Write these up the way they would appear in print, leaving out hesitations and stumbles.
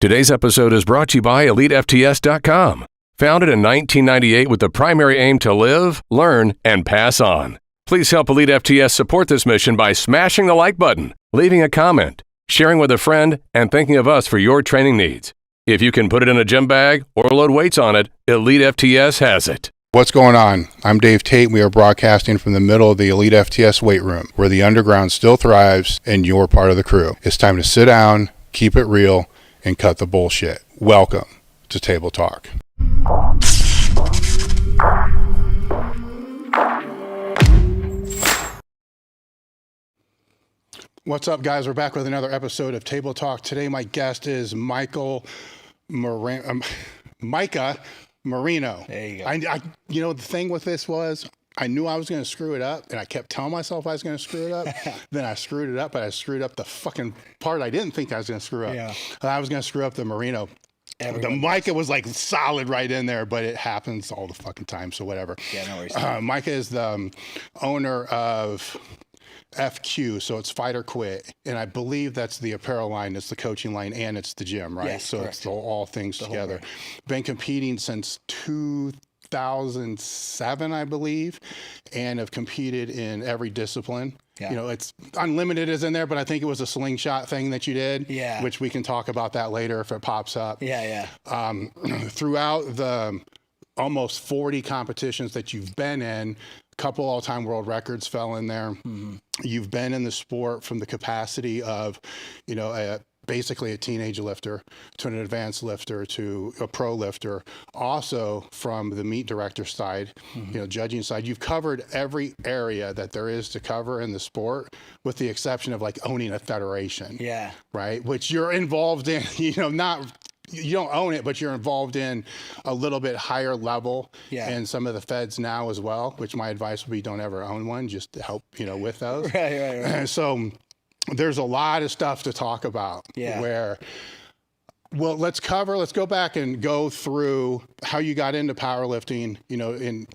Today's episode is brought to you by elitefts.com. Founded in 1998 with the primary aim to live, learn, and pass on. Please help Elite FTS support this mission by smashing the like button, leaving a comment, sharing with a friend, and thinking of us for your training needs. If you can put it in a gym bag or load weights on it, Elite FTS has it. What's going on? I'm Dave Tate. We are broadcasting from the middle of the Elite FTS weight room, where the underground still thrives and you're part of the crew. It's time to sit down, keep it real, and cut the bullshit. Welcome to Table Talk. What's up, guys? We're back with another episode of Table Talk. Today, my guest is Micah Marino. There you go. You know, the thing with this was, I knew I was going to screw it up, and I kept telling myself I was going to screw it up. Then I screwed it up, but I screwed up the fucking part I didn't think I was going to screw up. Yeah. I was going to screw up the Marino. The Micah was like solid right in there, but it happens all the fucking time, so whatever. Yeah, no worries. Micah is the owner of FQ, so it's Fight or Quit, and I believe that's the apparel line, it's the coaching line, and it's the gym, right? Yes, so correct. it's all things together. Been competing since 2007, I believe, and have competed in every discipline. Yeah. You know, it's unlimited is in there, but I think it was a slingshot thing that you did. Yeah. Which we can talk about that later if it pops up. Yeah. Throughout the almost 40 competitions that you've been in, a couple all-time world records fell in there. Mm-hmm. You've been in the sport from the capacity of, you know, basically a teenage lifter to an advanced lifter to a pro lifter. Also from the meet director side, you know, judging side, you've covered every area that there is to cover in the sport, with the exception of like owning a federation. Yeah. Right. Which you're involved in, you know, you don't own it, but you're involved in a little bit higher level. Yeah. And some of the feds now as well, which my advice would be don't ever own one, just to help, you know, with those. Right. So there's a lot of stuff to talk about. Yeah. Well, let's go back and go through how you got into powerlifting, you know, in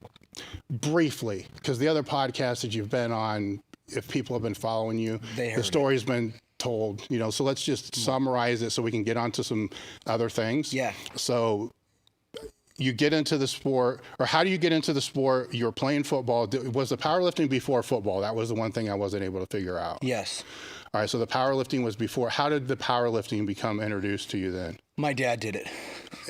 briefly, because the other podcasts that you've been on, if people have been following you, the story's been told, you know, so let's just summarize it so we can get onto some other things. Yeah. So you get into the sport, or how do you get into the sport? You're playing football. Was the powerlifting before football? That was the one thing I wasn't able to figure out. Yes. All right, so the powerlifting was before. How did the powerlifting become introduced to you then? My dad did it.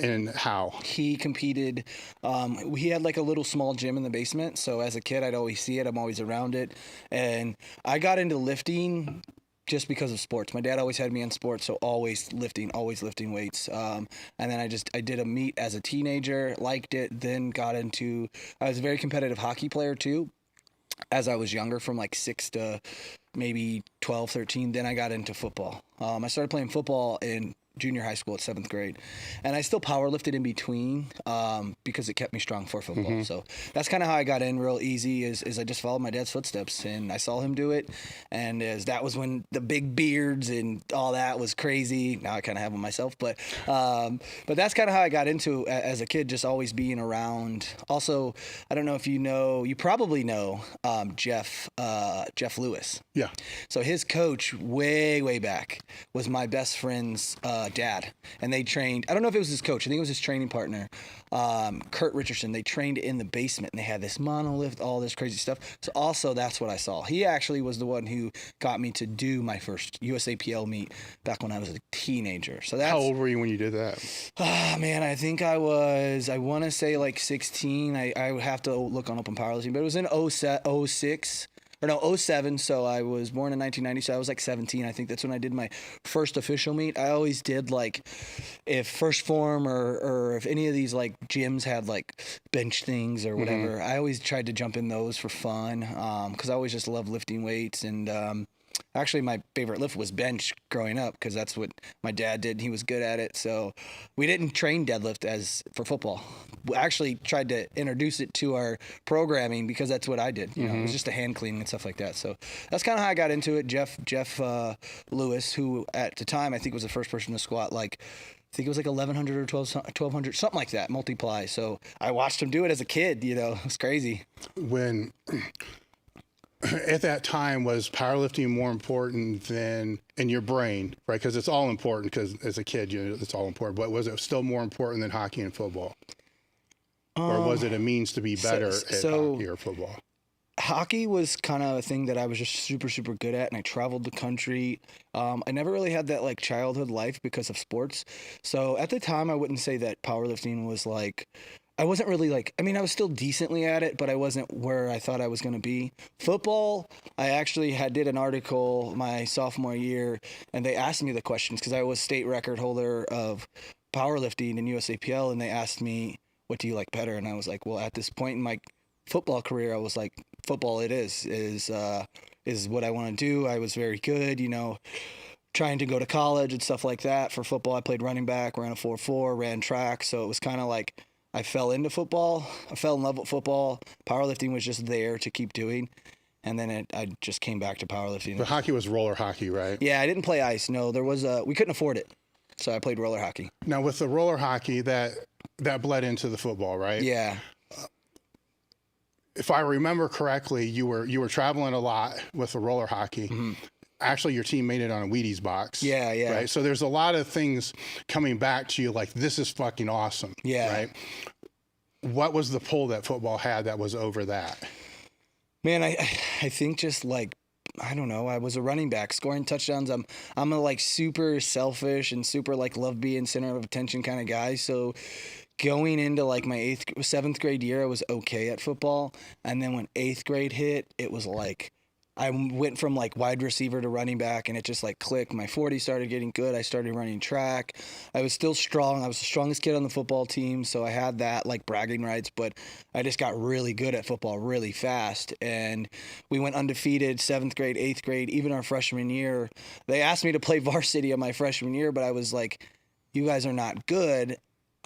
And how? He competed. He had like a little small gym in the basement. So as a kid, I'd always see it. I'm always around it. And I got into lifting just because of sports. My dad always had me in sports, so always lifting weights. And then I did a meet as a teenager, liked it, then I was a very competitive hockey player too, as I was younger, from like 6 to maybe 12, 13. Then I got into football. I started playing football in junior high school at 7th grade, and I still powerlifted in between because it kept me strong for football. Mm-hmm. So that's kind of how I got in real easy, is I just followed my dad's footsteps, and I saw him do it, and that was when the big beards and all that was crazy. Now I kind of have them myself, but that's kind of how I got into as a kid, just always being around. Also, I don't know if you probably know Jeff Lewis. Yeah. So his coach way back was my best friend's dad, and they trained. I don't know if it was his coach. I think it was his training partner, Kurt Richardson. They trained in the basement, and they had this monolift, all this crazy stuff. So also that's what I saw. He actually was the one who got me to do my first USAPL meet back when I was a teenager. So that's, how old were you when you did that? Man, I think I want to say like 16. I would have to look on Open Powerlifting, but it was in 07, so I was born in 1990, so I was like 17. I think that's when I did my first official meet. I always did, like, if First Form or if any of these, like, gyms had, like, bench things or whatever, I always tried to jump in those for fun, because I always just loved lifting weights. And actually, my favorite lift was bench growing up, because that's what my dad did, and he was good at it. So we didn't train deadlift for football. We actually tried to introduce it to our programming, because that's what I did. You know, it was just a hand cleaning and stuff like that. So that's kind of how I got into it. Jeff Lewis, who at the time I think was the first person to squat like, I think it was like 1,100 or 1,200, something like that, multi-ply. So I watched him do it as a kid. You know, it was crazy. at that time, was powerlifting more important than in your brain, right? Because it's all important. Because as a kid, it's all important. But was it still more important than hockey and football, or was it a means to be better at hockey or football? Hockey was kind of a thing that I was just super, super good at, and I traveled the country. I never really had that like childhood life because of sports. So at the time, I wouldn't say that powerlifting was like, I wasn't really like, I mean, I was still decently at it, but I wasn't where I thought I was going to be. Football, I actually did an article my sophomore year, and they asked me the questions because I was state record holder of powerlifting in USAPL, and they asked me, what do you like better? And I was like, well, at this point in my football career, I was like, football is what I want to do. I was very good, trying to go to college and stuff like that. For football, I played running back, ran a 4.4, ran track. So it was kind of like I fell into football. I fell in love with football. Powerlifting was just there to keep doing. And then I just came back to powerlifting. But hockey was roller hockey, right? Yeah, I didn't play ice. No, we couldn't afford it. So I played roller hockey. Now with the roller hockey, that bled into the football, right? Yeah. If I remember correctly, you were traveling a lot with the roller hockey. Mm-hmm. Actually, your team made it on a Wheaties box. Yeah, yeah. Right. So there's a lot of things coming back to you like, this is fucking awesome. Yeah. Right. What was the pull that football had that was over that? Man, I think just like, I don't know. I was a running back scoring touchdowns. I'm a like super selfish and super like love being center of attention kind of guy. So going into like my 7th grade year, I was okay at football. And then when 8th grade hit, it was like, I went from like wide receiver to running back, and it just like clicked. My 40 started getting good. I started running track. I was still strong. I was the strongest kid on the football team, so I had that like bragging rights, but I just got really good at football really fast. And we went undefeated 7th grade, 8th grade, even our freshman year. They asked me to play varsity on my freshman year, but I was like, you guys are not good.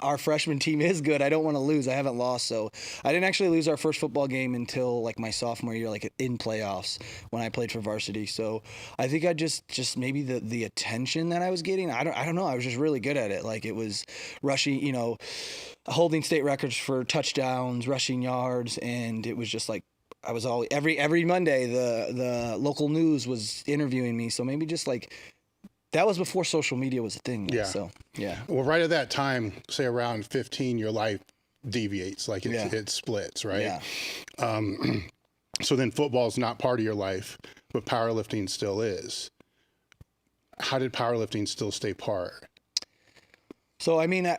Our freshman team is good. I don't want to lose. I haven't lost. So I didn't actually lose our first football game until like my sophomore year, like in playoffs when I played for varsity. So I think I just maybe the attention that I was getting, I don't know. I was just really good at it. Like it was rushing, holding state records for touchdowns, rushing yards. And it was just like, I was always, every Monday, the local news was interviewing me. So maybe just like, that was before social media was a thing. Yeah. So, yeah. Well, right at that time, say around 15, your life deviates, like it splits, right? Yeah. So then football's not part of your life, but powerlifting still is. How did powerlifting still stay part? So, I mean, I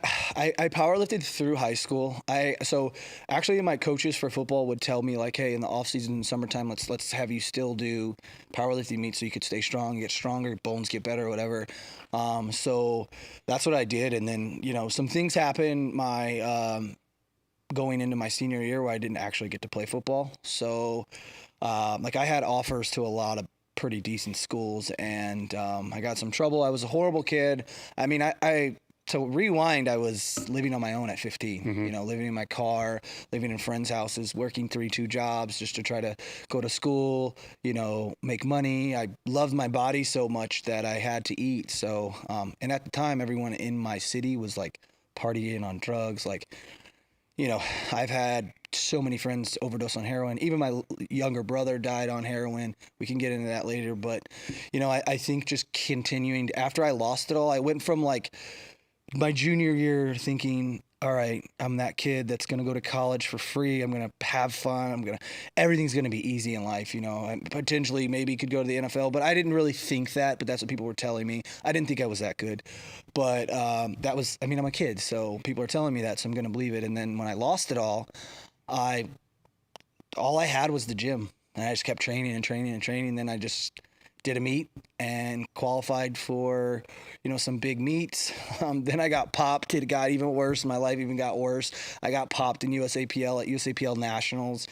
powerlifted through high school. So actually my coaches for football would tell me like, hey, in the off season, summertime, let's have you still do powerlifting meets so you could stay strong, get stronger, bones get better, whatever. So that's what I did. And then, some things happened going into my senior year where I didn't actually get to play football. So I had offers to a lot of pretty decent schools, and I got some trouble. I was a horrible kid. I mean, to rewind, I was living on my own at 15, mm-hmm. Living in my car, living in friends' houses, working 3-2 jobs just to try to go to school, make money. I loved my body so much that I had to eat. So, and at the time, everyone in my city was like partying on drugs. Like, I've had so many friends overdose on heroin. Even my younger brother died on heroin. We can get into that later. But, I think just continuing, after I lost it all, I went from like, my junior year thinking, all right, I'm that kid that's going to go to college for free. I'm going to have fun. Everything's going to be easy in life, and potentially maybe could go to the NFL, but I didn't really think that, but that's what people were telling me. I didn't think I was that good, but I'm a kid, so people are telling me that, so I'm going to believe it. And then when I lost it all I had was the gym, and I just kept training and training and training. Then I just did a meet and qualified for, some big meets. Then I got popped. It got even worse. My life even got worse. I got popped in USAPL at USAPL Nationals.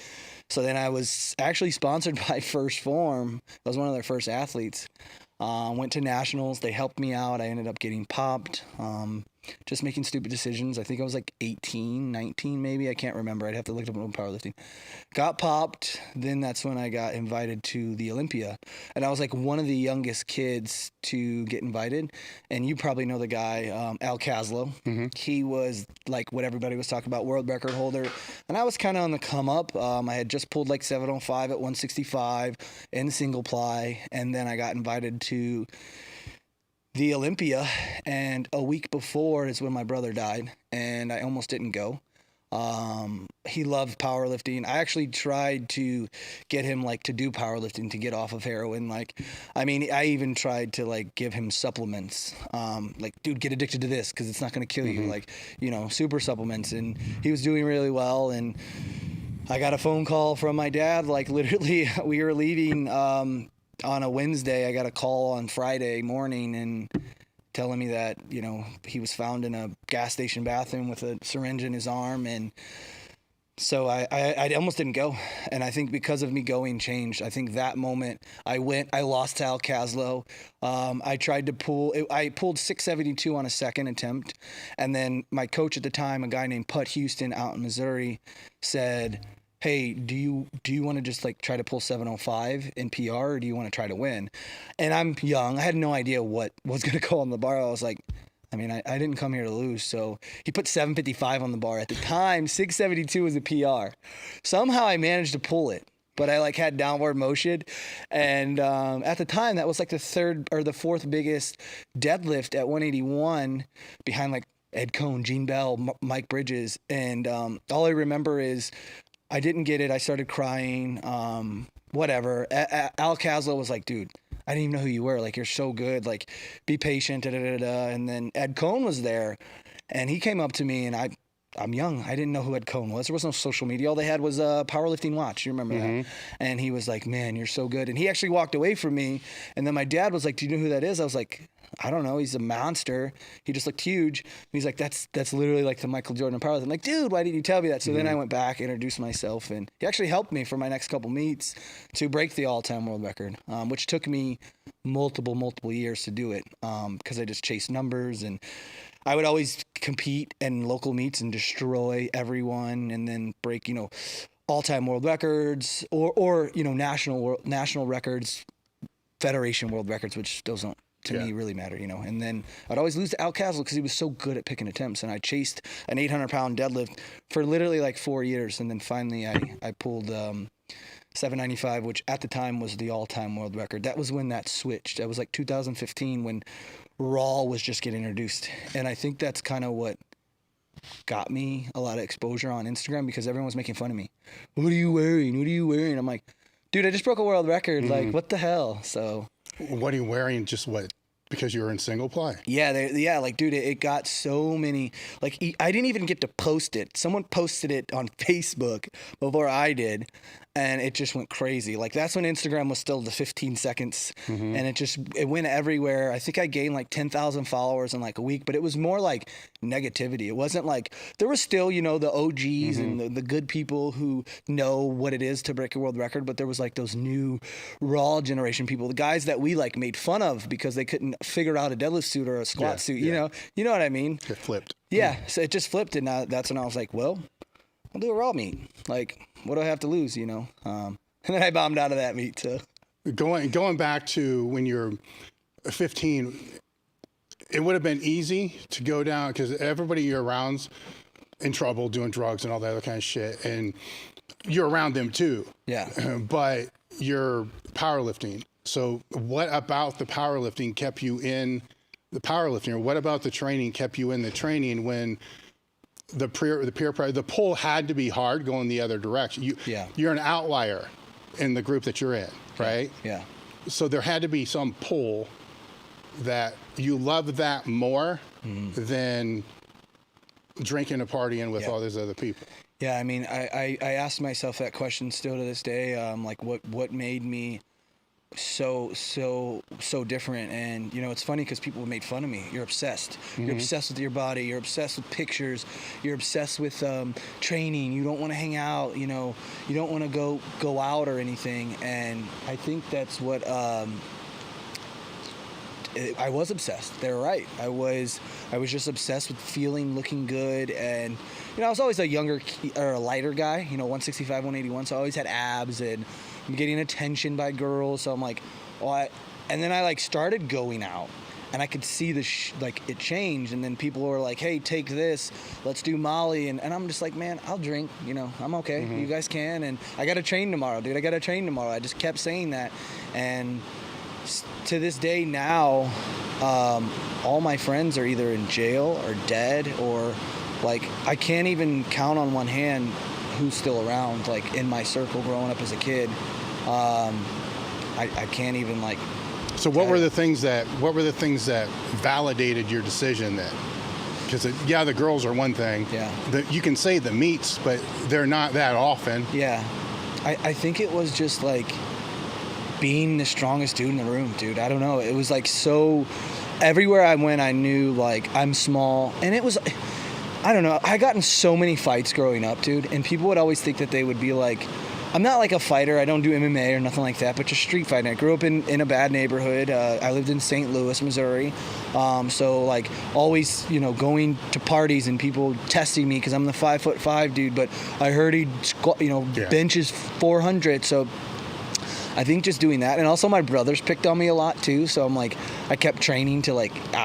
So then I was actually sponsored by First Form. I was one of their first athletes. Went to Nationals. They helped me out. I ended up getting popped. just making stupid decisions. I think I was like 18, 19 maybe. I can't remember. I'd have to look it up on powerlifting. Got popped. Then that's when I got invited to the Olympia. And I was like one of the youngest kids to get invited. And you probably know the guy, Al Caslow. He was like what everybody was talking about, world record holder. And I was kind of on the come up. I had just pulled like 705 at 165 in single ply. And then I got invited to the Olympia, and a week before is when my brother died, and I almost didn't go. He loved powerlifting. I actually tried to get him like to do powerlifting to get off of heroin. Like, I mean, I even tried to like give him supplements. Like, dude, get addicted to this because it's not going to kill you. Like, you know, super supplements. And he was doing really well. And I got a phone call from my dad. Like, literally, we were leaving on a Wednesday. I got a call on Friday morning and telling me that, you know, he was found in a gas station bathroom with a syringe in his arm. And so I almost didn't go. And I think because of me going changed. I think that moment I lost to Al Caslow. I tried to I pulled 672 on a second attempt. And then my coach at the time, a guy named Putt Houston out in Missouri, said, hey, do you want to just like try to pull 705 in PR, or do you want to try to win? And I'm young. I had no idea what was going to go on the bar. I was like, I mean, I didn't come here to lose. So he put 755 on the bar. At the time, 672 was a PR. Somehow I managed to pull it, but I like had downward motion. And at the time, that was like the third or the fourth biggest deadlift at 181 behind like Ed Cohn, Gene Bell, Mike Bridges. And all I remember is I didn't get it. I started crying, whatever. Al Caslow was like, dude, I didn't even know who you were. Like, you're so good. Like, be patient, And then Ed Cohn was there, and he came up to me, and I'm young. I didn't know who Ed Cohn was. There was no social media. All they had was a Powerlifting Watch. You remember that? And he was like, man, you're so good. And he actually walked away from me. And then my dad was like, do you know who that is? I was like, I don't know. He's a monster. He just looked huge. And he's like, that's literally like the Michael Jordan of powerlifting. I'm like, dude, why didn't you tell me that? So then I went back, introduced myself, and he actually helped me for my next couple meets to break the all-time world record, which took me multiple years to do it because I just chased numbers. And I would always compete in local meets and destroy everyone and then break, you know, all-time world records or you know, national records, federation world records, which those don't to me really matter, you know. And then I'd always lose to Al Caslow because he was so good at picking attempts. And I chased an 800-pound deadlift for literally like 4 years. And then finally I pulled 795, which at the time was the all-time world record. That was when that switched. That was like 2015 when Raw was just getting introduced. And I think that's kind of what got me a lot of exposure on Instagram because everyone was making fun of me. What are you wearing? What are you wearing? I'm like, dude, I just broke a world record. Like, what the hell? So... What are you wearing? Just what? Because you were in single ply? Yeah, like, dude, it got so many, like, I didn't even get to post it. Someone posted it on Facebook before I did, and it just went crazy. Like, that's when Instagram was still the 15 seconds, and it went everywhere. I think I gained like 10,000 followers in like a week, but it was more like negativity. It wasn't like, there was still, you know, the OGs and the good people who know what it is to break a world record, but there was like those new raw generation people, the guys that we like made fun of because they couldn't figure out a deadlift suit or a squat suit, you know what I mean? It flipped. Yeah, so it just flipped, and that's when I was like, well, I'll do a raw meet. Like, what do I have to lose, you know? And then I bombed out of that meet, so. Going back to when you're 15, it would have been easy to go down, because everybody you're around's in trouble doing drugs and all that other kind of shit, and you're around them too. Yeah. But you're powerlifting. So what about the powerlifting kept you in the powerlifting, or what about the training kept you in the training when the peer pressure, the pull had to be hard going the other direction? You're an outlier in the group that you're in, right? Yeah. So there had to be some pull that you loved that more than drinking and partying with all those other people. Yeah, I mean, I asked myself that question still to this day. Like, what made me so different? And you know, it's funny because people made fun of me. You're obsessed. You're obsessed with your body. You're obsessed with pictures. You're obsessed with training. You don't want to hang out. You know, you don't want to go out or anything. And I think that's what I was obsessed. They're right. I was just obsessed with feeling, looking good, and I was always a younger or a lighter guy. 165, 181. So I always had abs, and I'm getting attention by girls. So I'm like, and then I started going out, and I could see it change. And then people were like, "Hey, take this. Let's do Molly." And I'm just like, "Man, I'll drink. I'm okay. Mm-hmm. You guys can." And I got to train tomorrow, dude. I got to train tomorrow. I just kept saying that, and to this day now, all my friends are either in jail or dead, or I can't even count on one hand who's still around, in my circle growing up as a kid. I can't even So what were the things that validated your decision then? Because the girls are one thing. Yeah. You can say the meets, but they're not that often. Yeah. I think it was just being the strongest dude in the room, dude. I don't know. It was so everywhere I went, I knew I'm small, and it was, I don't know. I got in so many fights growing up, dude, and people would always think that they would be I'm not a fighter. I don't do MMA or nothing like that, but just street fighting. I grew up in a bad neighborhood. I lived in St. Louis, Missouri. So always, going to parties and people testing me because I'm the 5'5" dude, but I heard he benches 400. So I think just doing that, and also my brothers picked on me a lot too. So I'm I kept training to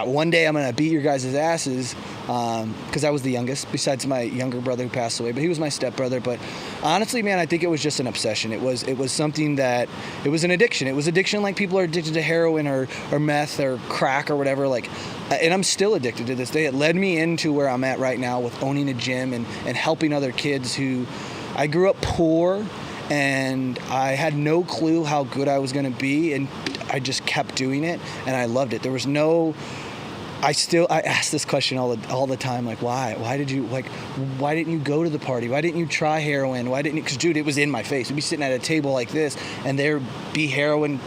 one day I'm gonna beat your guys' asses, because I was the youngest, besides my younger brother who passed away, but he was my stepbrother. But honestly, man, I think it was just an obsession. It was something that, it was an addiction. It was addiction like people are addicted to heroin or meth or crack or whatever. And I'm still addicted to this day. It led me into where I'm at right now with owning a gym and helping other kids who, I grew up poor. And I had no clue how good I was going to be, and I just kept doing it, and I loved it. There was no, I ask this question all the time, why didn't you go to the party? Why didn't you try heroin? Why didn't you? Because dude, it was in my face. We'd be sitting at a table like this, and there'd be heroin,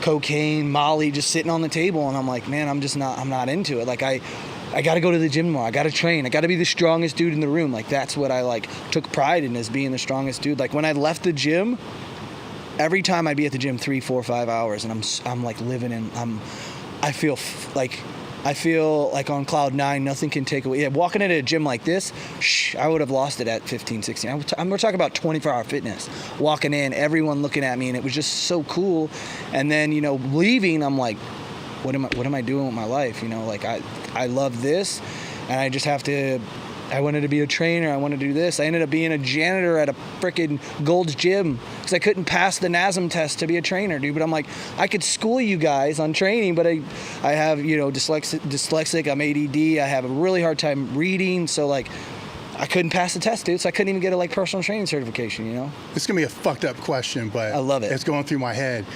cocaine, Molly, just sitting on the table, and I'm like, man, I'm not into it. I got to go to the gym tomorrow. I got to train. I got to be the strongest dude in the room. That's what I took pride in, as being the strongest dude. When I left the gym, every time I'd be at the gym 3, 4, 5 hours, and I'm living in, I feel like on cloud 9, nothing can take away. Yeah, walking into a gym like this, I would have lost it at 15, 16. We're talking about 24-hour fitness. Walking in, everyone looking at me, and it was just so cool. And then, leaving, I'm like, what am I doing with my life? I love this, and I just have to, I wanted to be a trainer. I wanted to do this. I ended up being a janitor at a freaking Gold's Gym because I couldn't pass the NASM test to be a trainer, dude. But I'm like, I could school you guys on training, but I have, dyslexic, I'm ADD. I have a really hard time reading. So I couldn't pass the test, dude. So I couldn't even get a personal training certification, This is going to be a fucked up question, but I love it. It's going through my head.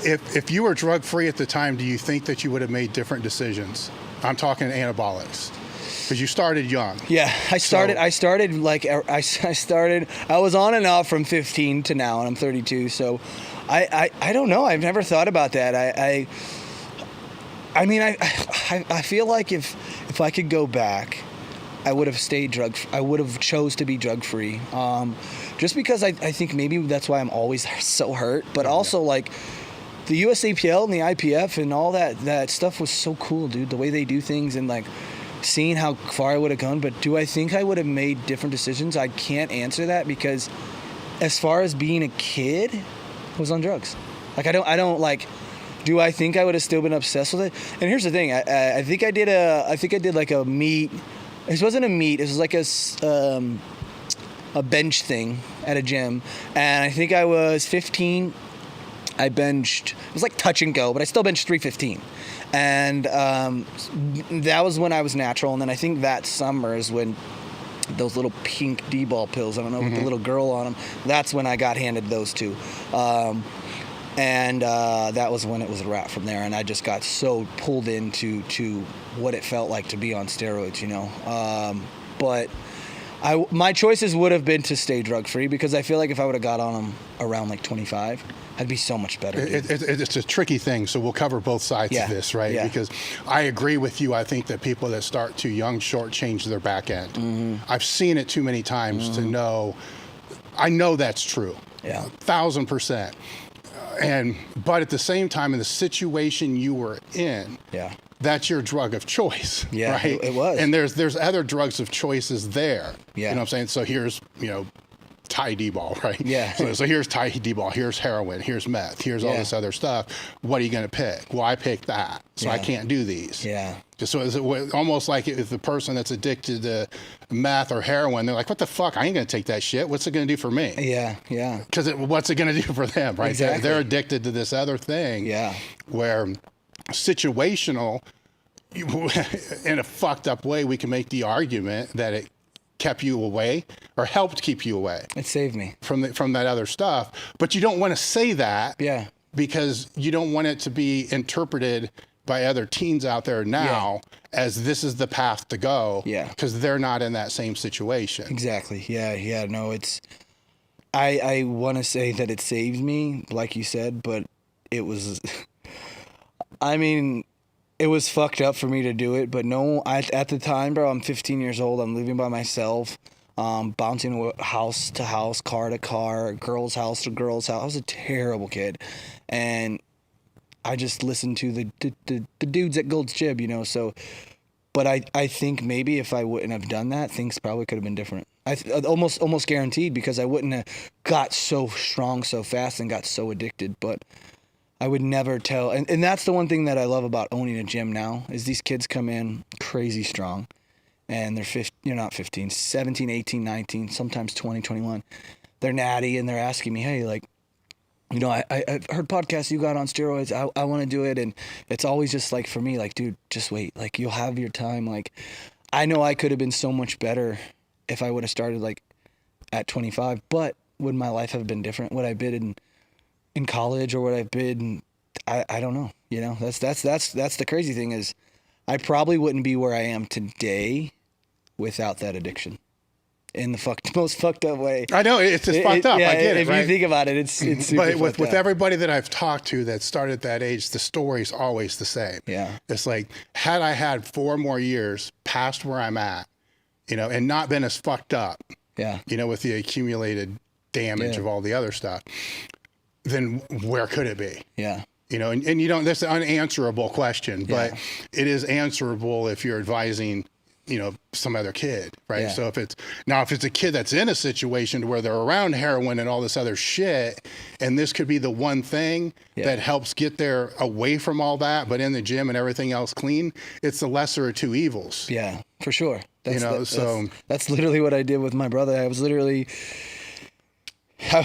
If you were drug-free at the time, do you think that you would have made different decisions? I'm talking anabolics. Because you started young. Yeah, I was on and off from 15 to now, and I'm 32. So I don't know. I've never thought about that. I feel like if I could go back, I would have I would have chose to be drug-free. Just because I think maybe that's why I'm always so hurt. But also the USAPL and the IPF and all that stuff was so cool, dude. The way they do things and seeing how far I would have gone. But do I think I would have made different decisions? I can't answer that because as far as being a kid, I was on drugs. I don't do I think I would have still been obsessed with it? And here's the thing. I think I did a meet. It wasn't a meet. It was a bench thing at a gym. And I think I was 15. I benched, it was touch and go, but I still benched 315. And that was when I was natural. And then I think that summer is when those little pink D-ball pills, I don't know, with the little girl on them, that's when I got handed those two. And that was when it was a wrap from there. And I just got so pulled into what it felt like to be on steroids, But my choices would have been to stay drug-free because I feel like if I would have got on them around 25, I'd be so much better. It's a tricky thing, so we'll cover both sides of this, right? Yeah. Because I agree with you. I think that people that start too young shortchange their back end. Mm-hmm. I've seen it too many times to know. I know that's true. Yeah. 1,000%. But at the same time, in the situation you were in, Yeah. that's your drug of choice. Yeah, right? it was. And there's other drugs of choices there. Yeah. You know what I'm saying? So here's, Thai D-ball, right? Yeah. So here's Thai D-ball, here's heroin, here's meth, here's all this other stuff. What are you going to pick? Well, I picked that, so I can't do these. Yeah. So it's almost like if the person that's addicted to meth or heroin, they're like, what the fuck? I ain't going to take that shit. What's it going to do for me? Yeah. Yeah. Because what's it going to do for them, right? Exactly. They're addicted to this other thing. Yeah. Where situational, in a fucked up way, we can make the argument that it kept you away or helped keep you away. It saved me from that other stuff. But you don't want to say that. Yeah. Because you don't want it to be interpreted by other teens out there now as this is the path to go. Yeah. Because they're not in that same situation. Exactly. Yeah. Yeah. No, I want to say that it saved me, like you said, but it was, I mean, it was fucked up for me to do it, but no, at the time, bro, I'm 15 years old. I'm living by myself, bouncing house to house, car to car, girl's house to girl's house. I was a terrible kid. And I just listened to the dudes at Gold's Gym, so, but I think maybe if I wouldn't have done that, things probably could have been different. Almost guaranteed, because I wouldn't have got so strong so fast and got so addicted, but I would never tell. And that's the one thing that I love about owning a gym now is these kids come in crazy strong and they're not 15, 17, 18, 19, sometimes 20, 21. They're natty and they're asking me, hey, like, I've heard podcasts you got on steroids. I want to do it. And it's always just like, for me, like, dude, just wait. Like, you'll have your time. Like, I know I could have been so much better if I would have started like at 25, but would my life have been different? Would I been in college or would I been? I don't know. That's the crazy thing is I probably wouldn't be where I am today without that addiction. In the most fucked up way. I know it's just fucked up. Yeah, I get it. If right? you think about it, it's super but with fucked up. everybody that I've talked to that started at that age, the story's always the same. Yeah. It's like, had I had 4 more years past where I'm at, and not been as fucked up, with the accumulated damage of all the other stuff, then where could it be? Yeah. And you don't, that's an unanswerable question, but it is answerable if you're advising, some other kid, right? Yeah. So if it's a kid that's in a situation where they're around heroin and all this other shit, and this could be the one thing that helps get there away from all that, but in the gym and everything else clean, it's the lesser of two evils. Yeah, for sure. That's literally what I did with my brother. I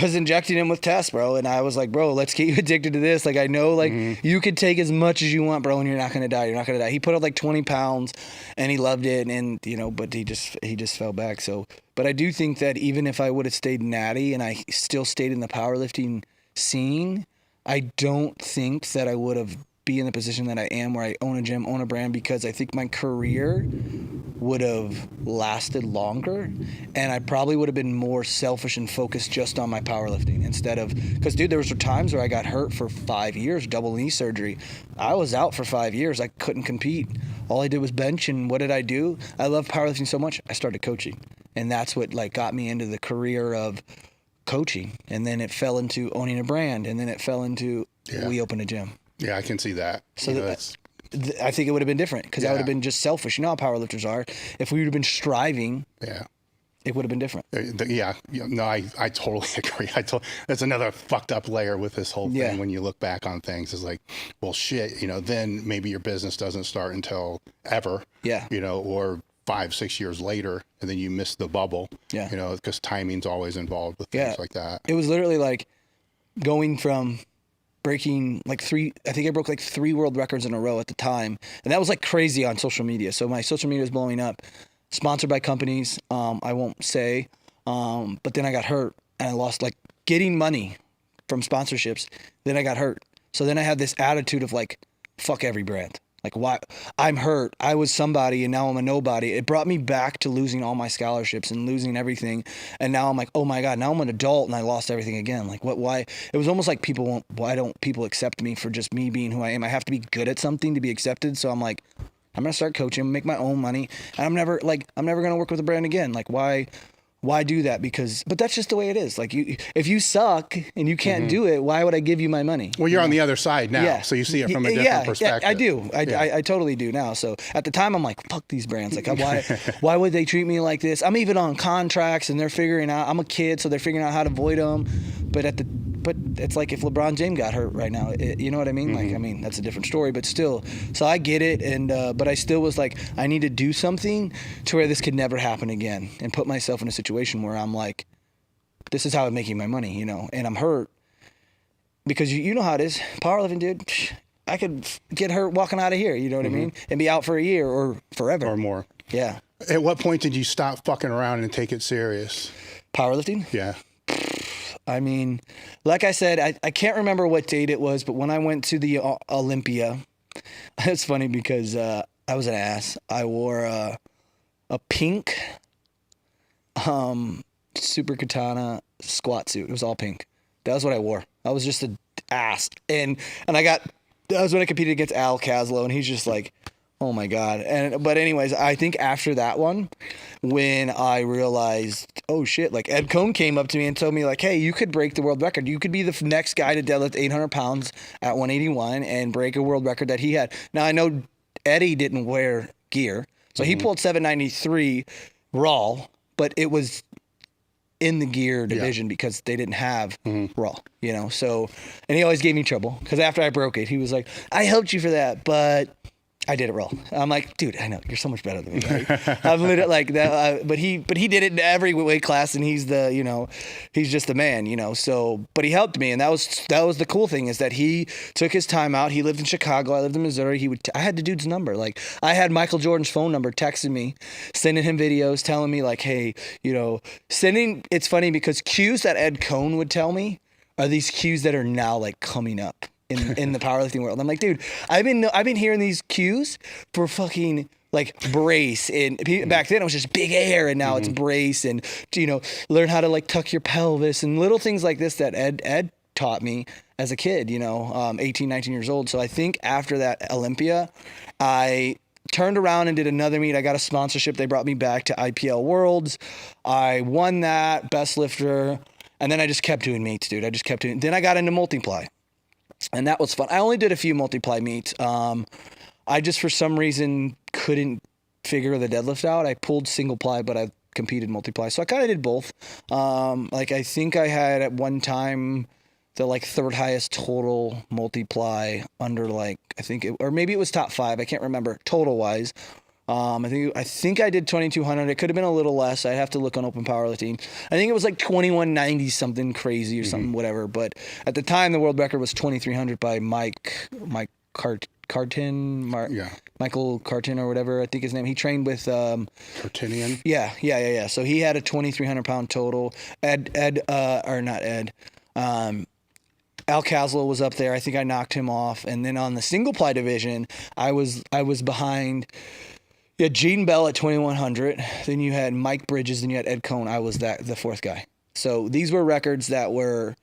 was injecting him with tests, bro. And I was like, bro, let's get you addicted to this. Like, I know, like, you could take as much as you want, bro, and you're not going to die. You're not going to die. He put up like 20 pounds and he loved it. And, but he just fell back. So, but I do think that even if I would have stayed natty and I still stayed in the powerlifting scene, I don't think that I would have be in the position that I am, where I own a gym, own a brand, because I think my career would have lasted longer and I probably would have been more selfish and focused just on my powerlifting instead of, because dude, there was times where I got hurt for 5 years, double knee surgery. I was out for 5 years. I couldn't compete. All I did was bench. And what did I do? I love powerlifting so much. I started coaching, and that's what like got me into the career of coaching. And then it fell into owning a brand, and then it fell into we opened a gym. Yeah, I can see that. So I think it would have been different, because I would have been just selfish. You know how powerlifters are. If we would have been striving, it would have been different. No, I totally agree. That's another fucked up layer with this whole thing. When you look back on things, it's like, well, shit, then maybe your business doesn't start until ever, or 5-6 years later, and then you miss the bubble, because timing's always involved with things like that. It was literally like going from breaking I think I broke like 3 world records in a row at the time. And that was like crazy on social media. So my social media is blowing up, sponsored by companies. I won't say, but then I got hurt and I lost like getting money from sponsorships. Then I got hurt. So then I had this attitude of like, fuck every brand. Like, why? I'm hurt. I was somebody and now I'm a nobody. It brought me back to losing all my scholarships and losing everything. And now I'm like, oh my God, now I'm an adult and I lost everything again. Like, why? It was almost like why don't people accept me for just me being who I am? I have to be good at something to be accepted. So I'm like, I'm going to start coaching, make my own money. And I'm never going to work with a brand again. Like, why why do that? But that's just the way it is. Like if you suck and you can't do it, why would I give you my money? Well, you're on the other side now, so you see it from a different perspective. Yeah, I do. I totally do now. So at the time, I'm like, fuck these brands. Like, why would they treat me like this? I'm even on contracts, and they're figuring out. I'm a kid, so they're figuring out how to avoid them. But it's like if LeBron James got hurt right now, you know what I mean? Like, I mean, that's a different story, but still. So I get it, and but I still was like, I need to do something to where this could never happen again, and put myself in a situation where I'm like, this is how I'm making my money, you know, and I'm hurt because you know how it is. Powerlifting, dude, I could get hurt walking out of here, you know what I mean? And be out for a year or forever. Or more. Yeah. At what point did you stop fucking around and take it serious? Powerlifting? Yeah. I mean, like I said, I can't remember what date it was, but when I went to the Olympia, it's funny because I was an ass. I wore a pink Super Katana squat suit. It was all pink. That was what I wore. I was just an ass. And that was when I competed against Al Caslow, and he's just like, oh my God. But anyways, I think after that one, when I realized, oh shit, like Ed Cohn came up to me and told me like, hey, you could break the world record. You could be the next guy to deadlift 800 pounds at 181 and break a world record that he had. Now I know Eddie didn't wear gear. So he pulled 793 raw, but it was in the gear division because they didn't have raw, you know? So, and he always gave me trouble because after I broke it, he was like, I helped you for that, but I did it raw. I'm like, dude, I know you're so much better than me. Like, I'm literally like that. But he did it in every weight class, and he's just the man, you know. So, but he helped me, and that was the cool thing is that he took his time out. He lived in Chicago. I lived in Missouri. I had the dude's number. Like I had Michael Jordan's phone number, texting me, sending him videos, telling me like, hey, you know, It's funny because cues that Ed Cohn would tell me are these cues that are now like coming up in the powerlifting world. I'm like, dude, I've been hearing these cues for fucking like brace, and back then it was just big air, and now it's brace, and you know, learn how to like tuck your pelvis and little things like this that Ed taught me as a kid, you know, 18, 19 years old. So I think after that Olympia, I turned around and did another meet. I got a sponsorship. They brought me back to IPL Worlds. I won that, best lifter, and then I just kept doing meets, dude. Then I got into Multi-ply. And that was fun. I only did a few Multi-ply meets. I just, for some reason, couldn't figure the deadlift out. I pulled single ply, but I competed Multi-ply. So I kind of did both. Like, I think I had at one time the, like, third highest total Multi-ply under, like, or maybe it was top 5. I can't remember total-wise. I think I did 2,200. It could have been a little less. I'd have to look on Open Powerlifting. I think it was like 2,190 something crazy or something, whatever. But at the time, the world record was 2,300 by Michael Cartin or whatever, I think his name. He trained with Cartinian. Yeah. So he had a 2,300 pound total. Al Caslow was up there. I think I knocked him off. And then on the single ply division, I was behind. You had Gene Bell at 2,100. Then you had Mike Bridges. Then you had Ed Cohn. I was the fourth guy. So these were records that were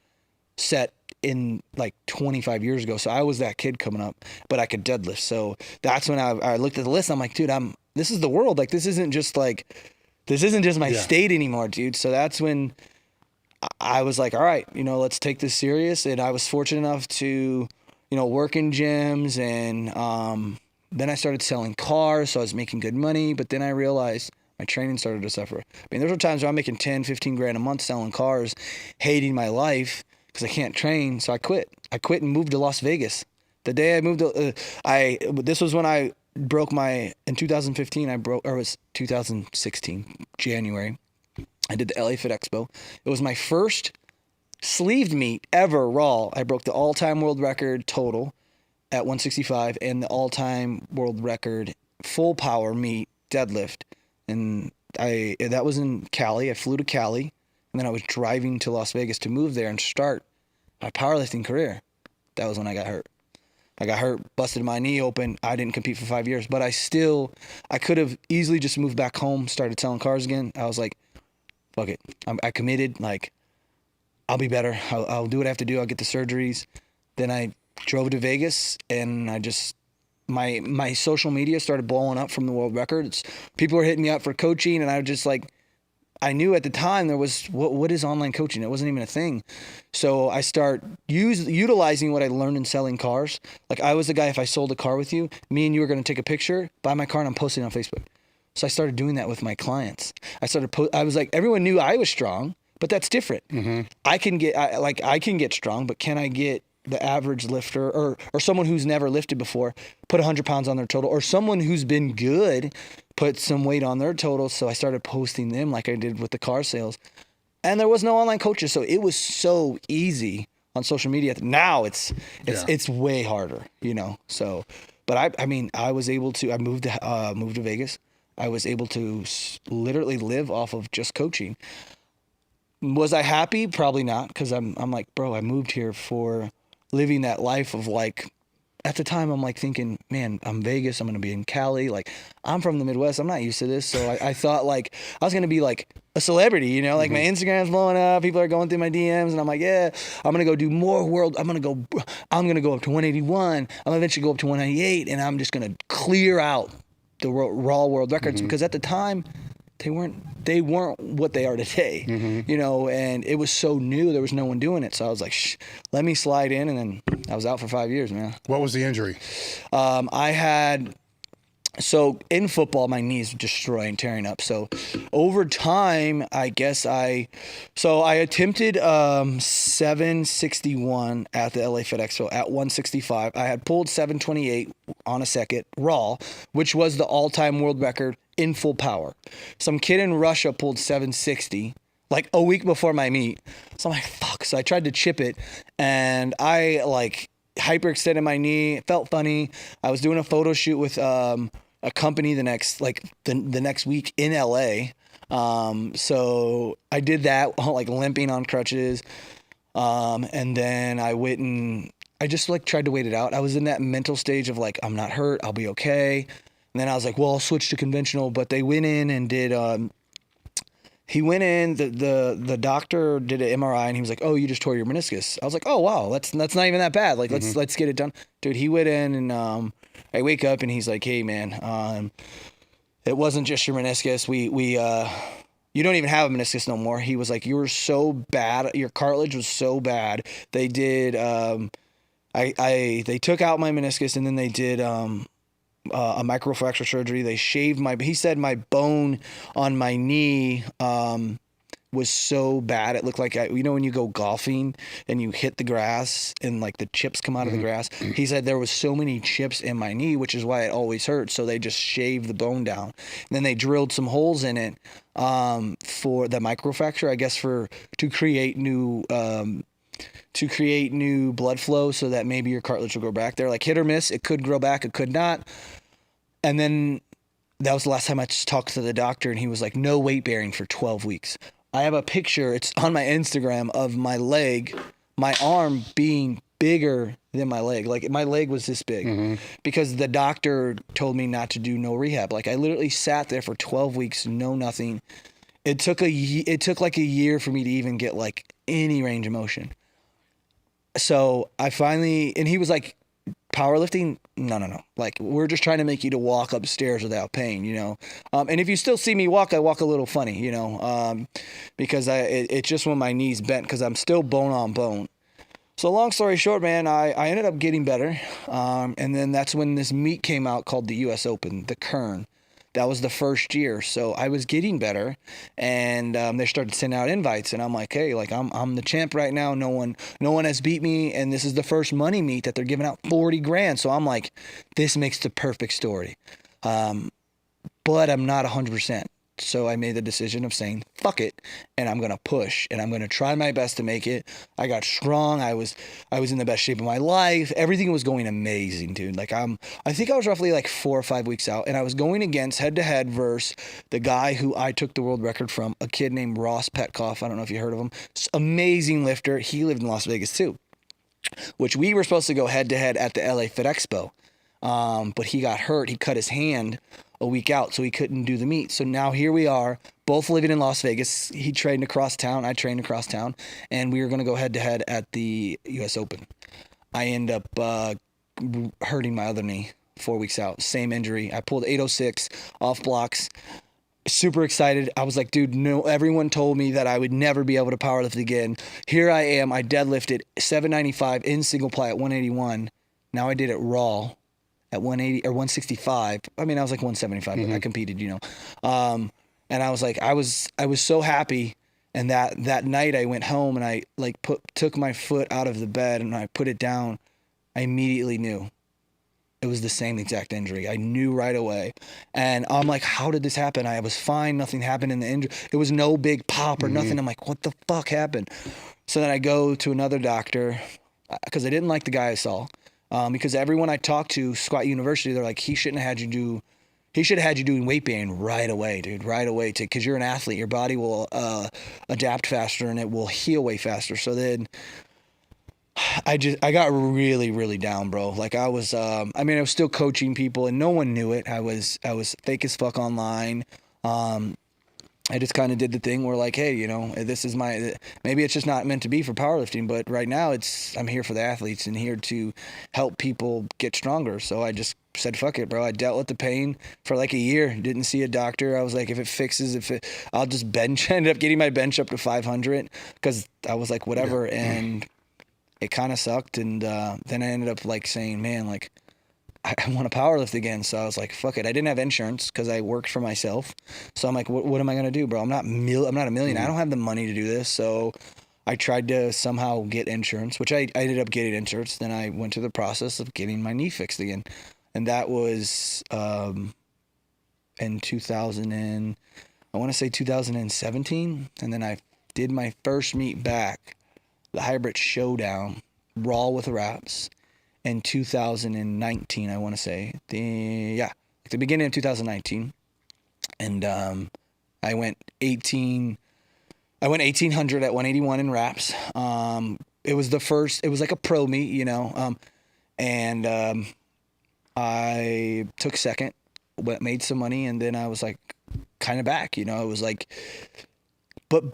set in like 25 years ago. So I was that kid coming up, but I could deadlift. So that's when I looked at the list. I'm like, dude, this is the world. Like, this isn't just my state anymore, dude. So that's when I was like, all right, you know, let's take this serious. And I was fortunate enough to, you know, work in gyms, and then I started selling cars, so I was making good money. But then I realized my training started to suffer. I mean, there were times where I'm making 10, 15 grand a month selling cars, hating my life because I can't train. So I quit. And moved to Las Vegas. The day I moved to, this was when I broke in 2015, or it was 2016, January. I did the LA Fit Expo. It was my first sleeved meet ever raw. I broke the all-time world record total at 165 and the all-time world record full power meet deadlift. And that was in Cali. I flew to Cali, and then I was driving to Las Vegas to move there and start my powerlifting career. That was when I got hurt. I got hurt, busted my knee open. I didn't compete for 5 years, but I could have easily just moved back home, started selling cars again. I was like, fuck it. I committed. Like, I'll be better. I'll do what I have to do. I'll get the surgeries. Then I drove to Vegas, and I just, my social media started blowing up from the world records. People were hitting me up for coaching, and I was just like, I knew at the time there was, what is online coaching? It wasn't even a thing. So I start utilizing what I learned in selling cars. Like I was the guy, if I sold a car with you, me and you were going to take a picture, buy my car, and I'm posting it on Facebook. So I started doing that with my clients. I was like, everyone knew I was strong, but that's different. I can get strong, but can I get the average lifter or someone who's never lifted before, put 100 pounds on their total, or someone who's been good, put some weight on their total. So I started posting them like I did with the car sales. And there was no online coaches. So it was so easy on social media. Now it's way harder, you know? So, but I was able to, I moved to Vegas. I was able to literally live off of just coaching. Was I happy? Probably not. Cause I'm like, bro, I moved here for living that life of like, at the time I'm like thinking, man, I'm Vegas. I'm going to be in Cali. Like I'm from the Midwest. I'm not used to this. So I thought like I was going to be like a celebrity, you know, like my Instagram's blowing up. People are going through my DMs and I'm like, yeah, I'm going to go do more world. I'm going to go up to 181. I'm going to eventually go up to 198 and I'm just going to clear out the raw world records because at the time they weren't what they are today, you know, and it was so new. There was no one doing it. So I was like, let me slide in. And then I was out for 5 years, man. What was the injury? So in football, my knees destroying, tearing up. So over time, I guess I attempted 761 at the LA Fit Expo at 165. I had pulled 728 on a second raw, which was the all-time world record in full power. Some kid in Russia pulled 760 like a week before my meet. So I'm like, fuck. So I tried to chip it and I like hyperextended my knee. It felt funny. I was doing a photo shoot with a company the next week in LA. So I did that like limping on crutches. And then I went and I just like tried to wait it out. I was in that mental stage of like, I'm not hurt. I'll be okay. And then I was like, well, I'll switch to conventional, but they went in and did, the doctor did an MRI and he was like, oh, you just tore your meniscus. I was like, oh, wow, that's not even that bad. Like, let's get it done. Dude, he went in and, I wake up and he's like, hey man, it wasn't just your meniscus. You don't even have a meniscus no more. He was like, you were so bad. Your cartilage was so bad. They did, they took out my meniscus and then they did, a microfracture surgery. They shaved he said my bone on my knee was so bad. It looked like, when you go golfing and you hit the grass and like the chips come out of the grass. He said there was so many chips in my knee, which is why it always hurts. So they just shaved the bone down. And then they drilled some holes in it for the microfracture, I guess to create new blood flow so that maybe your cartilage will grow back. They're like hit or miss. It could grow back. It could not. And then that was the last time I talked to the doctor and he was like, no weight bearing for 12 weeks. I have a picture. It's on my Instagram of my leg, my arm being bigger than my leg. Like my leg was this big because the doctor told me not to do no rehab. Like I literally sat there for 12 weeks, no nothing. It took like a year for me to even get like any range of motion. So I finally, and he was like, powerlifting? No. Like, we're just trying to make you to walk upstairs without pain, you know? And if you still see me walk, I walk a little funny, you know? Because it's just when my knees bent because I'm still bone on bone. So long story short, man, I ended up getting better. And then that's when this meet came out called the US Open, the Kern. That was the first year. So I was getting better and they started sending out invites and I'm like, hey, like I'm the champ right now. No one has beat me. And this is the first money meet that they're giving out $40,000. So I'm like, this makes the perfect story. But I'm not 100%. So I made the decision of saying, fuck it. And I'm going to push and I'm going to try my best to make it. I got strong. I was in the best shape of my life. Everything was going amazing, dude. Like I think I was roughly like 4 or 5 weeks out and I was going against head to head versus the guy who I took the world record from, a kid named Ross Petkoff. I don't know if you heard of him. Amazing lifter. He lived in Las Vegas too, which we were supposed to go head to head at the LA Fit Expo. But he got hurt. He cut his hand a week out, so he couldn't do the meet. So now here we are, both living in Las Vegas. He trained across town, I trained across town, and we were going to go head to head at the US Open. I end up hurting my other knee 4 weeks out, same injury. I pulled 806 off blocks. super excited. I was like, dude, no, everyone told me that I would never be able to powerlift again. Here I am. I deadlifted 795 in single ply at 181. Now I did it raw at 180 or 165. I mean, I was like 175, but I competed, you know. And I was like, I was so happy. And that night I went home and I like took my foot out of the bed and I put it down. I immediately knew it was the same exact injury. I knew right away. And I'm like, how did this happen? I was fine. Nothing happened in the injury. There was no big pop or nothing. I'm like, what the fuck happened? So then I go to another doctor because I didn't like the guy I saw. Because everyone I talked to, Squat University, they're like, he should have had you doing weight bearing right away, dude, right away. Because you're an athlete. Your body will adapt faster and it will heal way faster. So then I got really, really down, bro. Like I was still coaching people and no one knew it. I was fake as fuck online. I just kind of did the thing where like, hey, you know, this is maybe it's just not meant to be for powerlifting, but right now I'm here for the athletes and here to help people get stronger. So I just said, fuck it, bro. I dealt with the pain for like a year. Didn't see a doctor. I was like, I'll just bench. I ended up getting my bench up to 500 because I was like, whatever. Yeah. And it kind of sucked. And then I ended up like saying, man, like I want to powerlift again. So I was like, fuck it. I didn't have insurance because I worked for myself. So I'm like, what am I going to do, bro? I'm not a million. I don't have the money to do this. So I tried to somehow get insurance, which I ended up getting insurance. Then I went through the process of getting my knee fixed again. And that was in 2017. And then I did my first meet back, the hybrid showdown, raw with wraps, in 2019, I want to say. The beginning of 2019. And I went 1800 at 181 in wraps. It was like a pro meet, you know. And I took second, made some money, and then I was like kind of back, you know. It was like, but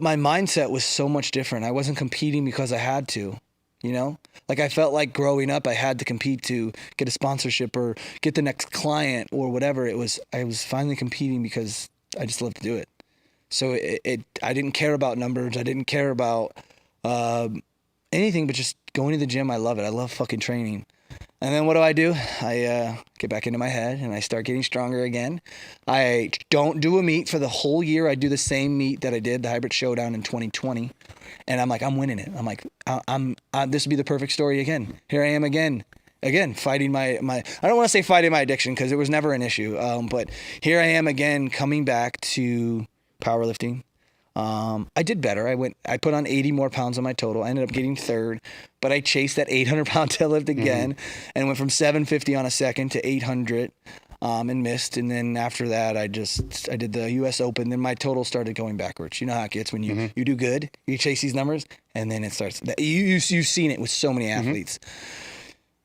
my mindset was so much different. I wasn't competing because I had to, you know. Like I felt like growing up I had to compete to get a sponsorship or get the next client or whatever. I was finally competing because I just love to do it. So I didn't care about numbers. I didn't care about anything but just going to the gym. I love it. I love fucking training. And then what do? I get back into my head and I start getting stronger again. I don't do a meet for the whole year. I do the same meet that I did, the hybrid showdown in 2020. And I'm like, I'm winning it. I'm like, this would be the perfect story again. Here I am again, fighting my I don't want to say fighting my addiction because it was never an issue. But here I am again, coming back to powerlifting. I did better. I put on 80 more pounds on my total. I ended up getting third, but I chased that 800-pound deadlift again and went from 750 on a second to 800 and missed. And then after that, I did the US Open. Then my total started going backwards. You know how it gets when you do good, you chase these numbers, and then it starts. You've seen it with so many athletes.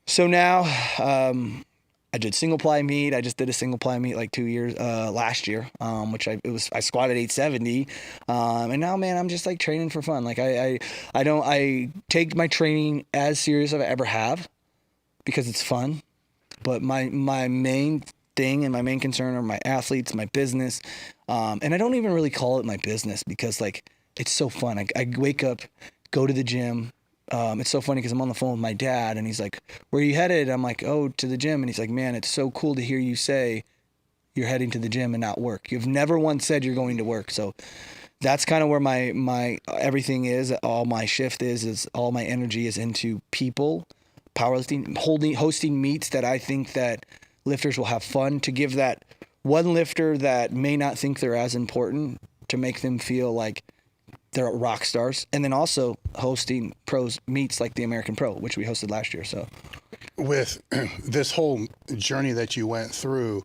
So now I did single ply meet. I just did a single ply meet like 2 years last year, which I squatted 870, and now, man, I'm just like training for fun. Like I take my training as serious as I ever have because it's fun, but my main thing and my main concern are my athletes, my business, and I don't even really call it my business because like it's so fun. I wake up, go to the gym. It's so funny because I'm on the phone with my dad and he's like, where are you headed? I'm like, oh, to the gym. And he's like, man, it's so cool to hear you say you're heading to the gym and not work. You've never once said you're going to work. So that's kind of where my everything is. All my shift is all my energy is into people, powerlifting, hosting meets that I think that lifters will have fun, to give that one lifter that may not think they're as important, to make them feel like they're rock stars, and then also hosting pros meets like the American Pro, which we hosted last year. So with this whole journey that you went through,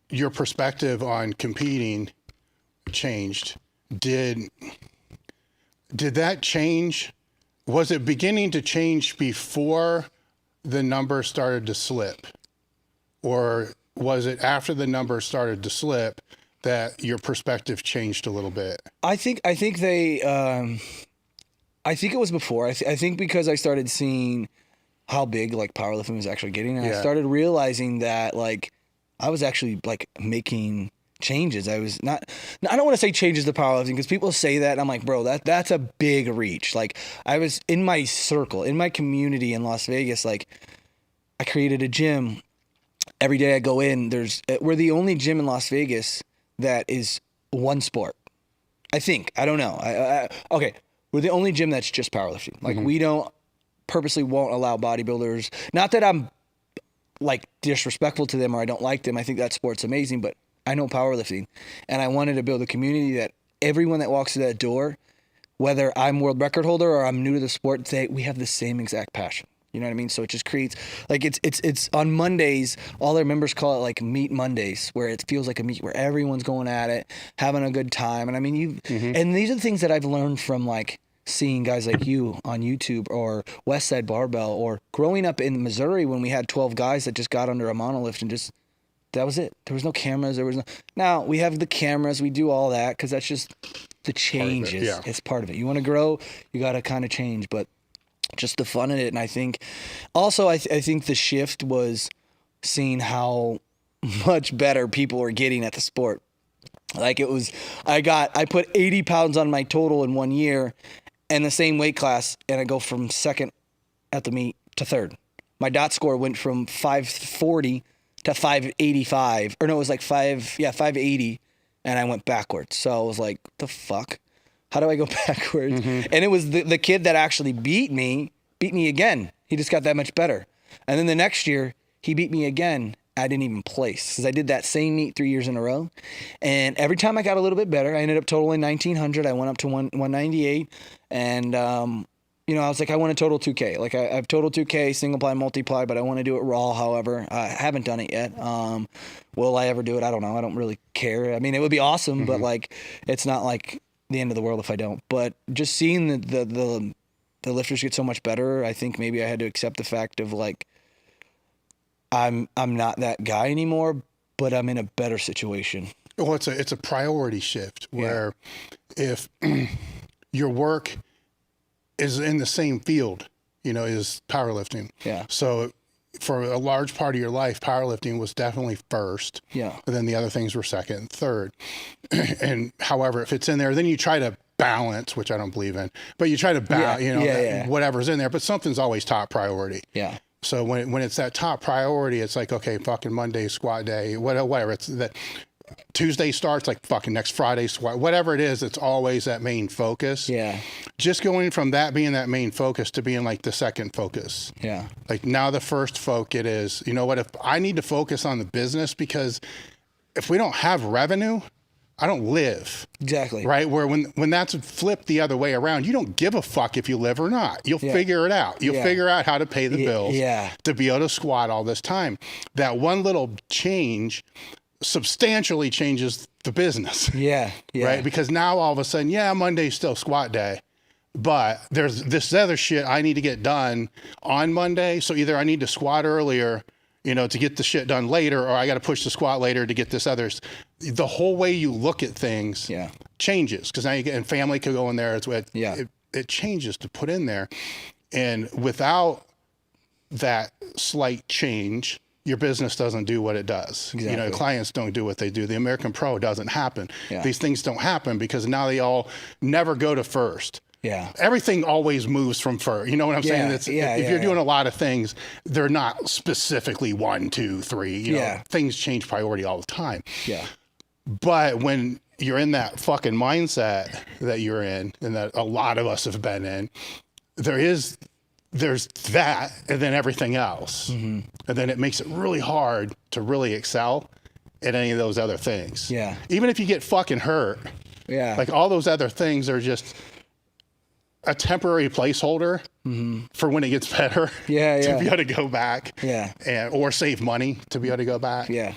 your perspective on competing changed. Did that change? Was it beginning to change before the number started to slip? Or was it after the number started to slip that your perspective changed a little bit? I think it was before. I think because I started seeing how big like powerlifting was actually getting, and I started realizing that like I was actually like making changes. I was not, I don't want to say changes to powerlifting because people say that and I'm like, bro, that's a big reach. Like I was in my circle, in my community in Las Vegas, like I created a gym. Every day I go in, we're the only gym in Las Vegas that is one sport. I think, I don't know. Okay. We're the only gym that's just powerlifting. Like we purposely won't allow bodybuilders. Not that I'm like disrespectful to them or I don't like them. I think that sport's amazing, but I know powerlifting and I wanted to build a community that everyone that walks through that door, whether I'm world record holder or I'm new to the sport, we have the same exact passion. You know what I mean? So it just creates like it's on Mondays, all their members call it like Meet Mondays, where it feels like a meet where everyone's going at it, having a good time. And I mean, and these are the things that I've learned from like seeing guys like you on YouTube or Westside Barbell or growing up in Missouri when we had 12 guys that just got under a monolift and just, that was it. There was no cameras. Now we have the cameras. We do all that because that's just the changes. Yeah. It's part of it. You want to grow, you got to kind of change, but just the fun in it. And I think also, I think the shift was seeing how much better people were getting at the sport. Like it was, I put 80 pounds on my total in 1 year and the same weight class. And I go from second at the meet to third. My dot score went from 540 to 585, or no, it was like 580. And I went backwards. So I was like, the fuck? How do I go backwards? And it was the kid that actually beat me again. He just got that much better. And then the next year, he beat me again. I didn't even place because I did that same meet 3 years in a row. And every time I got a little bit better, I ended up totaling 1,900. I went up to 198. And, you know, I was like, I want to total 2K. Like I've totaled 2K, single ply, multi-ply, but I want to do it raw, however. I haven't done it yet. Will I ever do it? I don't know. I don't really care. I mean, it would be awesome, but like, it's not like the end of the world if I don't. But just seeing the lifters get so much better, I think maybe I had to accept the fact of like I'm not that guy anymore, but I'm in a better situation. Well, it's a priority shift where if your work is in the same field, you know, is powerlifting. Yeah. So for a large part of your life, powerlifting was definitely first. Yeah. And then the other things were second and third. And however, if it's in there, then you try to balance, which I don't believe in, but you try to balance, whatever's in there, but something's always top priority. Yeah. So when it's that top priority, it's like, okay, fucking Monday, squat day, whatever. It's that Tuesday starts, like fucking next Friday, squat, whatever it is, it's always that main focus. Yeah. Just going from that being that main focus to being like the second focus. Yeah. Like now the first focus it is, you know what, if I need to focus on the business, because if we don't have revenue, I don't live. Exactly. Right? Where when that's flipped the other way around, you don't give a fuck if you live or not. You'll figure it out. You'll figure out how to pay the bills to be able to squat all this time. That one little change substantially changes the business. Yeah. Right? Because now all of a sudden, Monday's still squat day, but there's this other shit I need to get done on Monday. So either I need to squat earlier, you know, to get the shit done later, or I got to push the squat later to get this other. The whole way you look at things changes, because now you get, and family could go in there. It changes to put in there. And without that slight change, your business doesn't do what it does. Exactly. You know, clients don't do what they do. The American Pro doesn't happen. These things don't happen because now they all never go to first. Yeah. Everything always moves from first. You know what I'm saying? If you're doing a lot of things, they're not specifically 1, 2, 3. You know, things change priority all the time. Yeah. But when you're in that fucking mindset that you're in, and that a lot of us have been in, there's that, and then everything else. And then it makes it really hard to really excel at any of those other things. Yeah. Even if you get fucking hurt. Yeah. Like all those other things are just a temporary placeholder for when it gets better. To be able to go back. Or save money to be able to go back. Yeah.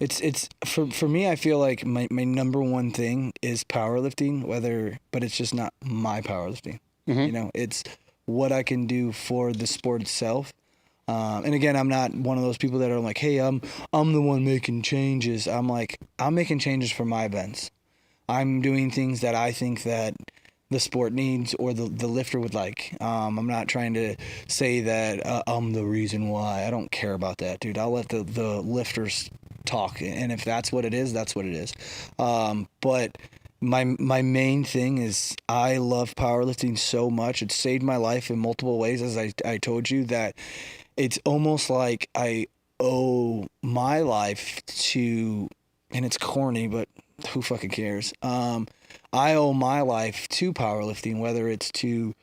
It's for me, I feel like my number one thing is powerlifting, but it's just not my powerlifting. You know, it's what I can do for the sport itself. And again, I'm not one of those people that are like, hey, I'm the one making changes. I'm like, I'm making changes for my events. I'm doing things that I think that the sport needs or the lifter would like. I'm not trying to say that I'm the reason why. I don't care about that, dude. I'll let the lifters talk. And if that's what it is, that's what it is. But my main thing is I love powerlifting so much. It saved my life in multiple ways, as I told you, that it's almost like I owe my life to, and it's corny, but who fucking cares? I owe my life to powerlifting, whether it's to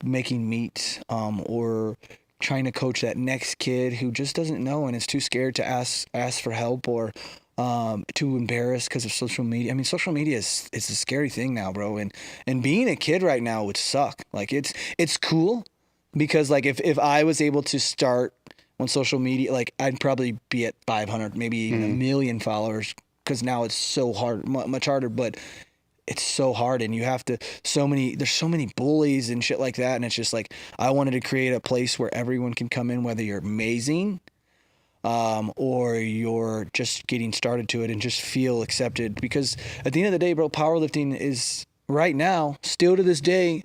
making meat, or trying to coach that next kid who just doesn't know and is too scared to ask for help, or too embarrassed because of social media. I mean, social media is a scary thing now, bro. And being a kid right now would suck. Like it's cool because like if I was able to start on social media, like I'd probably be at 500, maybe even 1 million followers, because now it's so hard, much harder, but it's so hard, and you have to, there's so many bullies and shit like that. And it's just like, I wanted to create a place where everyone can come in, whether you're amazing, or you're just getting started to it, and just feel accepted. Because at the end of the day, bro, powerlifting is right now, still to this day,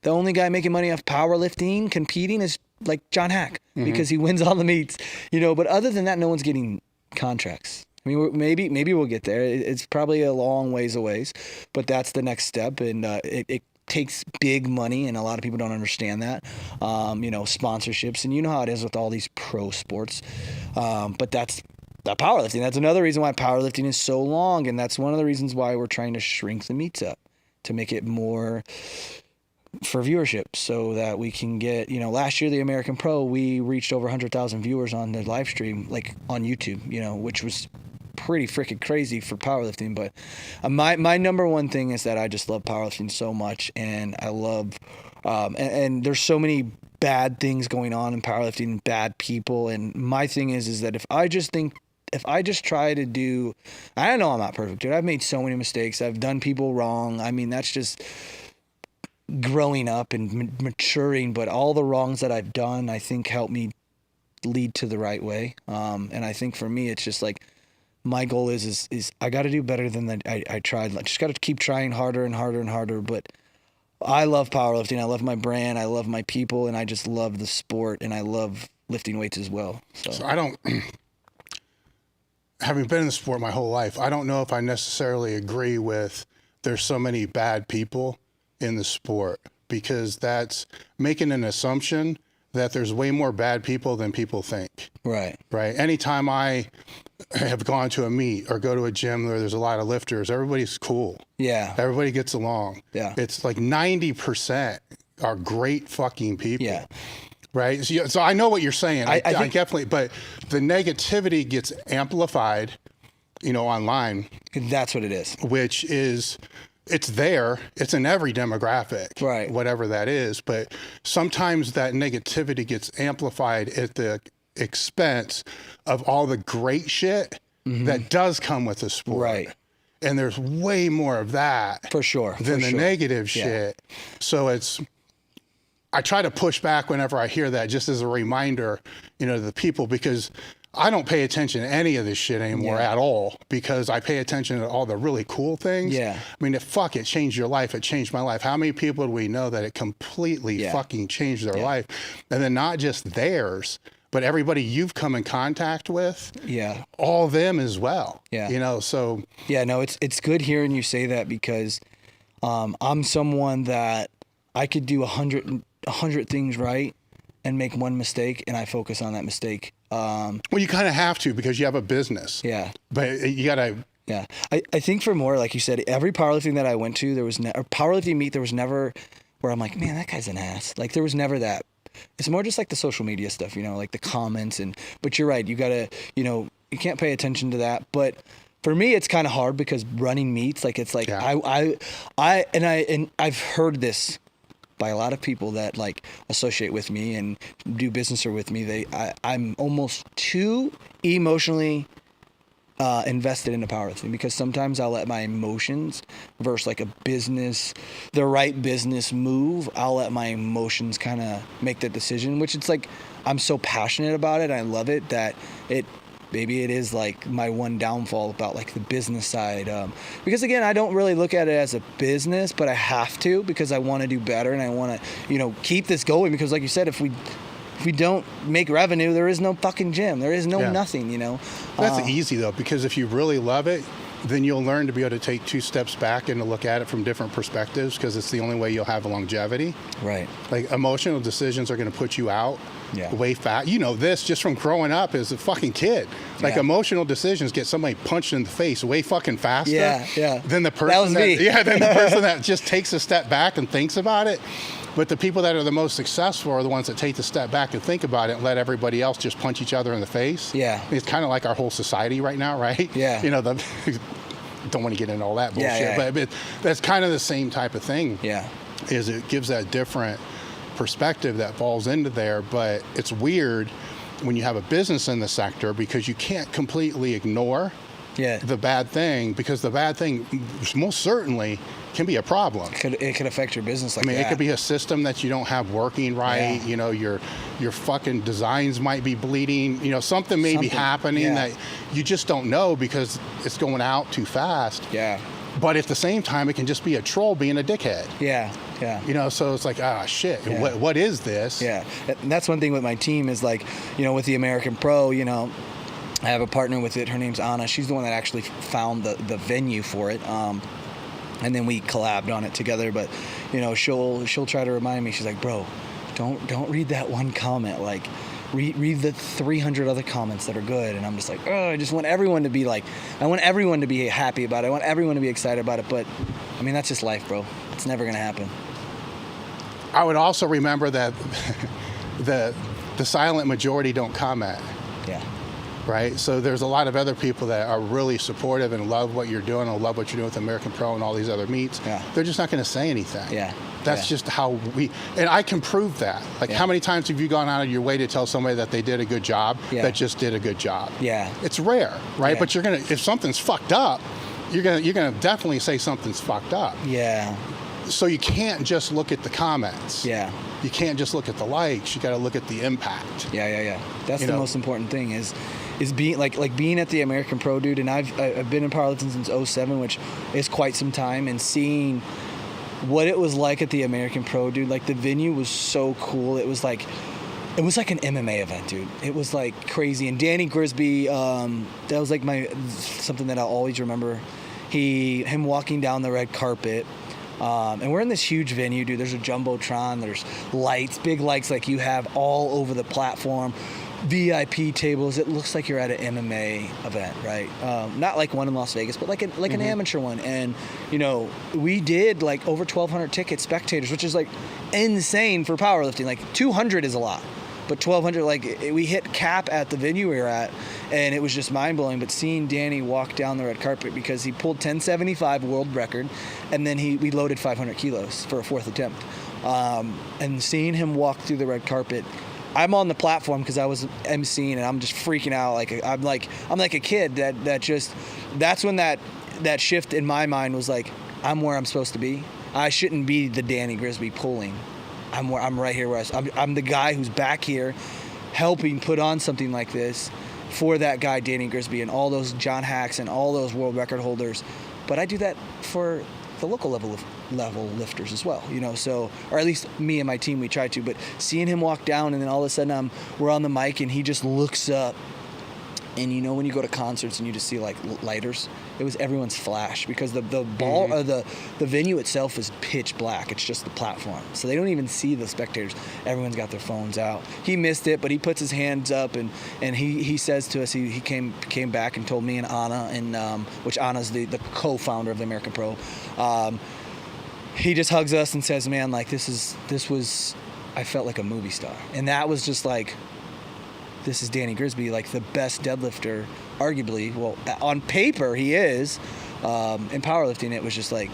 the only guy making money off powerlifting, competing, is like John Hack, because he wins all the meets, but other than that, no one's getting contracts. I mean, maybe we'll get there. It's probably a long ways away, but that's the next step. And it takes big money, and a lot of people don't understand that. Sponsorships, and you know how it is with all these pro sports. But that's the powerlifting. That's another reason why powerlifting is so long, and that's one of the reasons why we're trying to shrink the meets up, to make it more for viewership, so that we can get, last year, the American Pro, we reached over 100,000 viewers on the live stream, like on YouTube, which was pretty freaking crazy for powerlifting. But my number one thing is that I just love powerlifting so much, and I love and there's so many bad things going on in powerlifting, bad people, and my thing is that if I just try to do, I know I'm not perfect, dude. I've made so many mistakes. I've done people wrong. I mean, that's just growing up and maturing, but all the wrongs that I've done, I think, help me lead to the right way. And I think for me, it's just like, my goal is I got to do better than I tried. I just got to keep trying harder and harder and harder. But I love powerlifting. I love my brand. I love my people, and I just love the sport, and I love lifting weights as well. So I don't, having been in the sport my whole life, I don't know if I necessarily agree with there's so many bad people in the sport, because that's making an assumption that there's way more bad people than people think. Right. Anytime I have gone to a meet or go to a gym where there's a lot of lifters, everybody's cool. Yeah. Everybody gets along. Yeah. It's like 90% are great fucking people. Yeah. Right. So I know what you're saying. I definitely, but the negativity gets amplified, online. That's what it is. Which is, it's there. It's in every demographic, right? Whatever that is. But sometimes that negativity gets amplified at the expense of all the great shit that does come with the sport. Right. And there's way more of that for sure than the negative shit. So I try to push back whenever I hear that, just as a reminder, to the people, because I don't pay attention to any of this shit anymore at all, because I pay attention to all the really cool things. Yeah. I mean, it changed your life. It changed my life. How many people do we know that it completely fucking changed their life? And then not just theirs, but everybody you've come in contact with. Yeah. All them as well. Yeah. So. Yeah, no, it's good hearing you say that, because I'm someone that I could do 100 things right and make one mistake, and I focus on that mistake. Well, you kind of have to, because you have a business. Yeah. But you got to. Yeah. I think for more, like you said, every powerlifting that I went to, there was powerlifting meet, there was never where I'm like, man, that guy's an ass. Like, there was never that. It's more just like the social media stuff, like the comments, but you're right. You got to, you can't pay attention to that. But for me, it's kind of hard, because running meets, like, it's like, I've heard this by a lot of people that like associate with me and do business with me. I'm almost too emotionally invested into powerlifting, because sometimes I'll let my emotions versus like the right business move, I'll let my emotions kind of make that decision, which it's like, I'm so passionate about it. I love it that maybe it is like my one downfall about like the business side. Because again, I don't really look at it as a business, but I have to, because I want to do better, and I want to, keep this going, because like you said, if if we don't make revenue, there is no fucking gym. There is no nothing, you know. That's easy though, because if you really love it, then you'll learn to be able to take 2 steps back and to look at it from different perspectives, because it's the only way you'll have longevity. Right. Like emotional decisions are going to put you out way fast. You know this just from growing up as a fucking kid. Like emotional decisions get somebody punched in the face way fucking faster than the person that was me. than the person that just takes a step back and thinks about it. But the people that are the most successful are the ones that take the step back and think about it and let everybody else just punch each other in the face. Yeah. It's kind of like our whole society right now, right? Yeah. You know, don't want to get into all that bullshit, but that's kind of the same type of thing. Yeah. Is it gives that different perspective that falls into there, but it's weird when you have a business in the sector, because you can't completely ignore the bad thing, because the bad thing most certainly can be a problem. It could affect your business like that. It could be a system that you don't have working right. You know, your fucking designs might be bleeding. You know, something may be happening that you just don't know because it's going out too fast. Yeah. But at the same time, it can just be a troll being a dickhead. Yeah. You know, so it's like, shit, what is this? Yeah. And that's one thing with my team is like, you know, with the American Pro, you know, I have a partner with it. Her name's Anna. She's the one that actually found the venue for it. And then we collabed on it together. But, you know, she'll try to remind me. She's like, bro, don't read that one comment. Like, read the 300 other comments that are good. And I'm just like, I just want everyone to be like, I want everyone to be happy about it. I want everyone to be excited about it. But, I mean, that's just life, bro. It's never going to happen. I would also remember that the silent majority don't comment. Yeah. Right? So there's a lot of other people that are really supportive and love what you're doing and love what you're doing with American Pro and all these other meets. Yeah. They're just not going to say anything. Yeah. That's just how and I can prove that. Like, how many times have you gone out of your way to tell somebody that they did a good job that just did a good job? Yeah. It's rare, right? Yeah. But if something's fucked up, you're gonna definitely say something's fucked up. Yeah. So you can't just look at the comments. Yeah. You can't just look at the likes. You got to look at the impact. Yeah. That's the most important thing is being like being at the American Pro, dude. And I've been in powerlifting since 2007, which is quite some time, and seeing what it was like at the American Pro, dude. Like, the venue was so cool. It was like an MMA event, dude. It was like crazy. And Danny Grisby, that was like something that I'll always remember. Him walking down the red carpet. And we're in this huge venue, dude. There's a Jumbotron, there's lights, big lights like you have all over the platform, VIP tables. It looks like you're at an MMA event, right? Not like one in Las Vegas, but like an amateur one. And, you know, we did like over 1,200 tickets, spectators, which is like insane for powerlifting. Like 200 is a lot. But 1,200, like, we hit cap at the venue we were at, and it was just mind-blowing. But seeing Danny walk down the red carpet, because he pulled 1075 world record, and then we loaded 500 kilos for a 4th attempt. And seeing him walk through the red carpet, I'm on the platform because I was emceeing, and I'm just freaking out. Like, I'm like a kid that's when that shift in my mind was like, I'm where I'm supposed to be. I shouldn't be the Danny Grisby pulling. I'm right here where I'm the guy who's back here helping put on something like this for that guy Danny Grisby and all those John Hacks and all those world record holders. But I do that for the local level lifters as well, you know. So, or at least me and my team, we try to. But seeing him walk down, and then all of a sudden we're on the mic, and he just looks up. And you know, when you go to concerts and you just see like lighters, it was everyone's flash, because the ball or the venue itself is pitch black. It's just the platform, so they don't even see the spectators. Everyone's got their phones out. He missed it, but he puts his hands up and he says to us, he came back and told me and Anna, and which Anna's the co-founder of the American Pro. He just hugs us and says, "Man, like this was, I felt like a movie star," and that was just like. This is Danny Grisby, like the best deadlifter, arguably. Well, on paper he is. In powerlifting, it was just like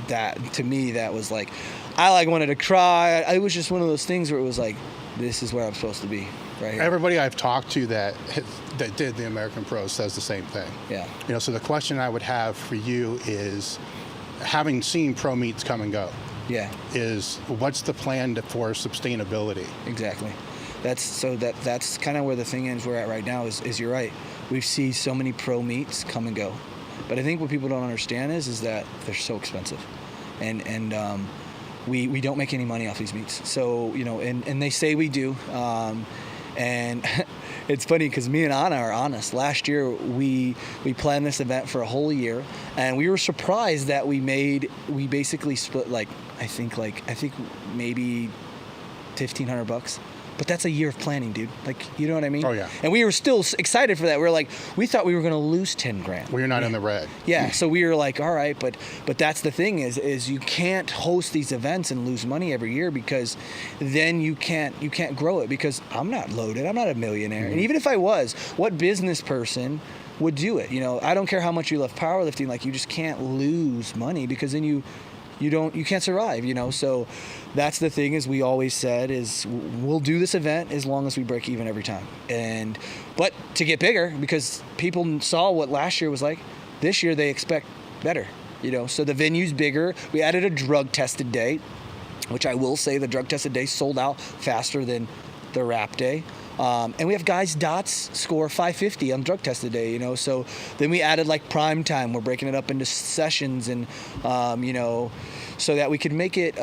that. To me, that was like, I like wanted to cry. It was just one of those things where it was like, this is where I'm supposed to be, right here. Everybody I've talked to that did the American Pro says the same thing. Yeah. You know, so the question I would have for you is, having seen pro meets come and go. Yeah. Is what's the plan for sustainability? Exactly. That's kind of where the thing is we're at right now is you're right. We've seen so many pro meets come and go. But I think what people don't understand is that they're so expensive. And we don't make any money off these meets. So, you know, and they say we do. And it's funny because me and Anna are honest. Last year, we planned this event for a whole year, and we were surprised that we basically split I think maybe $1,500. But that's a year of planning, dude. Like, you know what I mean? Oh, yeah. And we were still excited for that. We thought we were going to lose 10 grand. Well, you're not in the red. Yeah. So we were like, all right, but that's the thing is you can't host these events and lose money every year, because then you can't grow it, because I'm not loaded. I'm not a millionaire. And even if I was, what business person would do it? You know, I don't care how much you love powerlifting. Like, you just can't lose money, because then you can't survive, you know. So that's the thing, is we always said is we'll do this event as long as we break even every time. But to get bigger, because people saw what last year was like, this year they expect better, you know. So the venue's bigger. We added a drug tested day, which I will say the drug tested day sold out faster than the wrap day. And we have guys dots score 550 on drug tested day, you know. So then we added like prime time. We're breaking it up into sessions, and you know, so that we could make it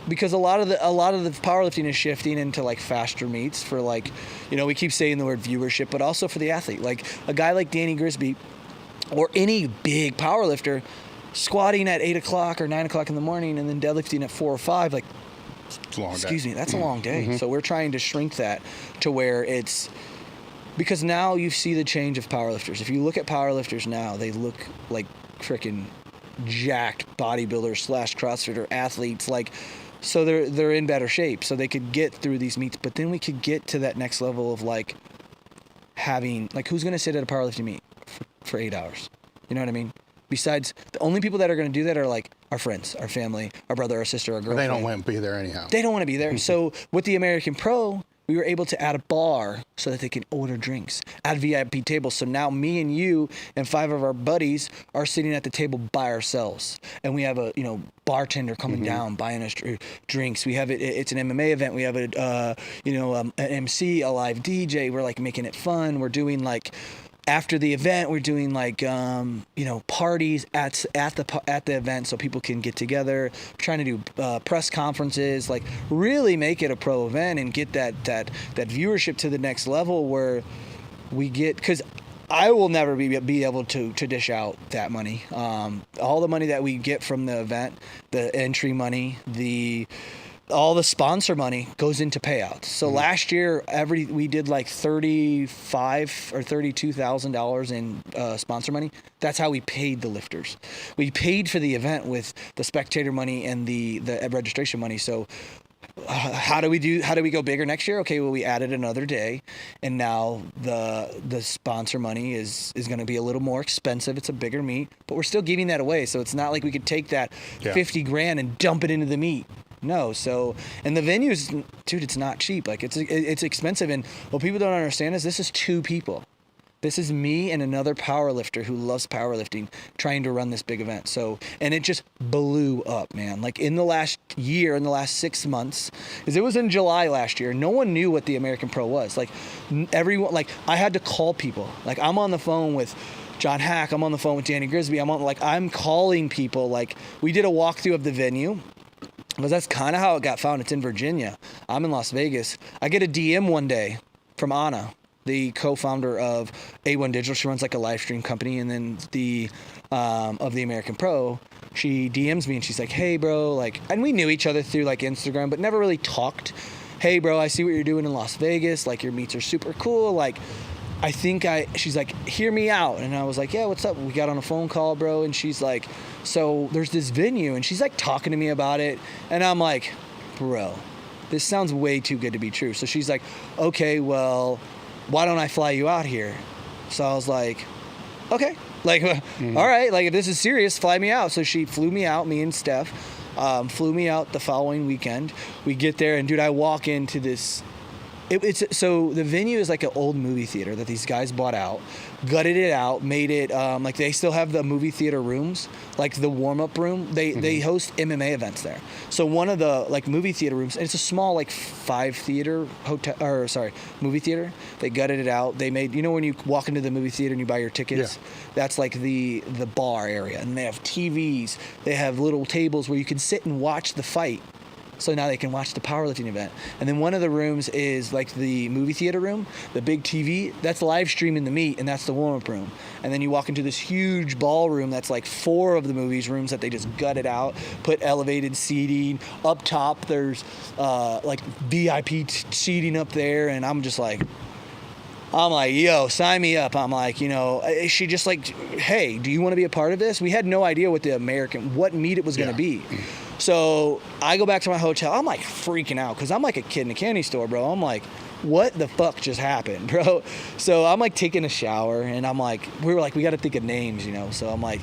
because a lot of the powerlifting is shifting into like faster meets for, like, you know, we keep saying the word viewership, but also for the athlete. Like a guy like Danny Grisby or any big powerlifter squatting at 8 o'clock or 9 o'clock in the morning and then deadlifting at 4 or 5, like, It's a long day. Excuse me, that's a long day. So we're trying to shrink that to where it's, because now you see the change of powerlifters. If you look at powerlifters now, they look like freaking jacked bodybuilders / CrossFitter athletes. Like, so they're in better shape, so they could get through these meets. But then we could get to that next level of like having, like, who's gonna sit at a powerlifting meet for 8 hours? You know what I mean? Besides, the only people that are going to do that are like our friends, our family, our brother, our sister, our girlfriend. They don't want to be there anyhow. They don't want to be there. So with the American Pro, we were able to add a bar so that they can order drinks, add VIP tables. So now me and you and 5 of our buddies are sitting at the table by ourselves, and we have a, you know, bartender coming down buying us drinks. We have it. It's an MMA event. We have a an MC, a live DJ. We're like making it fun. We're doing like, after the event, we're doing like parties at the event so people can get together. We're trying to do press conferences, like really make it a pro event and get that viewership to the next level where we get, because I will never be able to dish out that money. All the money that we get from the event, the entry money, all the sponsor money goes into payouts. So last year, we did like $35,000 or $32,000 in sponsor money. That's how we paid the lifters. We paid for the event with the spectator money and the registration money. So how do we go bigger next year? Okay, well, we added another day, and now the sponsor money is going to be a little more expensive. It's a bigger meet, but we're still giving that away. So it's not like we could take that 50 grand and dump it into the meet. No, so, and the venues, dude, it's not cheap. Like, it's expensive, and what people don't understand is this is 2 people. This is me and another powerlifter who loves powerlifting trying to run this big event. So, and it just blew up, man. Like in the last year, in the last 6 months, because it was in July last year, no one knew what the American Pro was. Like everyone, like I had to call people. Like I'm on the phone with John Hack. I'm on the phone with Danny Grisby. I'm calling people. Like we did a walkthrough of the venue. Because that's kind of how it got found. It's in Virginia. I'm in Las Vegas. I get a DM one day from Anna, the co-founder of A1 Digital. She runs like a live stream company, and then of the American Pro. She DMs me and she's like, "Hey, bro," like, and we knew each other through like Instagram, but never really talked. "Hey, bro, I see what you're doing in Las Vegas. Like your meets are super cool. Like, she's like, hear me out." And I was like, "Yeah, what's up?" We got on a phone call, bro. And she's like, "So there's this venue," and she's like talking to me about it. And I'm like, "Bro, this sounds way too good to be true." So she's like, "Okay, well, why don't I fly you out here?" So I was like, "Okay, like, all right, like if this is serious, fly me out." So she flew me out, me and Steph, flew me out the following weekend. We get there, and dude, I walk into this So the venue is like an old movie theater that these guys bought out, gutted it out, made it like they still have the movie theater rooms, like the warm-up room. They host MMA events there. So one of the like movie theater rooms, and it's a small like 5-theater movie theater. They gutted it out. They made, when you walk into the movie theater and you buy your tickets, that's like the bar area, and they have TVs. They have little tables where you can sit and watch the fight. So now they can watch the powerlifting event. And then one of the rooms is like the movie theater room, the big TV, that's live streaming the meet, and that's the warm-up room. And then you walk into this huge ballroom that's like 4 of the movies rooms that they just gutted out, put elevated seating. Up top, there's like VIP seating up there, and I'm like, yo, sign me up. I'm like, she just like, hey, do you want to be a part of this? We had no idea what meet it was going to be. So I go back to my hotel. I'm like freaking out because I'm like a kid in a candy store, bro. I'm like, what the fuck just happened, bro? So I'm like taking a shower, and I'm like, we got to think of names, So I'm like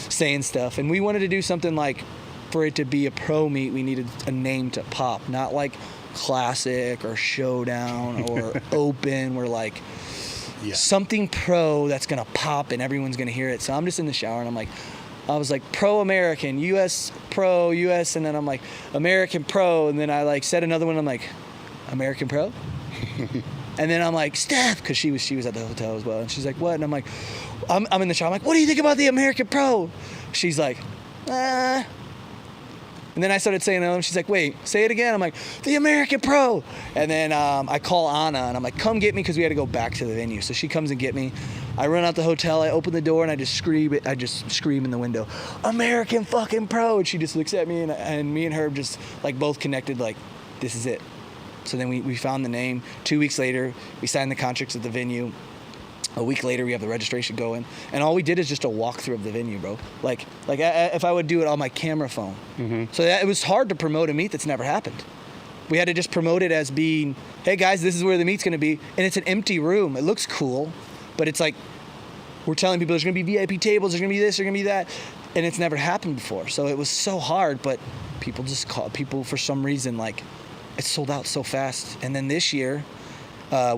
saying stuff. And we wanted to do something like, for it to be a pro meet, we needed a name to pop, not like Classic or Showdown or Open. We're like, something pro that's going to pop and everyone's going to hear it. So I'm just in the shower, and I'm like, I was like, Pro American, US Pro, US, and then I'm like, American Pro, and then I like said another one, I'm like, American Pro? And then I'm like, Steph, because she was at the hotel as well, and she's like, what? And I'm like, I'm in the shower, I'm like, what do you think about the American Pro? She's like, And then I started saying it, and she's like, wait, say it again. I'm like, the American Pro. And then I call Anna, and I'm like, come get me, because we had to go back to the venue. So she comes and get me. I run out the hotel, I open the door, and I just scream in the window, American fucking Pro. And she just looks at me, and me and her just like both connected, like, this is it. So then we found the name. 2 weeks later, we signed the contracts at the venue. A week later, we have the registration going, and all we did is just a walkthrough of the venue, bro. Like if I would do it on my camera phone. So it was hard to promote a meet that's never happened. We had to just promote it as being, hey guys, this is where the meet's gonna be, and it's an empty room. It looks cool, but it's like, we're telling people there's gonna be VIP tables, there's gonna be this, there's gonna be that, and it's never happened before. So it was so hard, but people for some reason, like, it sold out so fast. And then this year,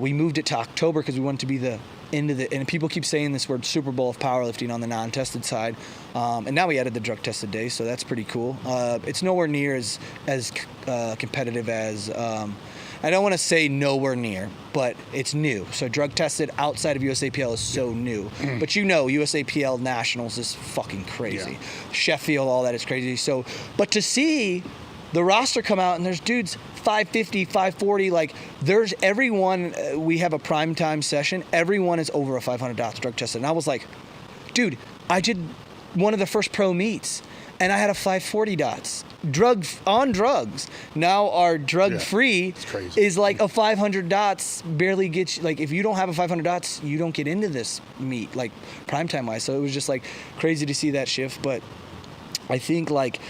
we moved it to October because we wanted to be the end of and people keep saying this word, Super Bowl of powerlifting on the non-tested side. And now we added the drug-tested day, so that's pretty cool. It's nowhere near as competitive as, I don't want to say nowhere near, but it's new. So drug-tested outside of USAPL is so new. But USAPL Nationals is fucking crazy. Yeah. Sheffield, all that is crazy. So, but to see the roster come out, and there's dudes 550, 540, like there's everyone, we have a primetime session, everyone is over a 500 dots drug tested. And I was like, dude, I did one of the first pro meets and I had a 540 dots on drugs. Now our drug free is like a 500 dots barely gets you, like if you don't have a 500 dots, you don't get into this meet, like primetime wise. So it was just like crazy to see that shift. But I think like,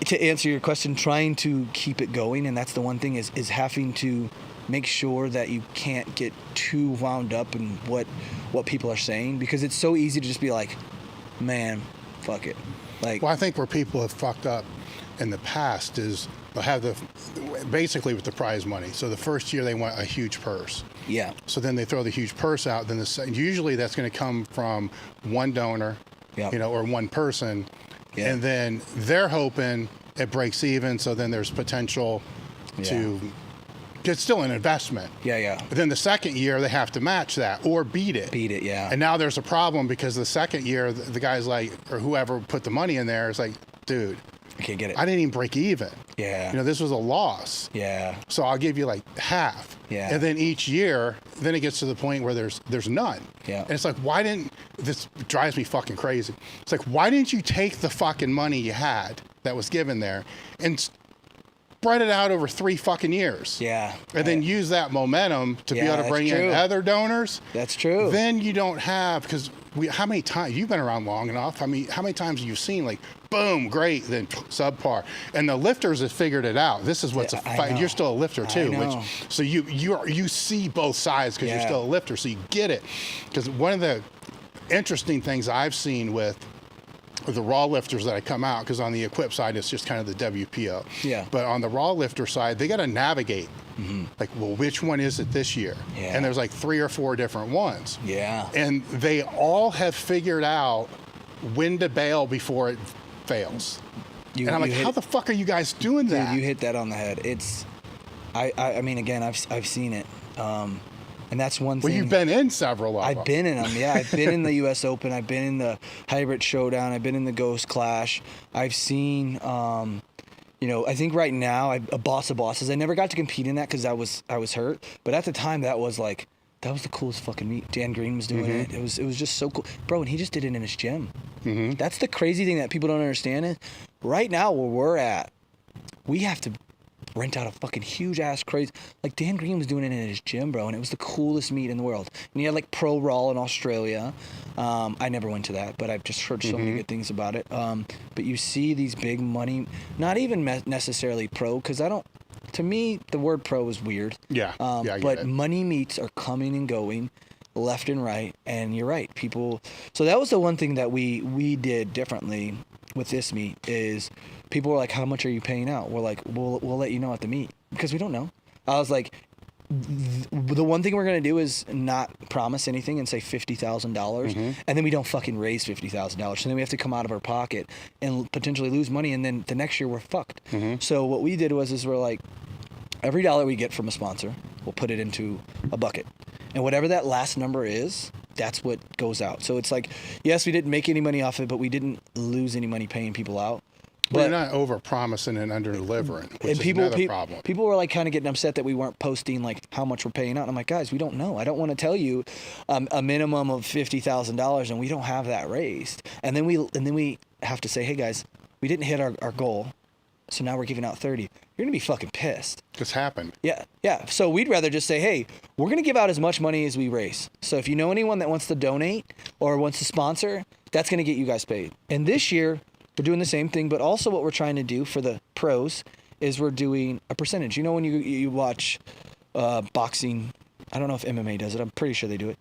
to answer your question, trying to keep it going, and that's the one thing is having to make sure that you can't get too wound up in what people are saying, because it's so easy to just be like, man, fuck it. Like, well, I think where people have fucked up in the past is they'll have basically with the prize money. So the first year they want a huge purse. Yeah. So then they throw the huge purse out. Then usually that's going to come from one donor, or one person. Yeah. And then they're hoping it breaks even, so then there's potential to, it's still an investment. Yeah. But then the second year they have to match that or beat it. Yeah. And now there's a problem because the second year the guy's like, or whoever put the money in there is like, dude, I can't get it. I didn't even break even. Yeah. This was a loss. Yeah. So I'll give you like half. Yeah. And then each year, then it gets to the point where there's none. Yeah. And it's like, this drives me fucking crazy. It's like, why didn't you take the fucking money you had that was given there and spread it out over 3 fucking years? Yeah. And then use that momentum to be able to bring in other donors. That's true. Then you don't have, because how many times, you've been around long enough, I mean, how many times have you seen like, boom, great, then subpar. And the lifters have figured it out. This is what's a fight. You're still a lifter too. So you see both sides because you're still a lifter, so you get it. Because one of the interesting things I've seen with the raw lifters that I come out, because on the equip side, it's just kind of the WPO. Yeah. But on the raw lifter side, they got to navigate. Like, well, which one is it this year? Yeah. And there's like 3 or 4 different ones. Yeah. And they all have figured out when to bail before it fails. And I'm like, how the fuck are you guys doing that? Dude, you hit that on the head. It's, I mean, again, I've seen it. And that's one thing. Well, you've been in several of them. I've been in them, yeah. I've been in the U.S. Open. I've been in the Hybrid Showdown. I've been in the Ghost Clash. I've seen, you know, I think right now, a Boss of Bosses. I never got to compete in that because I was hurt. But at the time, that was the coolest fucking meet. Dan Green was doing it. It was just so cool. Bro, and he just did it in his gym. That's the crazy thing that people don't understand is right now where we're at, we have to rent out a fucking huge ass crazy. Like Dan Green was doing it in his gym, bro, and it was the coolest meet in the world. And he had like Pro Raw in Australia. I never went to that, but I've just heard so many good things about it. But you see these big money, not even necessarily pro, because to me, the word pro is weird. Yeah. I get but it. money meets are coming and going left and right, and you're right. People, so that was the one thing that we did differently with this meet is people were like, how much are you paying out? We're like, we'll let you know at the meet because we don't know. I was like, the one thing we're going to do is not promise anything and say $50,000 and then we don't fucking raise $50,000. So then we have to come out of our pocket and potentially lose money. And then the next year we're fucked. So what we did is we're like, every dollar we get from a sponsor, we'll put it into a bucket. And whatever that last number is, that's what goes out. So it's like, yes, we didn't make any money off it, but we didn't lose any money paying people out. But you're not over-promising and under-delivering, which is another problem. People were like kind of getting upset that we weren't posting like how much we're paying out. And I'm like, guys, we don't know. I don't want to tell you a minimum of $50,000 and we don't have that raised. And then we have to say, hey guys, we didn't hit our goal. So now we're giving out 30. You're going to be fucking pissed. This happened. Yeah. So we'd rather just say, hey, we're going to give out as much money as we raise. So if you know anyone that wants to donate or wants to sponsor, that's going to get you guys paid. And this year, we're doing the same thing, but also what we're trying to do for the pros is we're doing a percentage. You know when you watch boxing, I don't know if MMA does it. I'm pretty sure they do it.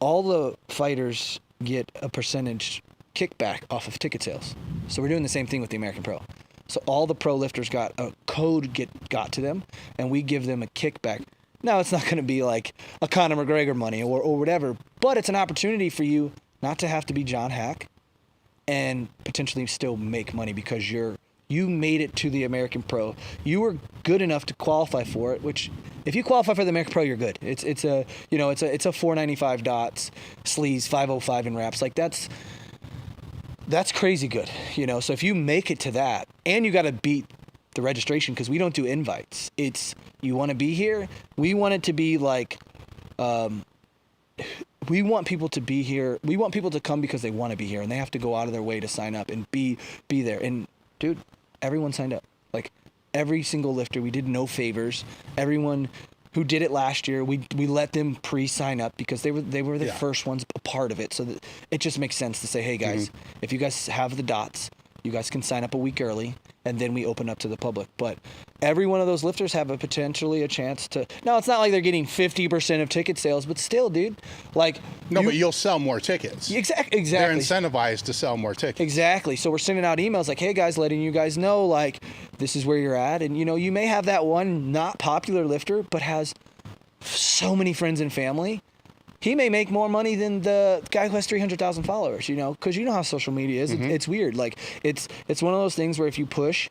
All the fighters get a percentage kickback off of ticket sales. So we're doing the same thing with the American Pro. So all the pro lifters got a code got to them, and we give them a kickback. Now, it's not going to be like a Conor McGregor money or whatever, but it's an opportunity for you not to have to be John Hack and potentially still make money because you made it to the American Pro. You were good enough to qualify for it, which if you qualify for the American Pro, you're good. It's a 495 dots, sleeves, 505 in wraps. Like that's crazy good, So if you make it to that, and you got to beat the registration because we don't do invites. It's you want to be here. We want it to be like, we want people to be here. We want people to come because they want to be here, and they have to go out of their way to sign up and be there. And dude, everyone signed up. Like every single lifter, we did no favors. Everyone who did it last year, we let them pre-sign up because they were the first ones a part of it. So that it just makes sense to say, hey guys, if you guys have the dots, you guys can sign up a week early, and then we open up to the public. But every one of those lifters have potentially a chance to. Now it's not like they're getting 50% of ticket sales, but still, dude, like but you'll sell more tickets. Exactly. They're incentivized to sell more tickets. Exactly. So we're sending out emails like, hey guys, letting you guys know like this is where you're at, and you may have that one not popular lifter, but has so many friends and family. He may make more money than the guy who has 300,000 followers, because you know how social media is. It's weird. Like it's one of those things where if you push,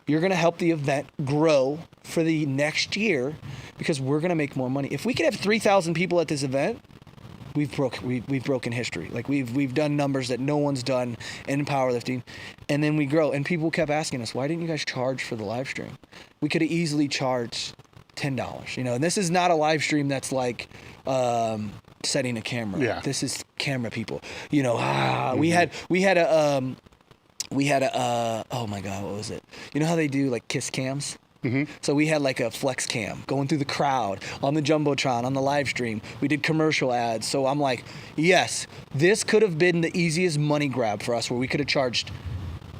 you're going to help the event grow for the next year because we're going to make more money. If we could have 3,000 people at this event, we've broken history. Like we've done numbers that no one's done in powerlifting, and then we grow. And people kept asking us, why didn't you guys charge for the live stream? We could have easily charged $10, And this is not a live stream that's like setting a camera. Yeah. This is camera people. We had a oh my god, what was it? You know how they do like kiss cams? So we had like a flex cam going through the crowd on the Jumbotron, on the live stream. We did commercial ads. So I'm like, yes, this could have been the easiest money grab for us where we could have charged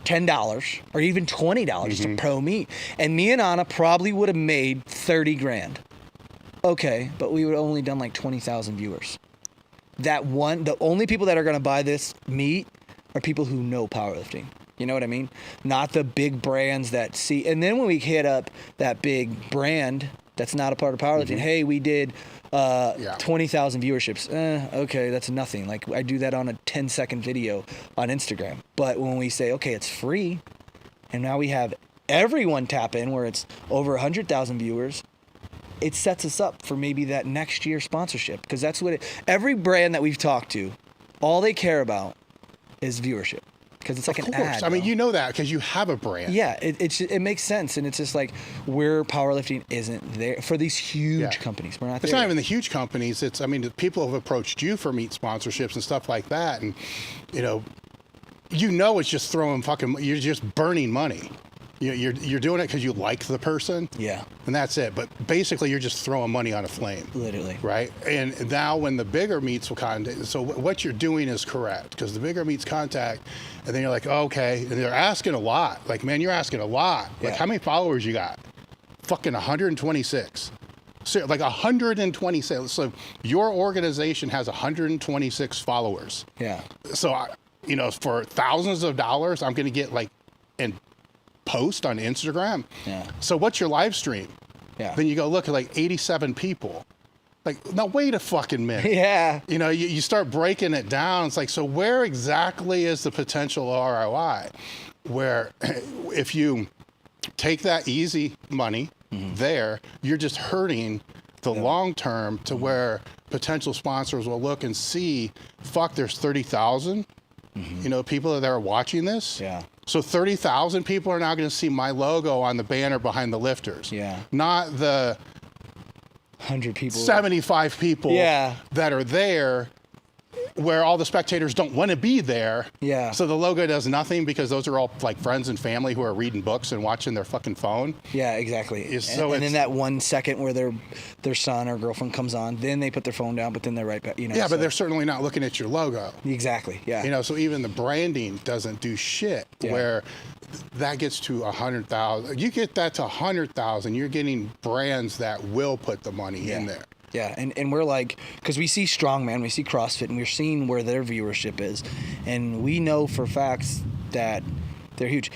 $10 or even $20 to pro meet. And me and Anna probably would have made 30 grand. Okay, but we would have only done like 20,000 viewers. The only people that are going to buy this meet are people who know powerlifting. You know what I mean? Not the big brands that see. And then when we hit up that big brand that's not a part of powerlifting, hey, we did 20,000 viewerships. Okay, that's nothing. Like, I do that on a 10-second video on Instagram. But when we say, okay, it's free, and now we have everyone tap in where it's over 100,000 viewers, it sets us up for maybe that next year sponsorship. Because that's what every brand that we've talked to, all they care about is viewership. Because it's like an ad. I mean, you know that because you have a brand. Yeah, it makes sense, and it's just like where powerlifting isn't there for these huge companies. We're not. It's there not yet. even the huge companies. It's, I mean, the people have approached you for meet sponsorships and stuff like that, and you know it's just throwing fucking. You're just burning money. You're doing it because you like the person. Yeah. And that's it. But basically, you're just throwing money on a flame. Literally. Right. And now when the bigger meets will contact, so what you're doing is correct, because the bigger meets contact, and then you're like, oh, okay, and they're asking a lot. Like, man, you're asking a lot. Like, how many followers you got? Fucking 126. So, like 126. So your organization has 126 followers. Yeah. So for thousands of dollars, I'm going to get and post on Instagram. Yeah. So what's your live stream? Yeah. Then you go look at 87 people. Like, no, wait a fucking minute. Yeah. You start breaking it down. It's like, so where exactly is the potential ROI? Where if you take that easy money there, you're just hurting the long term to where potential sponsors will look and see, fuck, there's 30,000 people that are watching this. Yeah. So 30,000 people are now going to see my logo on the banner behind the lifters. Yeah. Not the 100 people, 75 people that are there, where all the spectators don't want to be there. Yeah. So the logo does nothing because those are all friends and family who are reading books and watching their fucking phone. Yeah, exactly. And in that 1 second where their son or girlfriend comes on, then they put their phone down, but then they're right back. Yeah, but they're certainly not looking at your logo. Exactly. Yeah. So even the branding doesn't do shit. Yeah. Where that gets to 100,000. You get that to 100,000, you're getting brands that will put the money in there. Yeah, and we're because we see strongman, we see CrossFit, and we're seeing where their viewership is, and we know for facts that they're huge.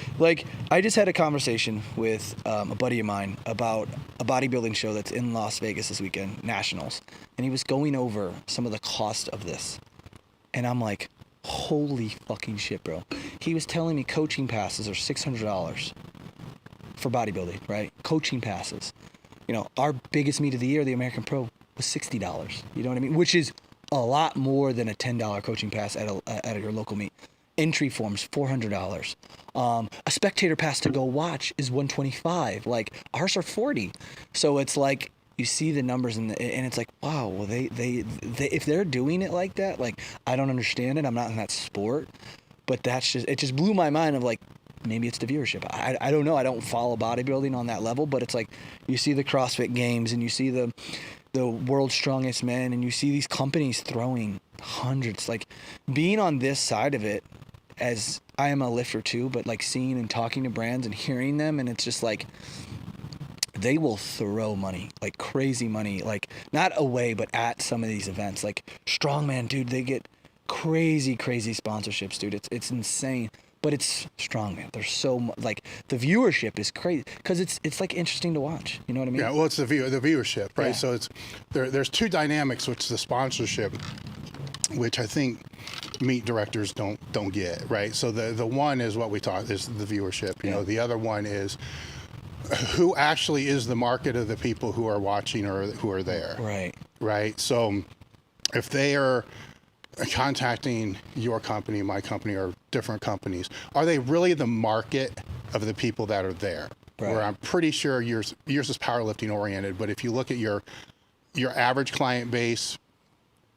I just had a conversation with a buddy of mine about a bodybuilding show that's in Las Vegas this weekend, Nationals, and he was going over some of the cost of this, and I'm like, holy fucking shit, bro. He was telling me coaching passes are $600 for bodybuilding, right? Coaching passes. Our biggest meet of the year, the American Pro, was $60. You know what I mean? Which is a lot more than a $10 coaching pass at your local meet. Entry forms, $400. A spectator pass to go watch is $125. Ours are $40. So it's you see the numbers and it's like, wow. Well, they if they're doing it like that, I don't understand it. I'm not in that sport, but it just blew my mind of maybe it's the viewership. I don't know. I don't follow bodybuilding on that level, but it's you see the CrossFit Games and you see the world's strongest men and you see these companies throwing hundreds. Being on this side of it, as I am a lifter too, but seeing and talking to brands and hearing them, and it's just they will throw money, crazy money, not away, but at some of these events. Strongman, dude, they get crazy sponsorships, dude. It's insane. But it's strongman. There's so much, the viewership is crazy because it's interesting to watch. You know what I mean? Yeah. Well, it's the viewership, right? Yeah. So it's there's two dynamics, which is the sponsorship, which I think meet directors don't get, right? So the one is what we talk is the viewership. You know, the other one is who actually is the market of the people who are watching or who are there. Right. Right. So if they are contacting your company, my company, or different companies, are they really the market of the people that are there? Right. Where I'm pretty sure yours is powerlifting oriented, but if you look at your average client base,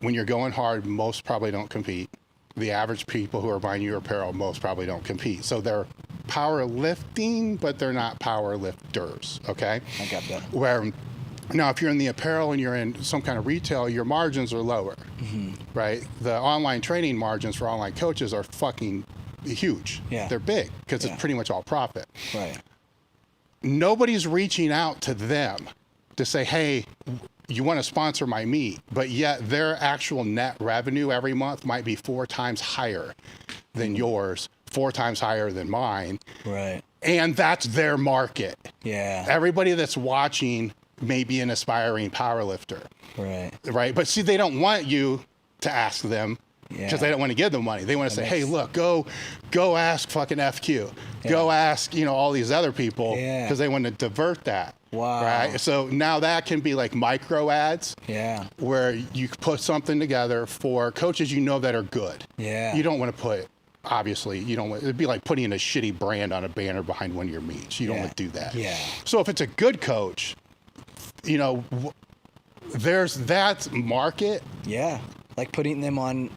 when you're going hard, most probably don't compete. The average people who are buying your apparel, most probably don't compete. So they're powerlifting, but they're not powerlifters, okay? I got that. Where now, if you're in the apparel and you're in some kind of retail, your margins are lower, right? The online training margins for online coaches are fucking huge. Yeah. They're big because it's pretty much all profit. Right. Nobody's reaching out to them to say, hey, you want to sponsor my meet, but yet their actual net revenue every month might be 4 times higher than yours, 4 times higher than mine. Right. And that's their market. Yeah. Everybody that's watching may be an aspiring powerlifter. Right. Right. But see, they don't want you to ask them because they don't want to give them money. They want to say, hey, look, go ask fucking FQ. Go ask, all these other people because they want to divert that. Wow. Right. So now that can be like micro ads. Yeah. Where you put something together for coaches that are good. Yeah. You don't want to put, obviously, it'd be like putting a shitty brand on a banner behind one of your meets. You don't want to do that. Yeah. So if it's a good coach, there's that market. Yeah. Like putting them on,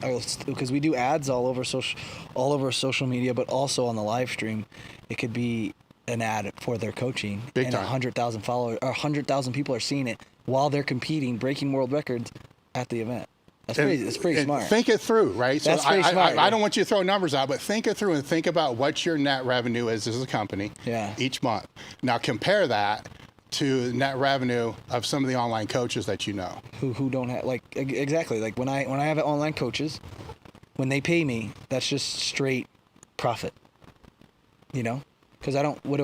because we do ads all over social media, but also on the live stream. It could be an ad for their coaching. Big and time. 100,000 followers, or 100,000 people are seeing it while they're competing, breaking world records at the event. That's pretty smart. Think it through, right? That's so pretty smart. I don't want you to throw numbers out, but think it through and think about what your net revenue is as a company each month. Now compare that to net revenue of some of the online coaches that you know. Who don't have, exactly, when I have online coaches, when they pay me, that's just straight profit. Because I don't, well,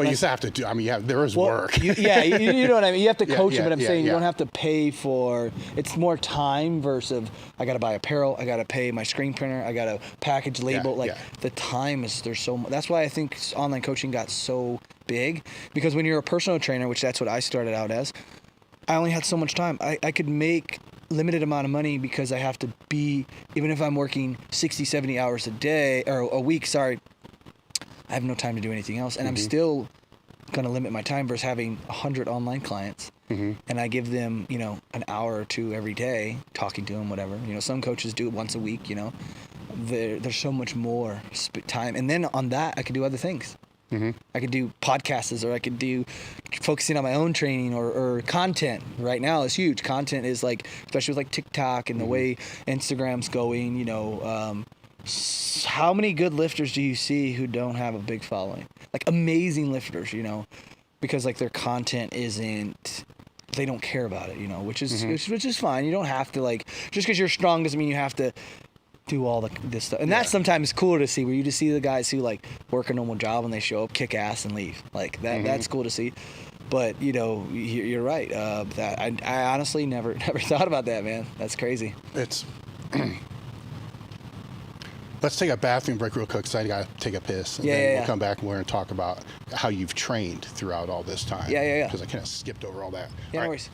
you have to do, there is work. you know what I mean? You have to coach them, but I'm saying you yeah. don't have to pay for, it's more time versus I got to buy apparel, I got to pay my screen printer, I got to package label. The time is, there's so much. That's why I think online coaching got so big, because when you're a personal trainer, which that's what I started out as, I only had so much time. I could make limited amount of money because I have to be, even if I'm working 60, 70 hours a day, or a week, sorry, I have no time to do anything else, and I'm still going to limit my time versus having 100 online clients, and I give them, an hour or two every day talking to them, whatever. Some coaches do it once a week. There's so much more time, and then on that I could do other things. I could do podcasts, or I could do focusing on my own training or content. Right now is huge. Content is especially with TikTok and the way Instagram's going. How many good lifters do you see who don't have a big following? Amazing lifters, because their content isn't, they don't care about it, which is fine. You don't have to just because you're strong doesn't mean you have to do all this stuff. And that's sometimes cooler to see, where you just see the guys who work a normal job and they show up, kick ass, and leave. That's cool to see. But you're right. That I honestly never thought about that, man. That's crazy. It's. Let's take a bathroom break real quick, because I got to take a piss. And then we'll come back and we're going to talk about how you've trained throughout all this time. Because I kind of skipped over all that. Yeah, no worries.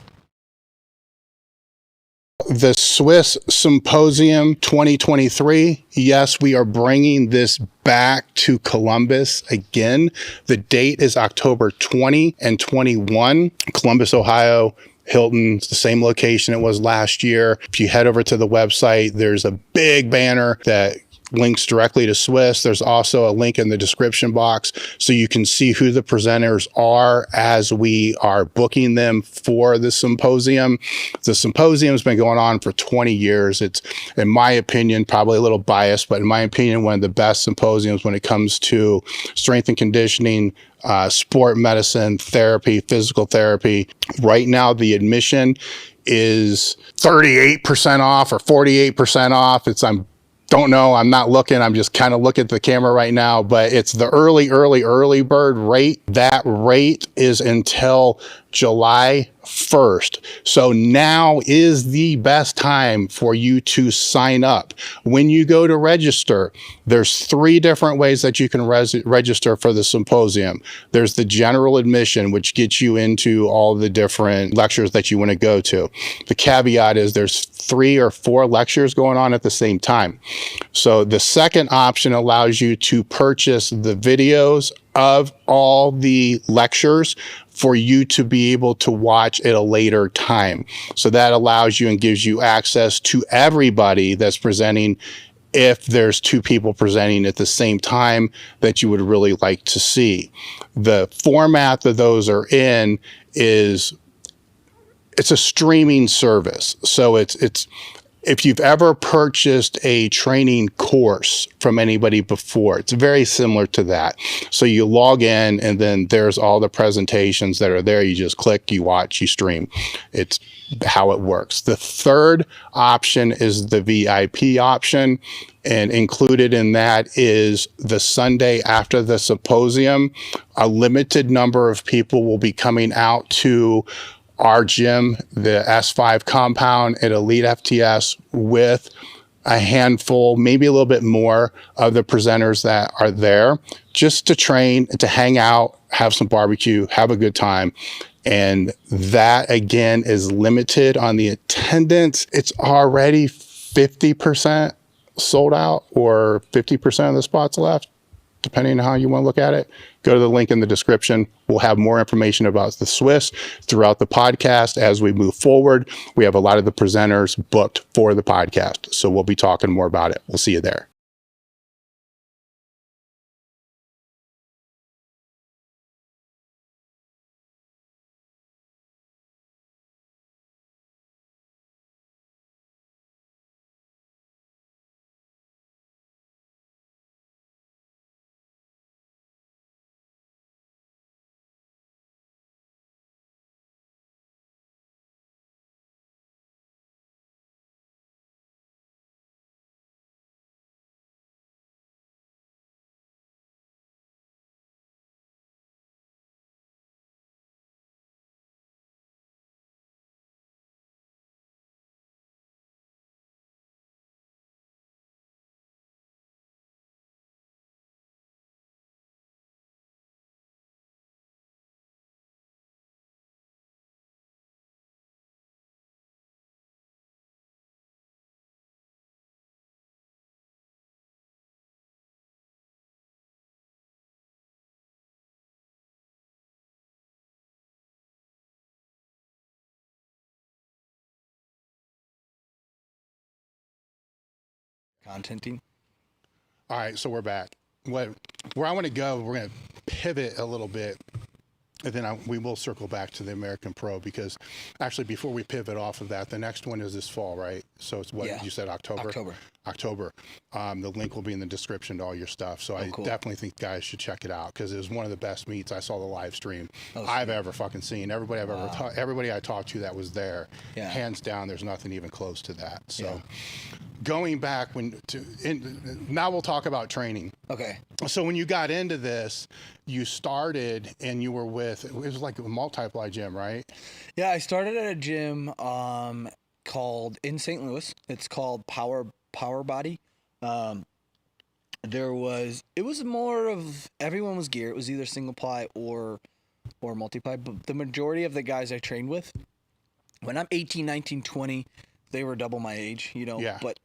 The Swiss Symposium 2023. Yes, we are bringing this back to Columbus again. The date is October 20 and 21. Columbus, Ohio. Hilton's the same location it was last year. If you head over to the website, there's a big banner that links directly to Swiss. There's also a link in the description box so you can see who the presenters are as we are booking them for the symposium. The symposium has been going on for 20 years. It's, in my opinion, probably a little biased, but in my opinion, one of the best symposiums when it comes to strength and conditioning, sport medicine, therapy, physical therapy. Right now, the admission is 38% off or 48% off. Don't know. I'm not looking. I'm just kind of looking at the camera right now, but it's the early bird rate. That rate is until July 1st. So now is the best time for you to sign up. When you go to register, there's 3 different ways that you can register for the symposium. There's the general admission, which gets you into all the different lectures that you want to go to. The caveat is there's 3 or 4 lectures going on at the same time. So the second option allows you to purchase the videos of all the lectures for you to be able to watch at a later time. So that allows you and gives you access to everybody that's presenting if there's 2 people presenting at the same time that you would really like to see. The format that those are in is, it's a streaming service. So it's if you've ever purchased a training course from anybody before, it's very similar to that. So you log in and then there's all the presentations that are there. You just click, you watch, you stream. It's how it works. The third option is the VIP option. And included in that is the Sunday after the symposium, a limited number of people will be coming out to our gym, the S5 compound at Elite FTS, with a handful, maybe a little bit more of the presenters that are there, just to train, to hang out, have some barbecue, have a good time. And that, again, is limited on the attendance. It's already 50% sold out, or 50% of the spots left, depending on how you want to look at it. Go to the link in the description. We'll have more information about the Swiss throughout the podcast as we move forward. We have a lot of the presenters booked for the podcast, so we'll be talking more about it. We'll see you there. Contenting. All right, so we're back. Where I want to go, we're going to pivot a little bit, and then we will circle back to the American Pro, because actually before we pivot off of that, the next one is this fall, right? So it's what you said, October? October. The link will be in the description to all your stuff. So I definitely think guys should check it out, because it was one of the best meets. I saw the live stream I've ever fucking seen. Everybody everybody I talked to that was there, hands down, there's nothing even close to that. So going back now we'll talk about training. Okay. So when you got into this, you started and you were with, it was like a multi-ply gym, right? Yeah, I started at a gym called, in St. Louis, it's called Power Body. It was more of, everyone was gear. It was either single ply or multi-ply, but the majority of the guys I trained with, when I'm 18, 19, 20, they were double my age, but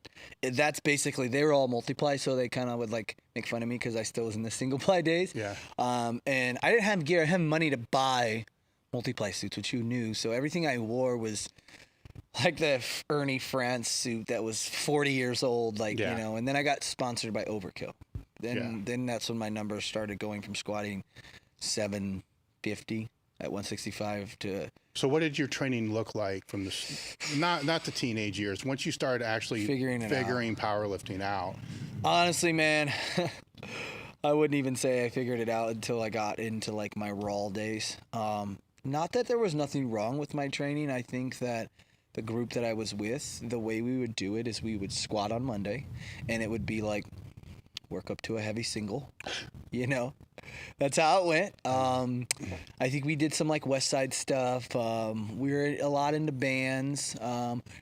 that's basically, they were all multiply, so they kind of would like make fun of me because I still was in the single ply days. Yeah. And I didn't have gear. I had money to buy multiply suits, which you knew. So everything I wore was like the Ernie France suit that was 40 years old, and then I got sponsored by Overkill. Then that's when my numbers started going from squatting 750 at 165 to... So what did your training look like from not the teenage years, once you started actually figuring powerlifting out? Honestly, man, I wouldn't even say I figured it out until I got into like my raw days. Not that there was nothing wrong with my training. I think that the group that I was with, the way we would do it is we would squat on Monday, and it would be like work up to a heavy single, That's how it went. I think we did some like West Side stuff. We were a lot into bands.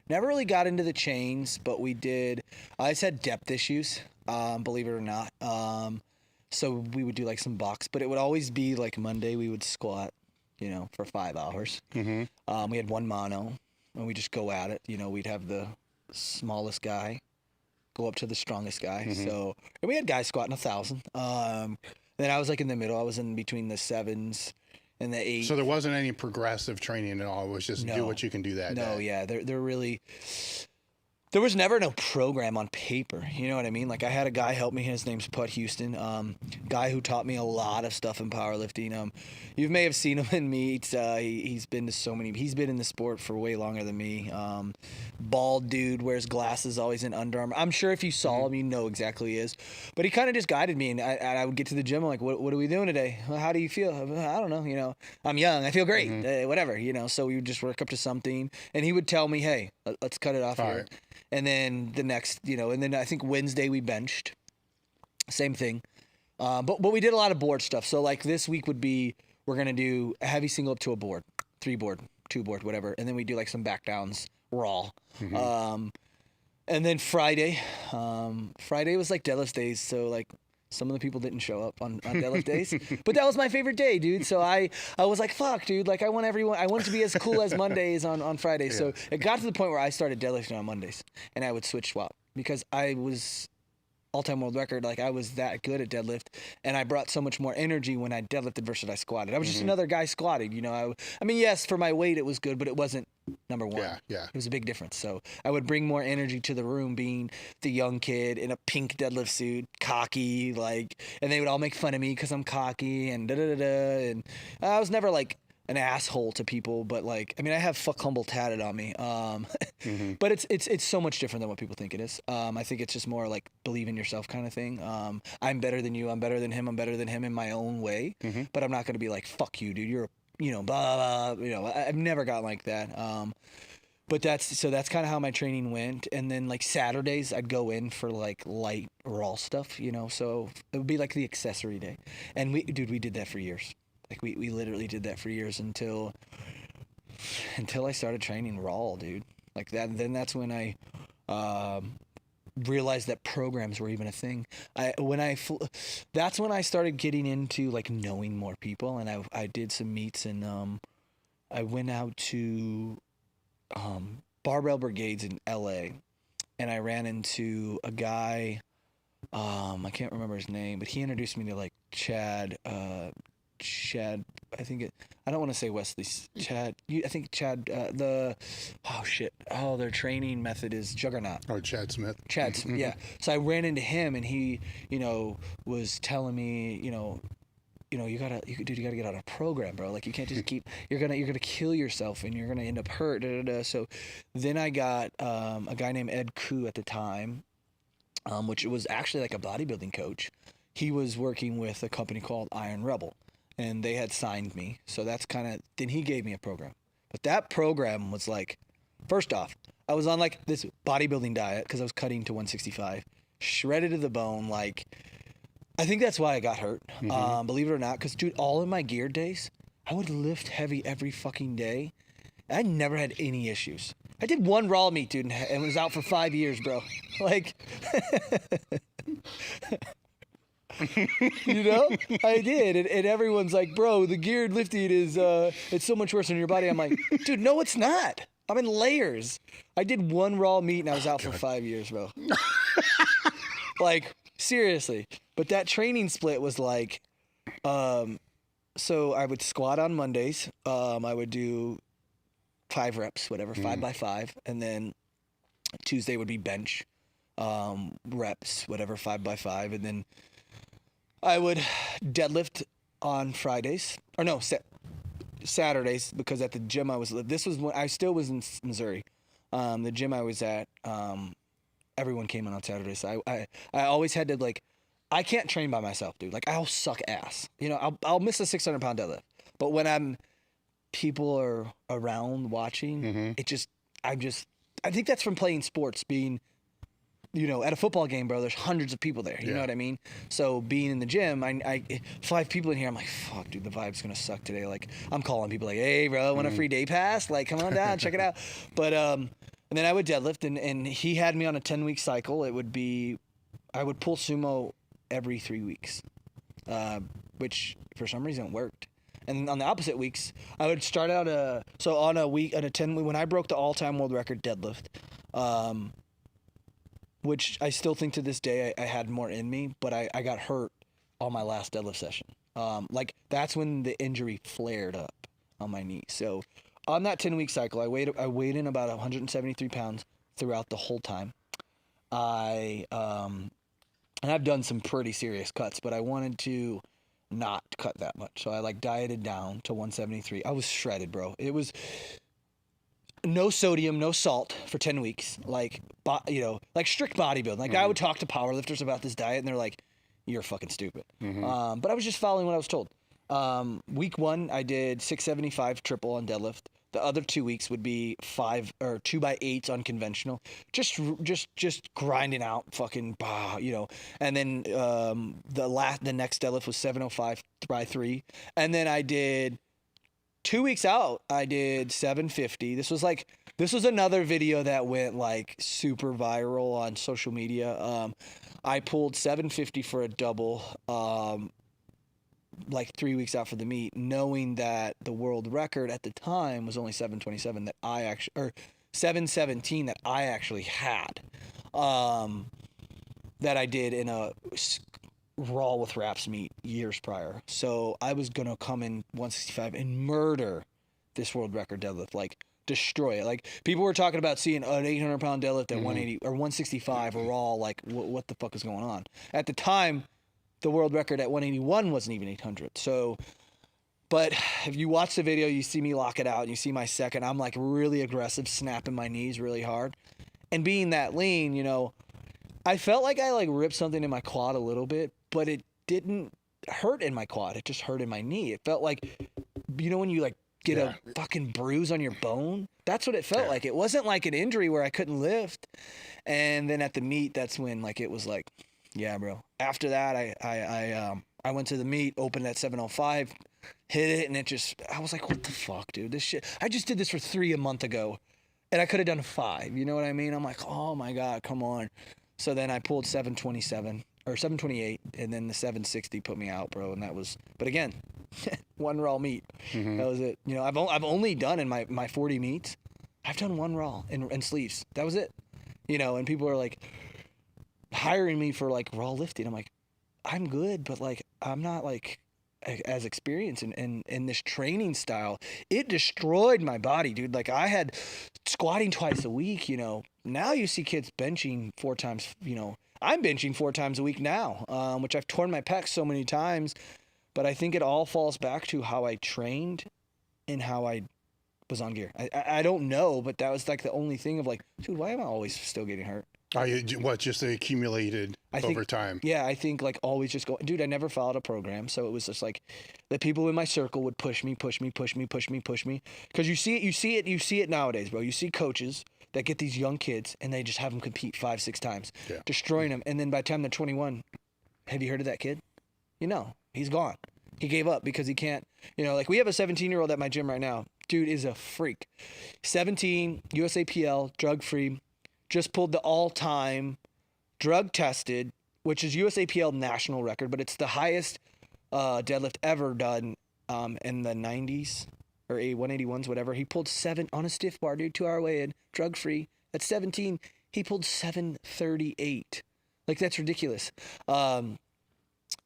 Never really got into the chains, but we did. I just had depth issues, believe it or not. So we would do like some box, but it would always be like Monday we would squat, for 5 hours. Mm-hmm. We had one mono, and we just go at it. We'd have the smallest guy go up to the strongest guy. Mm-hmm. So, and we had guys squatting 1,000. Then I was like in the middle. I was in between the 7s and the 8s. So there wasn't any progressive training at all. It was just do what you can do that day. No, yeah. They're really... There was never no program on paper. You know what I mean? Like I had a guy help me. His name's Put Houston. Guy who taught me a lot of stuff in powerlifting. You may have seen him in meets. He's been to so many. He's been in the sport for way longer than me. Bald dude, wears glasses, always in Under Armour. I'm sure if you saw him, you know exactly who he is. But he kind of just guided me, and I would get to the gym. I'm like, what are we doing today? Well, how do you feel? I don't know. You know, I'm young. I feel great. Whatever. You know. So we would just work up to something, and he would tell me, hey, let's cut it off All here. right. And then the next, and then I think Wednesday we benched. Same thing. But we did a lot of board stuff. So like this week would be, we're going to do a heavy single up to a board, 3 board, 2 board, whatever. And then we do like some back downs, raw. And then Friday was like deadlift days. So like some of the people didn't show up on deadlift days, but that was my favorite day, dude. So I was like, fuck, dude. Like I want it to be as cool as Mondays on Fridays. So it got to the point where I started deadlifting on Mondays, and I would switch swap because I was all-time world record. Like I was that good at deadlift, and I brought so much more energy when I deadlifted versus I squatted. I was just another guy squatting, I mean, yes, for my weight it was good, but it wasn't number one. Yeah. It was a big difference. So I would bring more energy to the room, being the young kid in a pink deadlift suit, cocky, and they would all make fun of me because I'm cocky and da-da-da-da. And I was never like an asshole to people, but like, I mean, I have fuck humble tatted on me. But it's so much different than what people think it is. I think it's just more like believe in yourself kind of thing. I'm better than you. I'm better than him. I'm better than him in my own way. But I'm not going to be like, fuck you, dude. You're blah, blah, I've never got like that. But that's kind of how my training went. And then like Saturdays I'd go in for like light raw stuff, so it would be like the accessory day. And we did that for years. Like we literally did that for years until I started training raw, dude. Like that. Then that's when I realized that programs were even a thing. That's when I started getting into like knowing more people, and I did some meets, and I went out to barbell brigades in LA, and I ran into a guy. I can't remember his name, but he introduced me to like Chad, I think I don't want to say Wesley. Chad, I think Chad, their training method is Juggernaut. Oh, Chad Smith. Yeah. So I ran into him, and he, was telling me, you gotta get on a program, bro. Like you can't just keep, you're gonna kill yourself, and you're gonna end up hurt. So then I got a guy named Ed Koo at the time, which was actually like a bodybuilding coach. He was working with a company called Iron Rebel, and they had signed me. So that's then he gave me a program. But that program was like, first off, I was on like this bodybuilding diet because I was cutting to 165, shredded to the bone. Like, I think that's why I got hurt. Believe it or not, because dude, all in my gear days, I would lift heavy every fucking day. I never had any issues. I did one raw meet, dude, and was out for 5 years, bro. Like, I did, and everyone's like, bro, the geared lifting is it's so much worse on your body. I'm like, dude, no, it's not. I'm in layers. I did one raw meet, and I was out for 5 years, bro. Like, seriously. But that training split was like, so I would squat on Mondays. I would do 5 reps, whatever, 5 by 5, and then Tuesday would be bench reps, whatever, 5 by 5, and then I would deadlift on Fridays, or no, Saturdays, because at the gym this was when I still was in Missouri. The gym I was at, everyone came in on Saturdays. So I always had to, like, I can't train by myself, dude. Like, I'll suck ass. I'll miss a 600-pound deadlift. But when people are around watching, I think that's from playing sports, being, at a football game, bro, there's hundreds of people there. You know what I mean? So being in the gym, I 5 people in here, I'm like, fuck, dude, the vibe's going to suck today. Like, I'm calling people like, hey, bro, want a free day pass? Like, come on down, check it out. But, and then I would deadlift, and he had me on a 10-week cycle. It would be, I would pull sumo every 3 weeks, which for some reason worked. And on the opposite weeks, I would start out on a 10 week, when I broke the all-time world record deadlift, which I still think to this day I had more in me, but I got hurt on my last deadlift session. Like, that's when the injury flared up on my knee. So on that 10-week cycle, I weighed in about 173 pounds, throughout the whole time. And I've done some pretty serious cuts, but I wanted to not cut that much. So I like dieted down to 173. I was shredded, bro. It was no sodium, no salt for 10 weeks. Like, like strict bodybuilding. Like I would talk to powerlifters about this diet and they're like, you're fucking stupid. But I was just following what I was told. Week 1, I did 675 triple on deadlift. The other 2 weeks would be 5 or 2x8s on conventional, just grinding out fucking, And then the next deadlift was 705 by 3, and then I did 2 weeks out. I did 750. This was another video that went like super viral on social media. I pulled 750 for a double. Like 3 weeks out for the meet, knowing that the world record at the time was only 727 or 717 that I actually had, that I did in a raw with wraps meet years prior. So I was gonna come in 165 and murder this world record deadlift, like destroy it. Like people were talking about seeing an 800-pound deadlift at 180 or 165 raw. Like what the fuck is going on? At the time, the world record at 181 wasn't even 800. So, but if you watch the video, you see me lock it out and you see my second, I'm like really aggressive, snapping my knees really hard. And being that lean, I felt like I like ripped something in my quad a little bit, but it didn't hurt in my quad. It just hurt in my knee. It felt like, when you like get a fucking bruise on your bone, that's what it felt like. It wasn't like an injury where I couldn't lift. And then at the meet, that's when like, it was like, yeah, bro. After that, I went to the meet, opened at 705, hit it, and I was like, what the fuck, dude? This shit. I just did this for 3 a month ago, and I could have done 5. You know what I mean? I'm like, oh my God, come on. So then I pulled 727 or 728, and then the 760 put me out, bro. And that was, but again, one raw meet. That was it. I've only done in my 40 meets, I've done one raw and sleeves. That was it. And people are like hiring me for like raw lifting. I'm like, I'm good, but like I'm not like as experienced in this training style. It destroyed my body, dude. Like I had squatting twice a week. Now you see kids benching 4 times. I'm benching 4 times a week now, which I've torn my pecs so many times. But I think it all falls back to how I trained and how I was on gear. I don't know, but that was like the only thing of like, dude, why am I always still getting hurt? Just accumulated over time? Yeah, I think like always just go, dude, I never followed a program. So it was just like the people in my circle would push me. Cause you see it nowadays, bro. You see coaches that get these young kids and they just have them compete 5-6 times, destroying them. And then by the time they're 21, have you heard of that kid? He's gone. He gave up because he can't, like we have a 17-year-old at my gym right now. Dude is a freak. 17, USAPL, drug-free. Just pulled the all-time drug tested, which is USAPL national record, but it's the highest deadlift ever done in the 90s or 181s, whatever. He pulled 7 on a stiff bar, dude, 2-hour weigh-in, drug-free. At 17, he pulled 738. Like, that's ridiculous.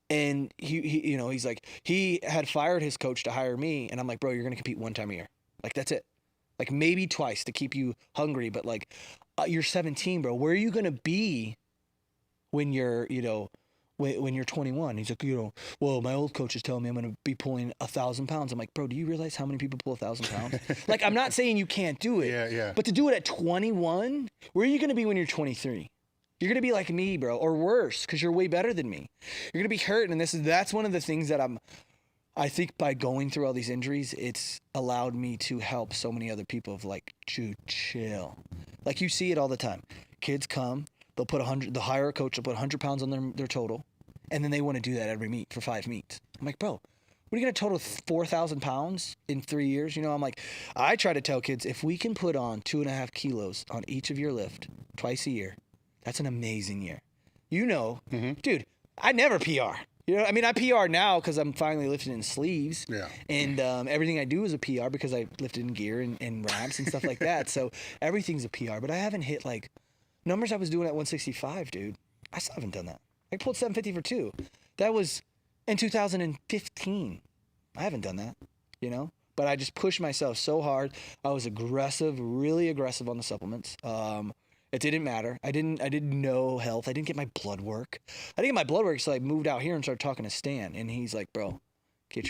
And he's like, he had fired his coach to hire me, and I'm like, bro, you're going to compete 1 time a year. Like, that's it. Like, maybe twice to keep you hungry, but like, you're 17, bro. Where are you going to be when you're, when you're 21? He's like, well, my old coach is telling me I'm going to be pulling 1,000 pounds. I'm like, bro, do you realize how many people pull 1,000 pounds? Like, I'm not saying you can't do it. Yeah. But to do it at 21, where are you going to be when you're 23? You're going to be like me, bro, or worse, because you're way better than me. You're going to be hurt. And that's one of the things that I think by going through all these injuries, it's allowed me to help so many other people of like, dude, chill. Like you see it all the time. Kids come, they'll put the hire a coach, they'll put 100 pounds on their total. And then they want to do that every meet for 5 meets. I'm like, bro, what are you going to total 4,000 pounds in 3 years? I'm like, I try to tell kids, if we can put on 2.5 kilos on each of your lift twice a year, that's an amazing year. Dude, I never PR. I PR now because I'm finally lifting in sleeves. Yeah. And everything I do is a PR because I lifted in gear and wraps and stuff like that. So everything's a PR. But I haven't hit like numbers I was doing at 165, dude. I still haven't done that. I pulled 750 for 2. That was in 2015. I haven't done that, But I just pushed myself so hard. I was aggressive, really aggressive on the supplements. It didn't matter. I didn't know health. I didn't get my blood work. I didn't get my blood work, so I moved out here and started talking to Stan, and he's like, bro,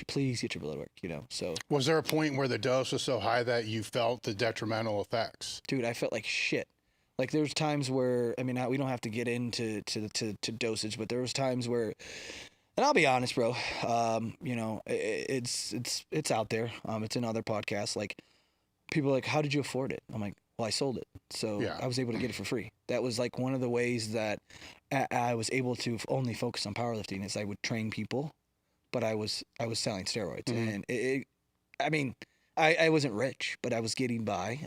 please get your blood work, you know. So was there a point where the dose was so high that you felt the detrimental effects? Dude, I felt like shit. Like there's times where, I mean, we don't have to get into to dosage, but there was times where, and I'll be honest, bro, you know, it's out there. It's in other podcasts. Like people are like, how did you afford it? I'm like, well, I sold it. So Yeah. I was able to get it for free. That was like one of the ways that I was able to only focus on powerlifting is I would train people, but I was selling steroids. And I mean, I wasn't rich, but I was getting by.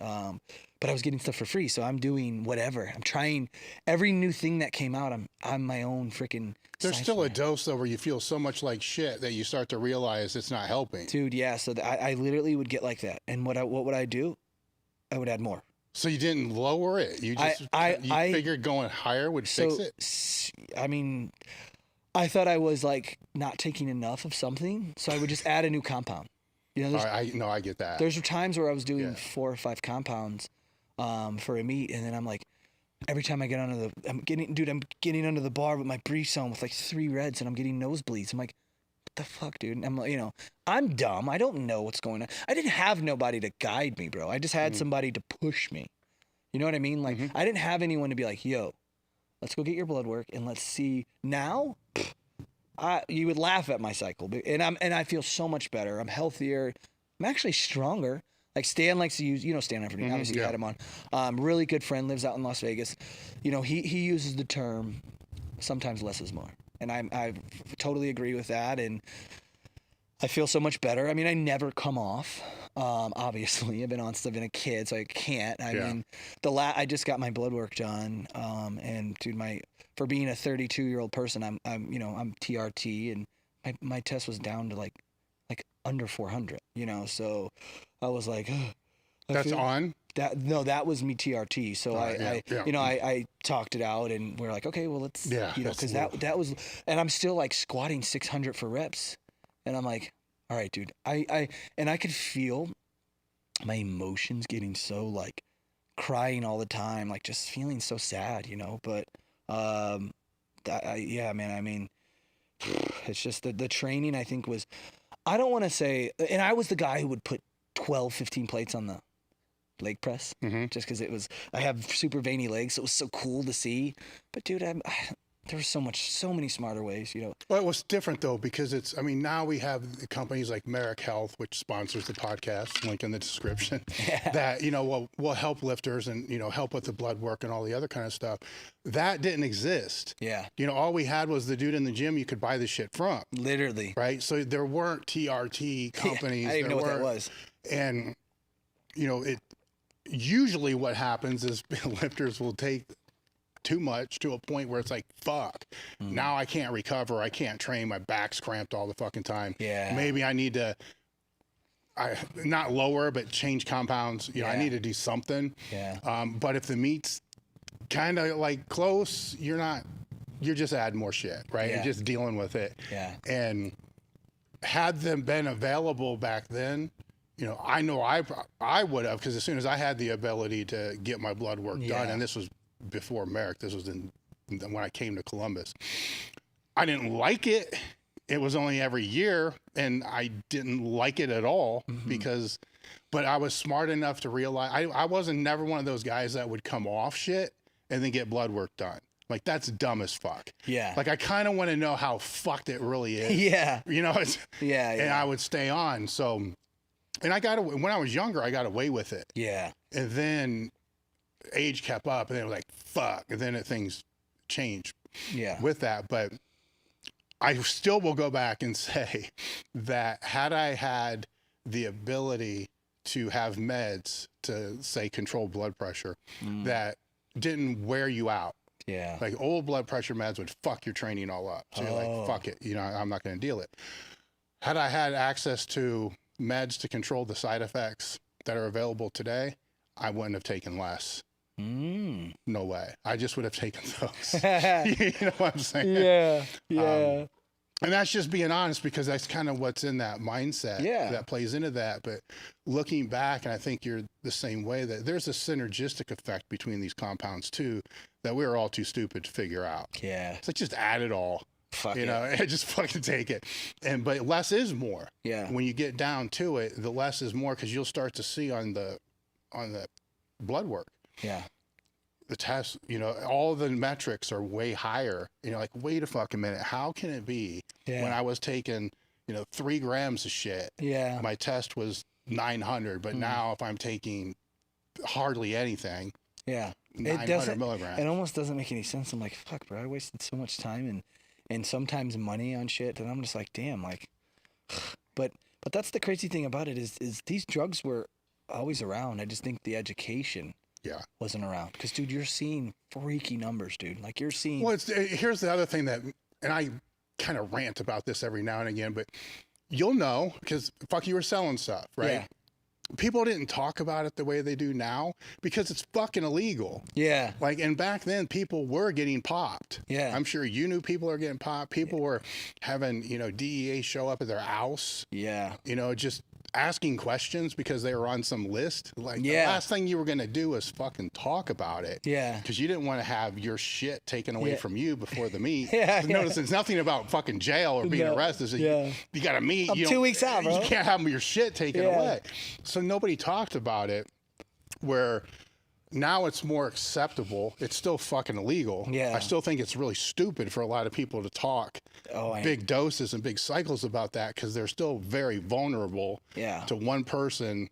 But I was getting stuff for free, so I'm doing whatever. I'm trying every new thing that came out. I'm my own freaking. There's still a dose though where you feel so much like shit that you start to realize it's not helping. Dude, yeah. So I literally would get like that, and what would I do? I would add more. So you didn't lower it. You just you figured going higher would fix it. I mean, I thought I was like not taking enough of something, so I would just add a new compound. You know, I get that. There's times where I was doing 4 or 5 compounds for a meet, and then I'm like, every time I get I'm getting under the bar with my briefs on with like 3 reds, and I'm getting nosebleeds. I'm like, what the fuck, dude? And I'm like, you know, I'm dumb. I don't know what's going on. I didn't have nobody to guide me, bro. I just had somebody to push me. You know what I mean? Like, I didn't have anyone to be like, yo, let's go get your blood work and let's see. Now, you would laugh at my cycle, and I feel so much better. I'm healthier. I'm actually stronger. Like Stan likes to use, you know, Stan Everton, obviously you had him on. Really good friend, lives out in Las Vegas. You know, he uses the term, sometimes less is more. And I totally agree with that. And I feel so much better. I mean, I never come off. Obviously, I've been on stuff, been a kid, so I can't. I mean, I just got my blood work done. And dude, for being a 32-year-old person, I'm TRT, and my test was down to like under 400, you know. So I was like, that's on? That was me TRT. So I talked it out, and we're like, okay, well, let's, you know, because that was, and I'm still like squatting 600 for reps, and I'm like, all right, dude, and I could feel my emotions getting so like crying all the time, like just feeling so sad, you know. But yeah, man, I mean, it's just the training, I think, was, I don't want to say, and I was the guy who would put 12, 15 plates on the leg press, just because I have super veiny legs, so it was so cool to see. But dude, there was so many smarter ways, you know. Well, it was different though, because now we have companies like Merrick Health, which sponsors the podcast, link in the description, that, you know, will help lifters and, you know, help with the blood work and all the other kind of stuff. That didn't exist. Yeah. You know, all we had was the dude in the gym you could buy this shit from. Literally. Right? So there weren't TRT companies. I didn't even know what that was. And, you know, usually what happens is lifters will take too much to a point where it's like, fuck, now I can't recover. I can't train. My back's cramped all the fucking time. Yeah. Maybe I need to, not lower, but change compounds. You know, I need to do something. Yeah. But if the meat's kind of like close, you're just adding more shit, right? You're just dealing with it. Yeah. And had them been available back then, you know I would have, because as soon as I had the ability to get my blood work done, and this was before Merrick, this was when I came to Columbus, I didn't like it. It was only every year, and I didn't like it at all but I was smart enough to realize I wasn't never one of those guys that would come off shit and then get blood work done. Like, that's dumb as fuck. Yeah. Like, I kind of want to know how fucked it really is. Yeah. You know, and I would stay on. So, and when I was younger, I got away with it. Yeah. And then age kept up, and then it was like, fuck. And then things changed with that. But I still will go back and say that had I had the ability to have meds to, say, control blood pressure that didn't wear you out. Yeah. Like, old blood pressure meds would fuck your training all up. So you're like, fuck it. You know, I'm not going to deal it. Had I had access to meds to control the side effects that are available today, I wouldn't have taken less. No way. I just would have taken those. You know what I'm saying? Yeah. Yeah. And that's just being honest, because that's kind of what's in that mindset that plays into that. But looking back, and I think you're the same way, that there's a synergistic effect between these compounds too, that we were all too stupid to figure out. Yeah. It's like, just add it all. Fuck you know, just fucking take it. But less is more. Yeah. When you get down to it, the less is more, because you'll start to see on the blood work. Yeah. The test, you know, all the metrics are way higher. You know, like, wait a fucking minute. How can it be when I was taking, 3 grams of shit, my test was 900, but now if I'm taking hardly anything, 900 milligrams. It almost doesn't make any sense. I'm like, fuck, bro, I wasted so much time and sometimes money on shit, and I'm just like, damn, like, but that's the crazy thing about it is these drugs were always around. I just think the education wasn't around, because dude, you're seeing freaky numbers, dude. Like, you're seeing. Well, here's the other thing that, and I kind of rant about this every now and again, but you'll know, because fuck, you were selling stuff, right? Yeah. People didn't talk about it the way they do now, because it's fucking illegal. Yeah. Like, and back then people were getting popped. Yeah. I'm sure you knew people are getting popped. People were having, DEA show up at their house. Yeah. Just asking questions because they were on some list. Like, the last thing you were going to do is fucking talk about it. Yeah. Because you didn't want to have your shit taken away from you before the meet. Notice it's nothing about fucking jail or being arrested. So you got to meet. I'm 2 weeks out, bro. You can't have your shit taken away. So nobody talked about it, where now it's more acceptable. It's still fucking illegal. Yeah. I still think it's really stupid for a lot of people to talk big doses and big cycles about that, because they're still very vulnerable to one person,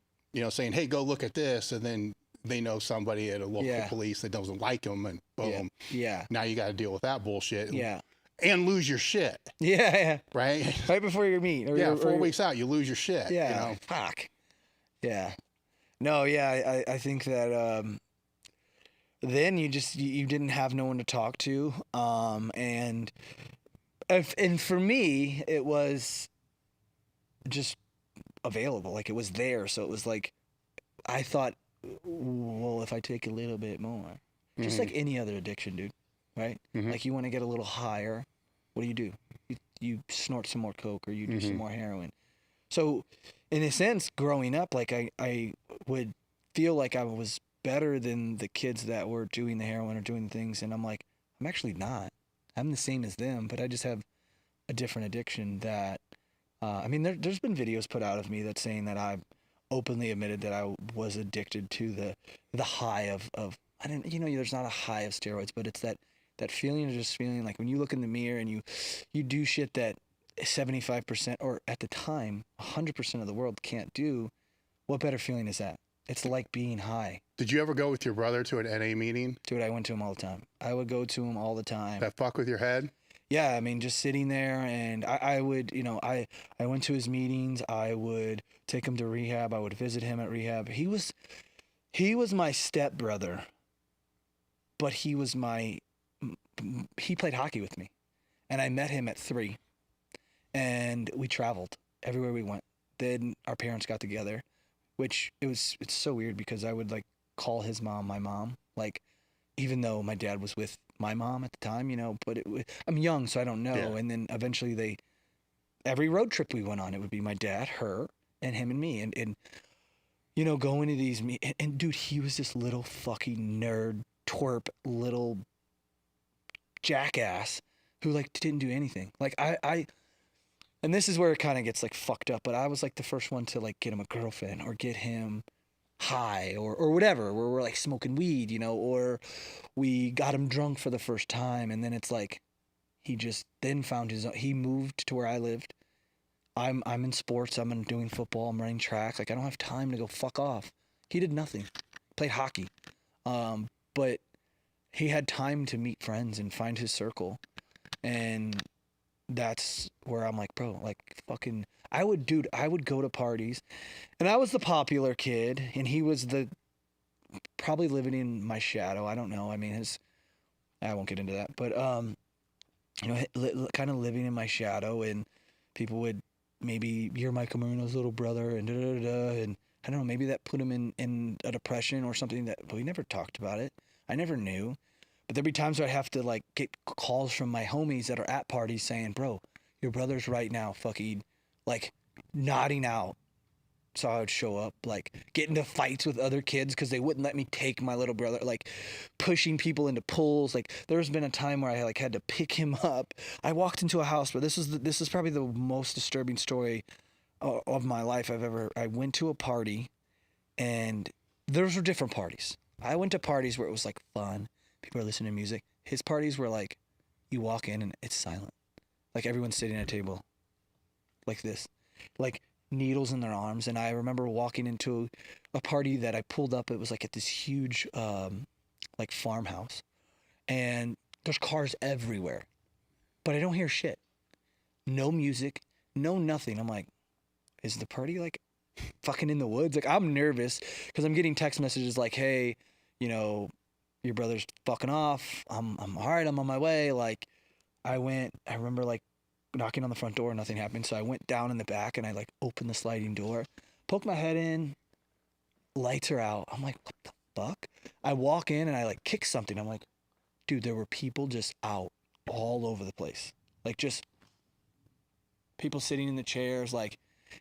saying, hey, go look at this. And then they know somebody at a local police that doesn't like them, and boom. Yeah. Now you got to deal with that bullshit. Yeah. And lose your shit. Yeah. Right? Right before your meet. 4 weeks out, you lose your shit. Yeah. Fuck. Yeah. No, yeah, I think that then you didn't have no one to talk to, and for me it was just available, like, it was there, so it was like, I thought, well, if I take a little bit more, just like any other addiction, dude, right? Like, you want to get a little higher, what do? You snort some more coke, or you do some more heroin. So, in a sense, growing up, like, I would feel like I was better than the kids that were doing the heroin or doing the things, and I'm like, I'm actually not. I'm the same as them, but I just have a different addiction that, I mean, there's been videos put out of me that's saying that I've openly admitted that I was addicted to the high of I didn't, there's not a high of steroids, but it's that feeling of just feeling like when you look in the mirror and you do shit that 75%, or at the time 100% of the world can't do. What better feeling is that? It's like being high. Did you ever go with your brother to an NA meeting? Dude, I went to him all the time. I would go to him all the time. That fuck with your head? Yeah, I mean, just sitting there, and I would, I went to his meetings. I would take him to rehab. I would visit him at rehab. He was my stepbrother, but he played hockey with me, and I met him at 3. And we traveled everywhere we went. Then our parents got together, which it's so weird, because I would, like, call his mom my mom, like, even though my dad was with my mom at the time, but I'm young, so I don't know. Yeah. And then eventually every road trip we went on, it would be my dad, her, and him and me. And going to these, and dude, he was this little fucking nerd, twerp, little jackass who, like, didn't do anything. Like, and this is where it kind of gets, like, fucked up, but I was, like, the first one to, like, get him a girlfriend or get him high or whatever, where we're, like, smoking weed, or we got him drunk for the first time, and then it's like he just then found his own. He moved to where I lived. I'm in sports. I'm doing football. I'm running track. Like, I don't have time to go fuck off. He did nothing. Played hockey. But he had time to meet friends and find his circle. And that's where I'm like, bro, like, fucking, I would go to parties, and I was the popular kid, and he was probably living in my shadow. I don't know. I mean, I won't get into that, but, kind of living in my shadow, and people would, maybe you're Micah Marino's little brother, and and I don't know, maybe that put him in a depression or something, but we never talked about it. I never knew. But there'd be times where I have to, like, get calls from my homies that are at parties saying, bro, your brother's right now fucking like nodding out. So I would show up, like, get into fights with other kids because they wouldn't let me take my little brother, like, pushing people into pools. Like, there's been a time where I, like, had to pick him up. I walked into a house where this is probably the most disturbing story of my life I went to a party, and those were different parties. I went to parties where it was, like, fun. People are listening to music. His parties were, like, you walk in and it's silent. Like, everyone's sitting at a table like this. Like, needles in their arms. And I remember walking into a party that I pulled up. It was like at this huge like farmhouse, and there's cars everywhere, but I don't hear shit. No music, no nothing. I'm like, is the party like fucking in the woods? Like, I'm nervous because I'm getting text messages like, hey, you know, your brother's fucking off. I'm all right, I'm on my way. Like, I remember like knocking on the front door, nothing happened. So I went down in the back and I like opened the sliding door, poked my head in, lights are out. I'm like, what the fuck? I walk in and I like kick something. I'm like, dude, there were people just out all over the place. Like, just people sitting in the chairs. Like,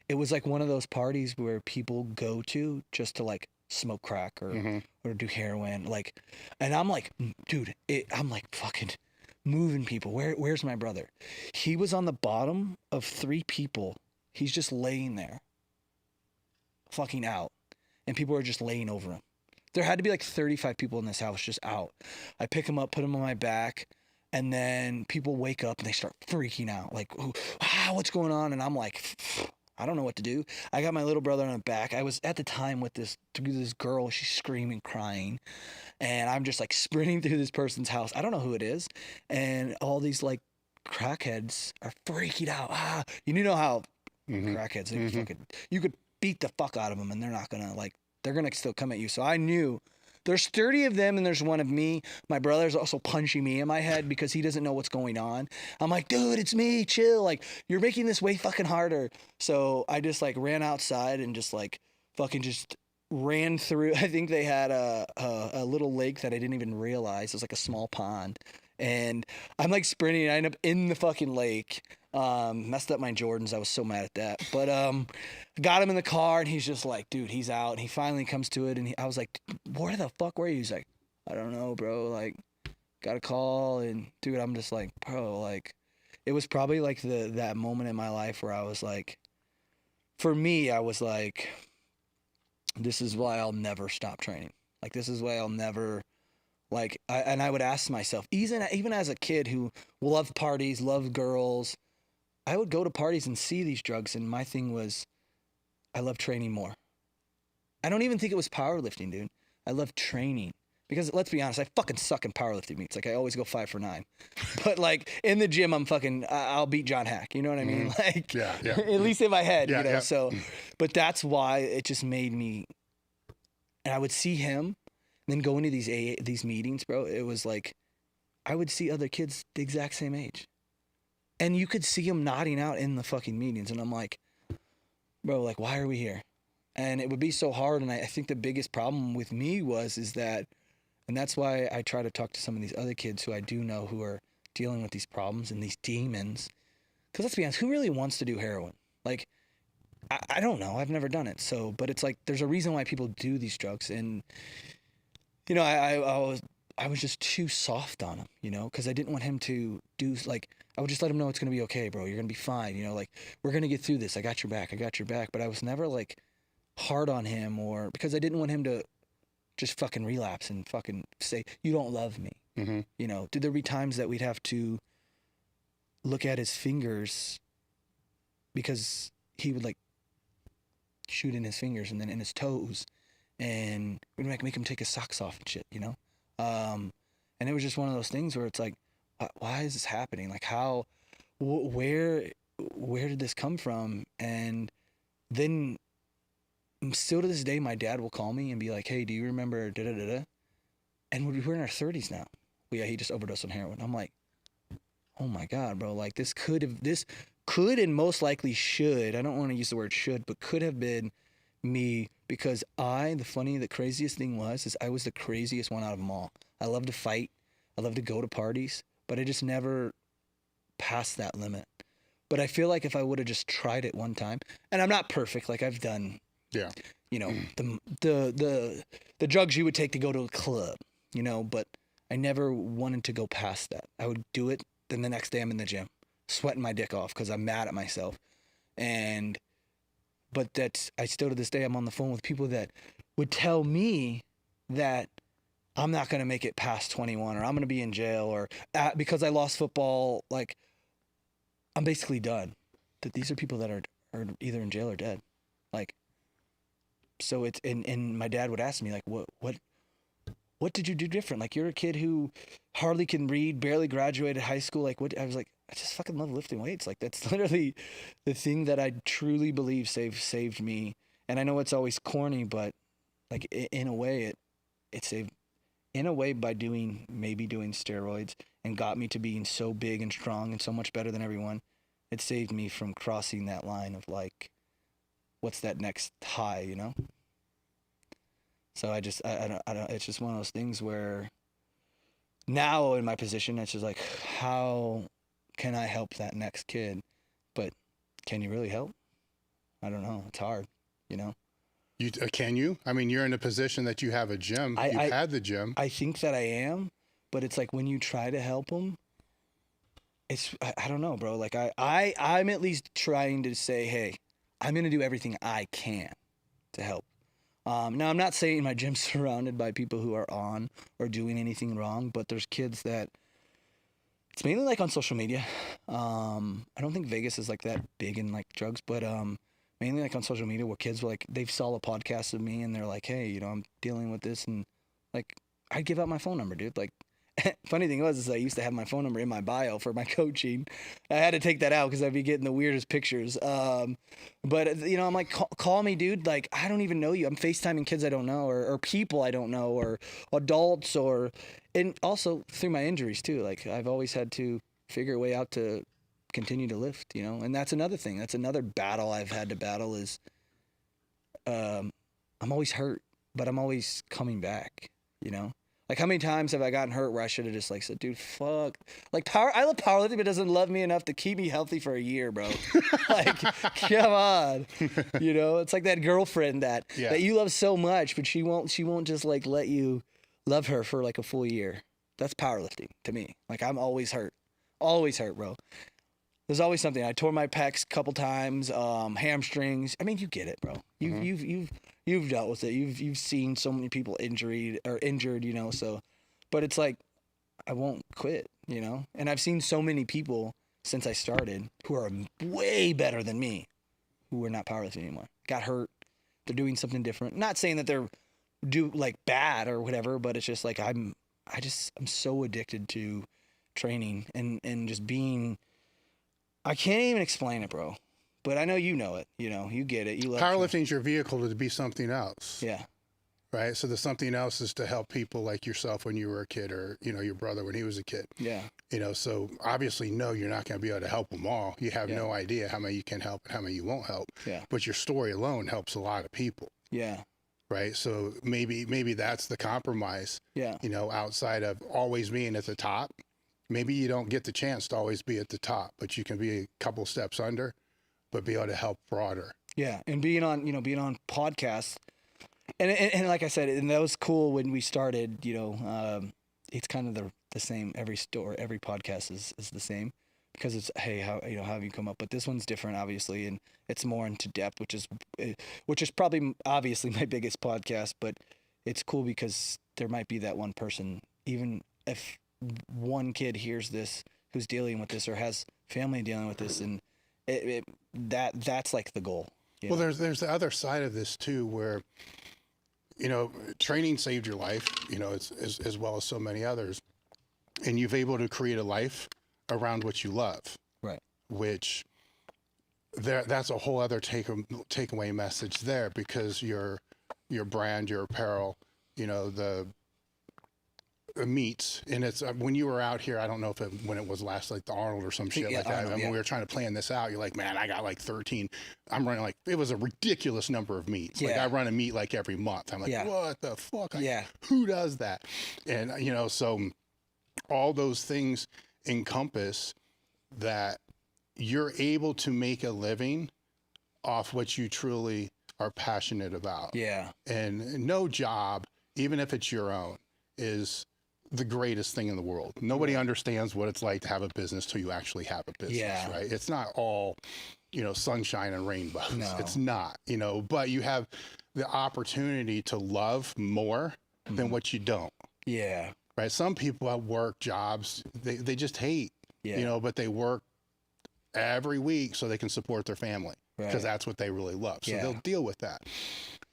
it was like one of those parties where people go to just to like smoke crack or do heroin. Like, and I'm like, dude, I'm like fucking moving people. Where's my brother? He was on the bottom of 3 people. He's just laying there, fucking out, and people are just laying over him. There had to be like 35 people in this house just out. I pick him up, put him on my back, and then people wake up and they start freaking out. Like, what's going on? And I'm like, I don't know what to do. I got my little brother on the back. I was at the time with this girl. She's screaming, crying. And I'm just like sprinting through this person's house. I don't know who it is. And all these like crackheads are freaking out. You know how crackheads, they fucking, you could beat the fuck out of them and they're not gonna like, they're gonna still come at you. So I knew there's 30 of them and there's one of me. My brother's also punching me in my head because he doesn't know what's going on. I'm like, dude, it's me, chill. Like, you're making this way fucking harder. So I just like ran outside and just like fucking just ran through. I think they had a little lake that I didn't even realize. It was like a small pond. And I'm like sprinting. I end up in the fucking lake. Messed up my Jordans. I was so mad at that. But got him in the car and he's just like, dude, he's out. And he finally comes to it. And I was like, where the fuck were you? He's like, I don't know, bro. Like, got a call. And dude, I'm just like, bro, like, it was probably like that moment in my life where I was like, for me, I was like, this is why I'll never stop training. Like, this is why I'll never, like, and I would ask myself, even as a kid who loved parties, loved girls, I would go to parties and see these drugs. And my thing was, I love training more. I don't even think it was powerlifting, dude. I love training. Because let's be honest, I fucking suck in powerlifting meets. Like, I always go 5 for 9. But like in the gym, I'll beat John Hack. You know what I mean? Like, yeah. At least in my head, yeah, you know? Yeah. So, but that's why it just made me, and I would see him, and then go into these meetings, bro. It was like, I would see other kids the exact same age. And you could see them nodding out in the fucking meetings. And I'm like, bro, like, why are we here? And it would be so hard. And I think the biggest problem with me is that, and that's why I try to talk to some of these other kids who I do know who are dealing with these problems and these demons. Because let's be honest, who really wants to do heroin? Like, I don't know. I've never done it. So, but it's like, there's a reason why people do these drugs. And, you know, I was just too soft on him, you know, because I didn't want him to do, like, I would just let him know it's going to be okay, bro. You're going to be fine. You know, like, we're going to get through this. I got your back. But I was never, like, hard on him, or because I didn't want him to just fucking relapse and fucking say, you don't love me. You know, did there be times that we'd have to look at his fingers because he would, like, shoot in his fingers and then in his toes, and we'd make him take his socks off and shit, you know? And it was just one of those things where it's like, why is this happening? Like, how, where did this come from? And then still to this day, my dad will call me and be like, hey, do you remember da-da-da-da? And we're in our 30s now. Well, yeah, he just overdosed on heroin. I'm like, oh my God, bro. Like, this could and most likely should, I don't want to use the word should, but could have been me, because the craziest thing is I was the craziest one out of them all. I love to fight. I love to go to parties, but I just never passed that limit. But I feel like if I would have just tried it one time, and I'm not perfect, like I've done, Yeah. you know, the drugs you would take to go to a club, you know, but I never wanted to go past that. I would do it, then the next day I'm in the gym, sweating my dick off because I'm mad at myself. But I still to this day, I'm on the phone with people that would tell me that I'm not going to make it past 21, or I'm going to be in jail, or because I lost football, like I'm basically done. That these are people that are either in jail or dead. Like, so it's, and my dad would ask me like, what did you do different? Like, you're a kid who hardly can read, barely graduated high school. Like, what? I was like, I just fucking love lifting weights. Like, that's literally the thing that I truly believe saved me. And I know it's always corny, but like in a way, it saved, in a way, by maybe doing steroids, and got me to being so big and strong and so much better than everyone. It saved me from crossing that line of like, what's that next high, you know? So I don't, it's just one of those things where now in my position, it's just like, how can I help that next kid? But can you really help? I don't know. It's hard, you know? Can you? I mean, you're in a position that you have a gym. You've had the gym. I think that I am, but it's like when you try to help them, I don't know, bro. Like I'm at least trying to say, hey, I'm going to do everything I can to help. Now, I'm not saying my gym's surrounded by people who are on or doing anything wrong, but there's kids that it's mainly like on social media. I don't think Vegas is like that big in like drugs, but mainly like on social media where kids were like, they saw a podcast of me and they're like, hey, you know, I'm dealing with this. And like, I'd give out my phone number, dude. Like, funny thing was, is I used to have my phone number in my bio for my coaching. I had to take that out because I'd be getting the weirdest pictures. But you know, I'm like, call me, dude. Like, I don't even know you. I'm FaceTiming kids I don't know, or people I don't know, or adults, and also through my injuries too. Like, I've always had to figure a way out to continue to lift, you know. And that's another thing. That's another battle I've had to battle is, I'm always hurt, but I'm always coming back, you know. Like, how many times have I gotten hurt where I should have just like said, dude, fuck. Like, I love powerlifting, but it doesn't love me enough to keep me healthy for a year, bro. Like, come on. You know, it's like that girlfriend that you love so much, but she won't just like let you love her for like a full year. That's powerlifting to me. Like, I'm always hurt, bro. There's always something. I tore my pecs a couple times, hamstrings. I mean, you get it, bro. You've dealt with it. You've seen so many people injured, you know. So, but it's like, I won't quit, you know. And I've seen so many people since I started who are way better than me, who are not powerlifting anymore. Got hurt. They're doing something different. Not saying that they're like bad or whatever, but it's just like I'm so addicted to training and just being. I can't even explain it, bro. But I know you know it. You know, you get it. You love Powerlifting is your vehicle to be something else. Yeah. Right. So the something else is to help people like yourself when you were a kid, or, you know, your brother when he was a kid. Yeah. You know, so obviously, no, you're not going to be able to help them all. You have no idea how many you can help and how many you won't help. Yeah. But your story alone helps a lot of people. Yeah. Right. So maybe that's the compromise. Yeah. You know, outside of always being at the top. Maybe you don't get the chance to always be at the top, but you can be a couple steps under, but be able to help broader. Yeah. And being on podcasts, and like I said, and that was cool when we started, you know, it's kind of the same. Every podcast is the same because it's, hey, how have you come up? But this one's different, obviously. And it's more into depth, which is probably obviously my biggest podcast, but it's cool because there might be that one person, even if one kid hears this who's dealing with this or has family dealing with this, and that's like the goal. Well, there's the other side of this too, where, you know, training saved your life, you know, as well as so many others, and you've able to create a life around what you love, right? Which that's a whole other takeaway message there, because your brand, your apparel, you know, the meets, and it's when you were out here, I don't know when it was last, like the Arnold or some shit like that. When we were trying to plan this out, you're like, man, I got like 13. I'm running like, it was a ridiculous number of meets. Like, I run a meet like every month. I'm like, what the fuck? Who does that? And you know, so all those things encompass that you're able to make a living off what you truly are passionate about. Yeah. And no job, even if it's your own, is the greatest thing in the world. Nobody understands what it's like to have a business till you actually have a business, right? It's not all, sunshine and rainbows. No. It's not, but you have the opportunity to love more than what you don't. Yeah. Right. Some people have work jobs they just hate, but they work every week so they can support their family because that's what they really love. So they'll deal with that.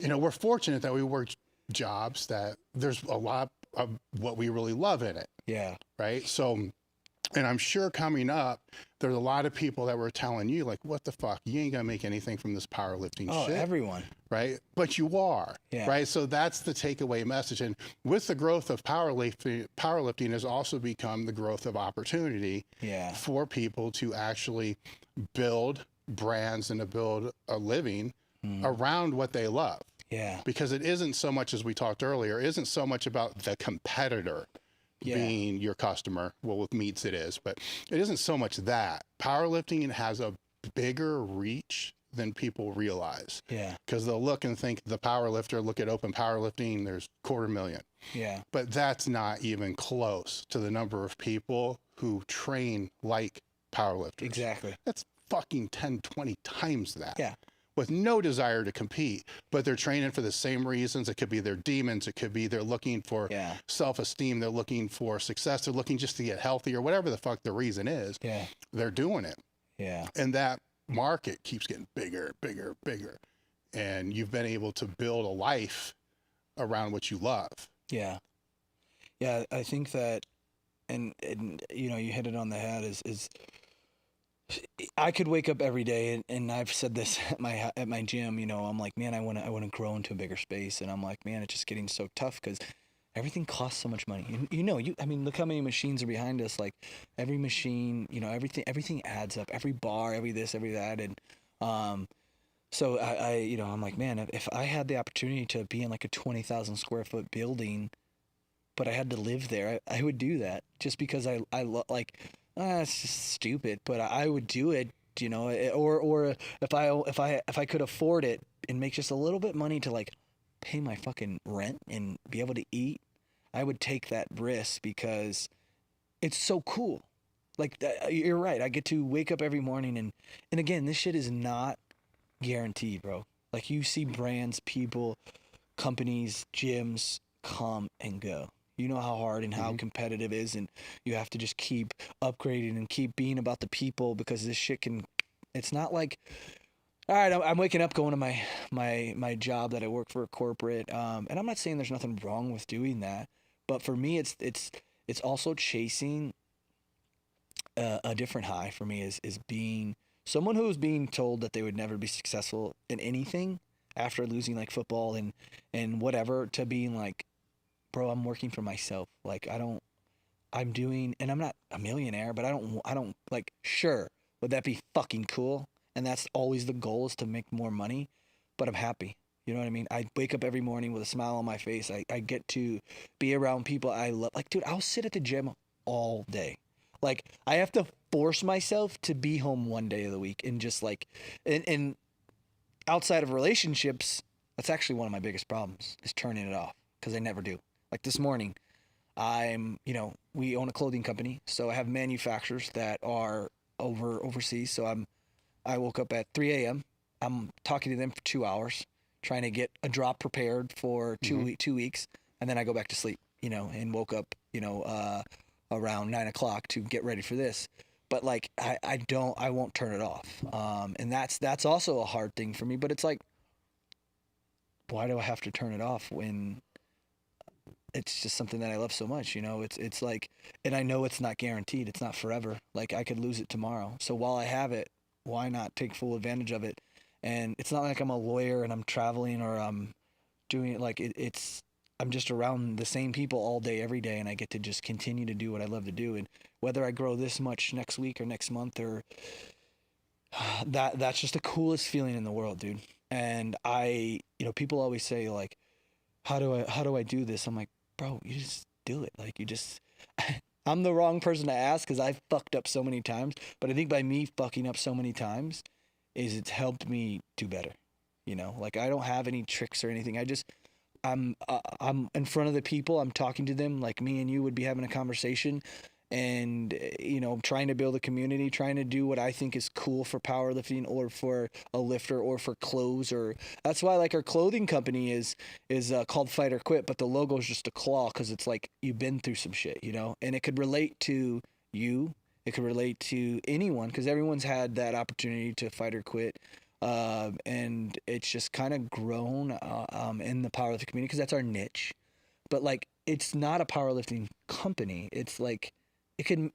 We're fortunate that we work jobs that there's a lot of what we really love in it. Yeah. Right. So, and I'm sure coming up, there's a lot of people that were telling you, like, what the fuck? You ain't going to make anything from this powerlifting shit. Oh, everyone. Right. But you are. Yeah. Right. So that's the takeaway message. And with the growth of powerlifting has also become the growth of opportunity for people to actually build brands and to build a living around what they love. Yeah. Because it isn't so much, as we talked earlier, isn't so much about the competitor being your customer. Well, with meats it is, but it isn't so much that. Powerlifting has a bigger reach than people realize. Yeah. Because they'll look and think look at open powerlifting, there's 250,000. Yeah. But that's not even close to the number of people who train like powerlifters. Exactly. That's fucking 10, 20 times that. Yeah. With no desire to compete, but they're training for the same reasons. It could be their demons. It could be they're looking for self-esteem. They're looking for success. They're looking just to get healthy or whatever the fuck the reason is. Yeah. They're doing it. Yeah. And that market keeps getting bigger, bigger, bigger. And you've been able to build a life around what you love. Yeah. Yeah. I think that, and you hit it on the head is I could wake up every day, and I've said this at my gym. I'm like, man, I want to grow into a bigger space, and I'm like, man, it's just getting so tough because everything costs so much money. Look how many machines are behind us. Like every machine, everything adds up. Every bar, every this, every that, and so I'm like, man, if I had the opportunity to be in like a 20,000 square foot building, but I had to live there, I would do that just because I like. It's just stupid, but I would do it, or if I could afford it and make just a little bit money to like pay my fucking rent and be able to eat, I would take that risk because it's so cool. Like you're right. I get to wake up every morning and again, this shit is not guaranteed, bro. Like you see brands, people, companies, gyms come and go. You know how hard and how competitive it is, and you have to just keep upgrading and keep being about the people because this shit it's not like, all right, I'm waking up going to my job that I work for a corporate, and I'm not saying there's nothing wrong with doing that, but for me, it's also chasing a different high for me is being someone who was being told that they would never be successful in anything after losing like football and whatever to being like, bro, I'm working for myself. Like I'm doing, and I'm not a millionaire, but I don't like, sure, would that be fucking cool? And that's always the goal is to make more money, but I'm happy. You know what I mean? I wake up every morning with a smile on my face. I get to be around people I love. Like, dude, I'll sit at the gym all day. Like, I have to force myself to be home one day of the week and just like, and outside of relationships, that's actually one of my biggest problems is turning it off because I never do. Like this morning, we own a clothing company, so I have manufacturers that are overseas. So I woke up at 3 a.m. I'm talking to them for 2 hours, trying to get a drop prepared for 2 weeks, and then I go back to sleep, and woke up, around 9 o'clock to get ready for this. But like I won't turn it off, and that's also a hard thing for me. But it's like, why do I have to turn it off when it's just something that I love so much, it's like, and I know it's not guaranteed. It's not forever. Like I could lose it tomorrow. So while I have it, why not take full advantage of it? And it's not like I'm a lawyer and I'm traveling or I'm doing it. Like I'm just around the same people all day, every day. And I get to just continue to do what I love to do. And whether I grow this much next week or next month or that's just the coolest feeling in the world, dude. And people always say like, how do I do this? I'm like, bro, you just do it. Like I'm the wrong person to ask because I've fucked up so many times. But I think by me fucking up so many times, it's helped me do better. You know, like I don't have any tricks or anything. I'm in front of the people. I'm talking to them like me and you would be having a conversation, and you know, trying to build a community, trying to do what I think is cool for powerlifting or for a lifter or for clothes. Or that's why like our clothing company is called Fight or Quit, but the logo is just a claw because it's like you've been through some shit, you know, and it could relate to you. It could relate to anyone because everyone's had that opportunity to fight or quit. And it's just kind of grown in the powerlifting community because that's our niche. But like, it's not a powerlifting company. It's like, you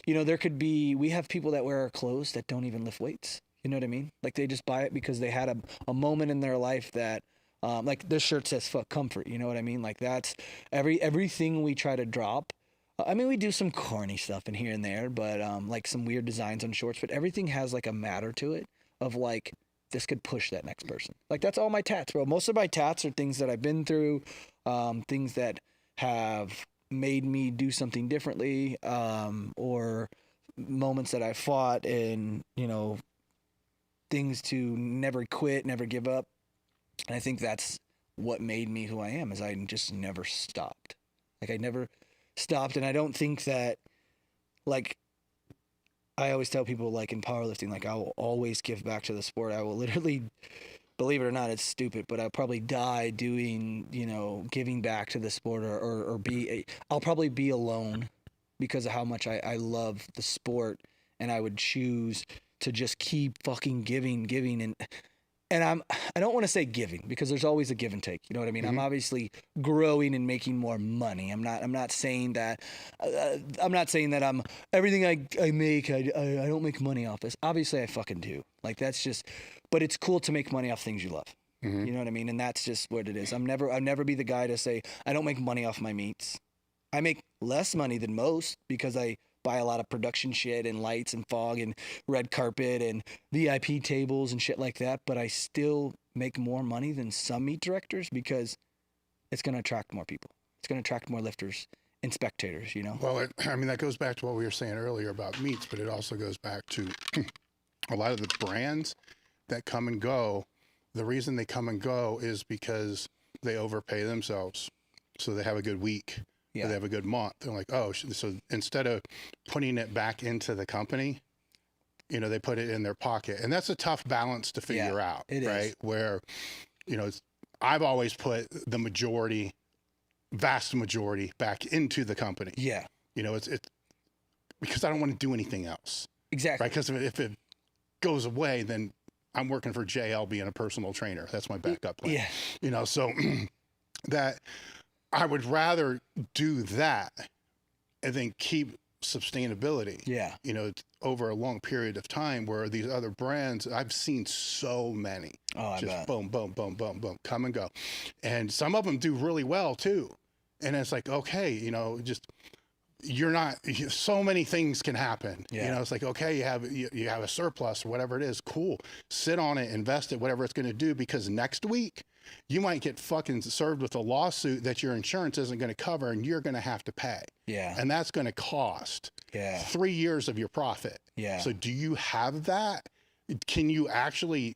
know, we have people that wear our clothes that don't even lift weights. You know what I mean? Like they just buy it because they had a moment in their life that, like this shirt says fuck comfort. You know what I mean? Like that's everything we try to drop. I mean, we do some corny stuff in here and there, but like some weird designs on shorts, but everything has like a matter to it. Of like, this could push that next person. Like that's all my tats, bro. Most of my tats are things that I've been through, things that have made me do something differently, or moments that I fought, and you know, things to never quit, never give up. And I think that's what made me who I am. Is I just never stopped. Like I never stopped, and I don't think that like. I always tell people, like, in powerlifting, like, I will always give back to the sport. I will literally, believe it or not, it's stupid, but I'll probably die doing, you know, giving back to the sport I'll probably be alone because of how much I love the sport, and I would choose to just keep fucking giving. And I don't want to say giving because there's always a give and take. You know what I mean? Mm-hmm. I'm obviously growing and making more money. I'm not saying that I'm everything I make. I don't make money off this. Obviously I fucking do. Like that's just, but it's cool to make money off things you love. Mm-hmm. You know what I mean? And that's just what it is. I'll never be the guy to say I don't make money off my meets. I make less money than most because I buy a lot of production shit and lights and fog and red carpet and VIP tables and shit like that, but I still make more money than some meet directors because it's going to attract more people. It's going to attract more lifters and spectators, you know? Well, I mean, that goes back to what we were saying earlier about meets, but it also goes back to a lot of the brands that come and go. The reason they come and go is because they overpay themselves. So they have a good week. Yeah. They have a good month. They're like, oh, so instead of putting it back into the company, you know, they put it in their pocket. And that's a tough balance to figure out, right? Is. Where, you know, I've always put the vast majority back into the company. Yeah. You know, it's because I don't want to do anything else. Exactly. Right? Because if it goes away, then I'm working for JL being a personal trainer. That's my backup plan. Yeah. You know, so that I would rather do that and then keep sustainability. Yeah. You know, over a long period of time where these other brands, I've seen so many. Oh, I bet. Boom, boom, boom, boom, boom, come and go. And some of them do really well too. And it's like, okay, you know, just so many things can happen. Yeah. You know, it's like, okay, you have a surplus or whatever it is, cool. Sit on it, invest it, whatever it's going to do, because next week you might get fucking served with a lawsuit that your insurance isn't going to cover and you're going to have to pay. Yeah. And that's going to cost 3 years of your profit. Yeah. So do you have that? Can you actually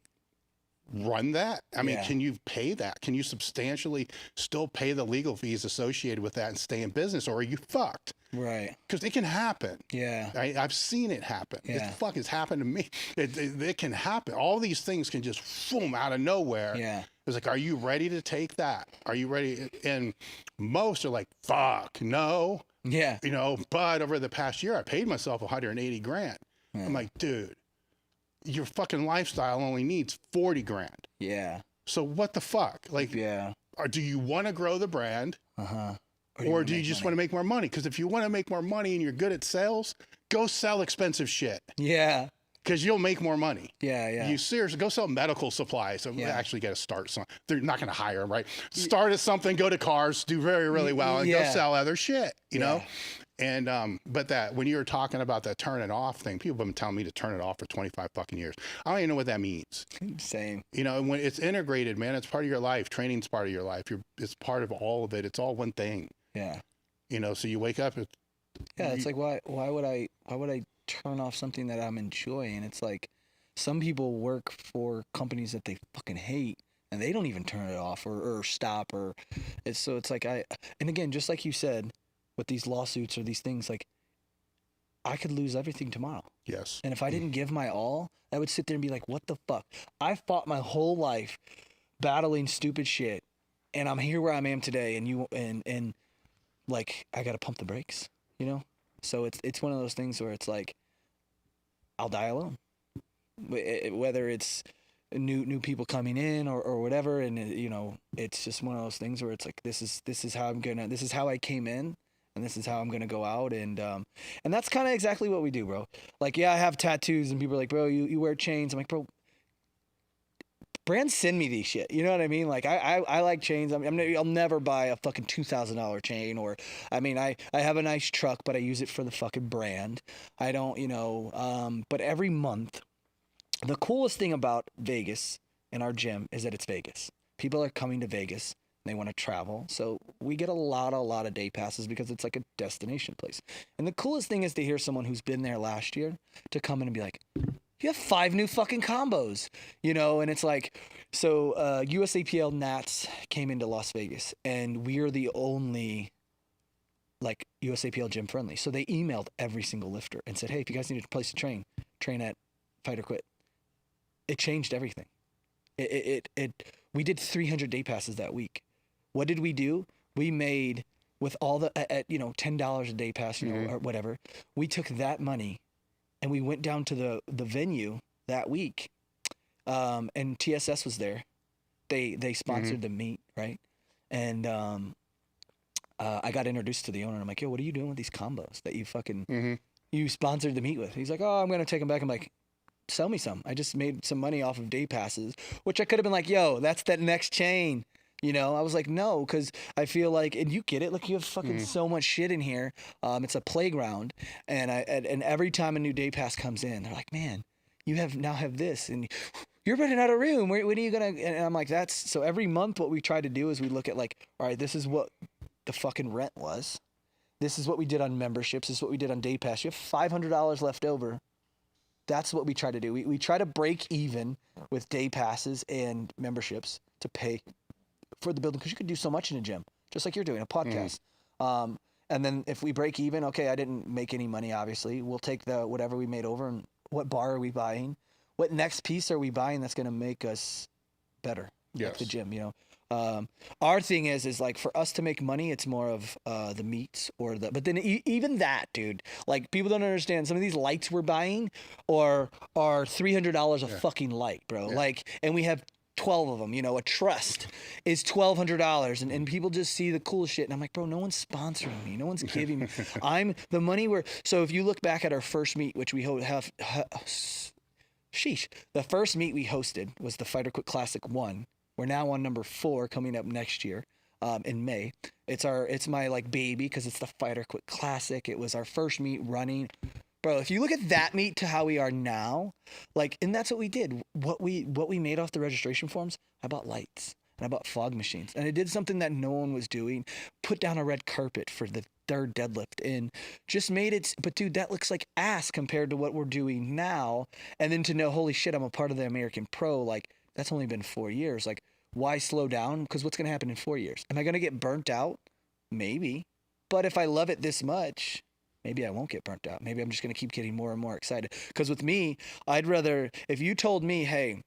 run that? I mean, can you pay that? Can you substantially still pay the legal fees associated with that and stay in business, or are you fucked? Right. Because it can happen. Yeah. Right? I've seen it happen. Yeah. It's happened to me. It can happen. All these things can just boom out of nowhere. Yeah. It's like, are you ready to take that? Are you ready? And most are like, fuck, no. Yeah. You know, but over the past year, I paid myself $180 grand. Yeah. I'm like, dude, your fucking lifestyle only needs 40 grand. Yeah. So what the fuck? Like, yeah. Or do you want to grow the brand? Uh-huh. Or do you just want to make more money? Because if you want to make more money and you're good at sales, go sell expensive shit. Yeah. Because you'll make more money. Yeah, yeah. You seriously go sell medical supplies. So actually got to start something. They're not going to hire them, right? Start at something, go to cars, do very, really well, and go sell other shit, you know? And, but that, when you were talking about that turn it off thing, people have been telling me to turn it off for 25 fucking years. I don't even know what that means. Same. You know, when it's integrated, man, it's part of your life. Training's part of your life. It's part of all of it. It's all one thing. Yeah. You know, so you wake up, Yeah, it's like why would I turn off something that I'm enjoying? It's like some people work for companies that they fucking hate and they don't even turn it off or stop or it's like and again, just like you said, with these lawsuits or these things, like I could lose everything tomorrow. Yes. And if I didn't give my all, I would sit there and be like, what the fuck? I fought my whole life battling stupid shit and I'm here where I am today and like I gotta pump the brakes, you know? So it's one of those things where it's like I'll die alone. Whether it's new people coming in or whatever, and you know, it's just one of those things where it's like this is how I came in, and this is how I'm gonna go out, and that's kind of exactly what we do, bro. Like, yeah, I have tattoos, and people are like, bro, you wear chains. I'm like, bro, brands send me these shit. You know what I mean? Like I like chains. I'll never buy a fucking $2,000 chain, or I mean, I have a nice truck, but I use it for the fucking brand. I don't, you know, but every month, the coolest thing about Vegas and our gym is that it's Vegas. People are coming to Vegas. They want to travel. So we get a lot of day passes because it's like a destination place. And the coolest thing is to hear someone who's been there last year to come in and be like, you have 5 new fucking combos, you know? And it's like, so USAPL Nats came into Las Vegas and we're the only like USAPL gym friendly. So they emailed every single lifter and said, hey, if you guys need a place to train at Fight or Quit. It changed everything. We did 300 day passes that week. What did we do? We made with all the, at you know, $10 a day pass, you know, or whatever. We took that money and we went down to the venue that week. And TSS was there. They sponsored the meet, right? And I got introduced to the owner. I'm like, yo, what are you doing with these combos that you fucking, you sponsored the meet with? He's like, oh, I'm going to take them back. I'm like, sell me some. I just made some money off of day passes, which I could have been like, yo, that's that next chain. You know, I was like, no, because I feel like, and you get it, like you have fucking so much shit in here. It's a playground, and and every time a new day pass comes in, they're like, man, you now have this, and you're running out of room. When are you gonna? And I'm like, that's so. Every month, what we try to do is we look at like, all right, this is what the fucking rent was. This is what we did on memberships. This is what we did on day pass. You have $500 left over. That's what we try to do. We try to break even with day passes and memberships to pay for the building, because you could do so much in a gym, just like you're doing a podcast. And then if we break even, okay, I didn't make any money, obviously. We'll take the whatever we made over, and what bar are we buying? What next piece are we buying that's going to make us better? Yes. Like the gym, you know. Our thing is like for us to make money, it's more of the meats or but then even that, dude, like people don't understand some of these lights we're buying are $300 a fucking light, bro. Like, and we have 12 of them, you know. A trust is $1,200, and people just see the cool shit, and I'm like, bro, no one's sponsoring me, no one's giving me. I'm the money so if you look back at our first meet, which we have the first meet we hosted was the Fight or Quit Classic 1. We're now on number 4 coming up next year in May. It's my like baby because it's the Fight or Quit Classic. It was our first meet running. Bro, if you look at that meet to how we are now, like, and that's what we did. What we made off the registration forms, I bought lights and I bought fog machines. And I did something that no one was doing, put down a red carpet for the third deadlift and just made it. But dude, that looks like ass compared to what we're doing now. And then to know, holy shit, I'm a part of the American Pro, like, that's only been 4 years. Like, why slow down? Because what's going to happen in 4 years? Am I going to get burnt out? Maybe. But if I love it this much, maybe I won't get burnt out. Maybe I'm just going to keep getting more and more excited. Because with me, I'd rather, if you told me, hey,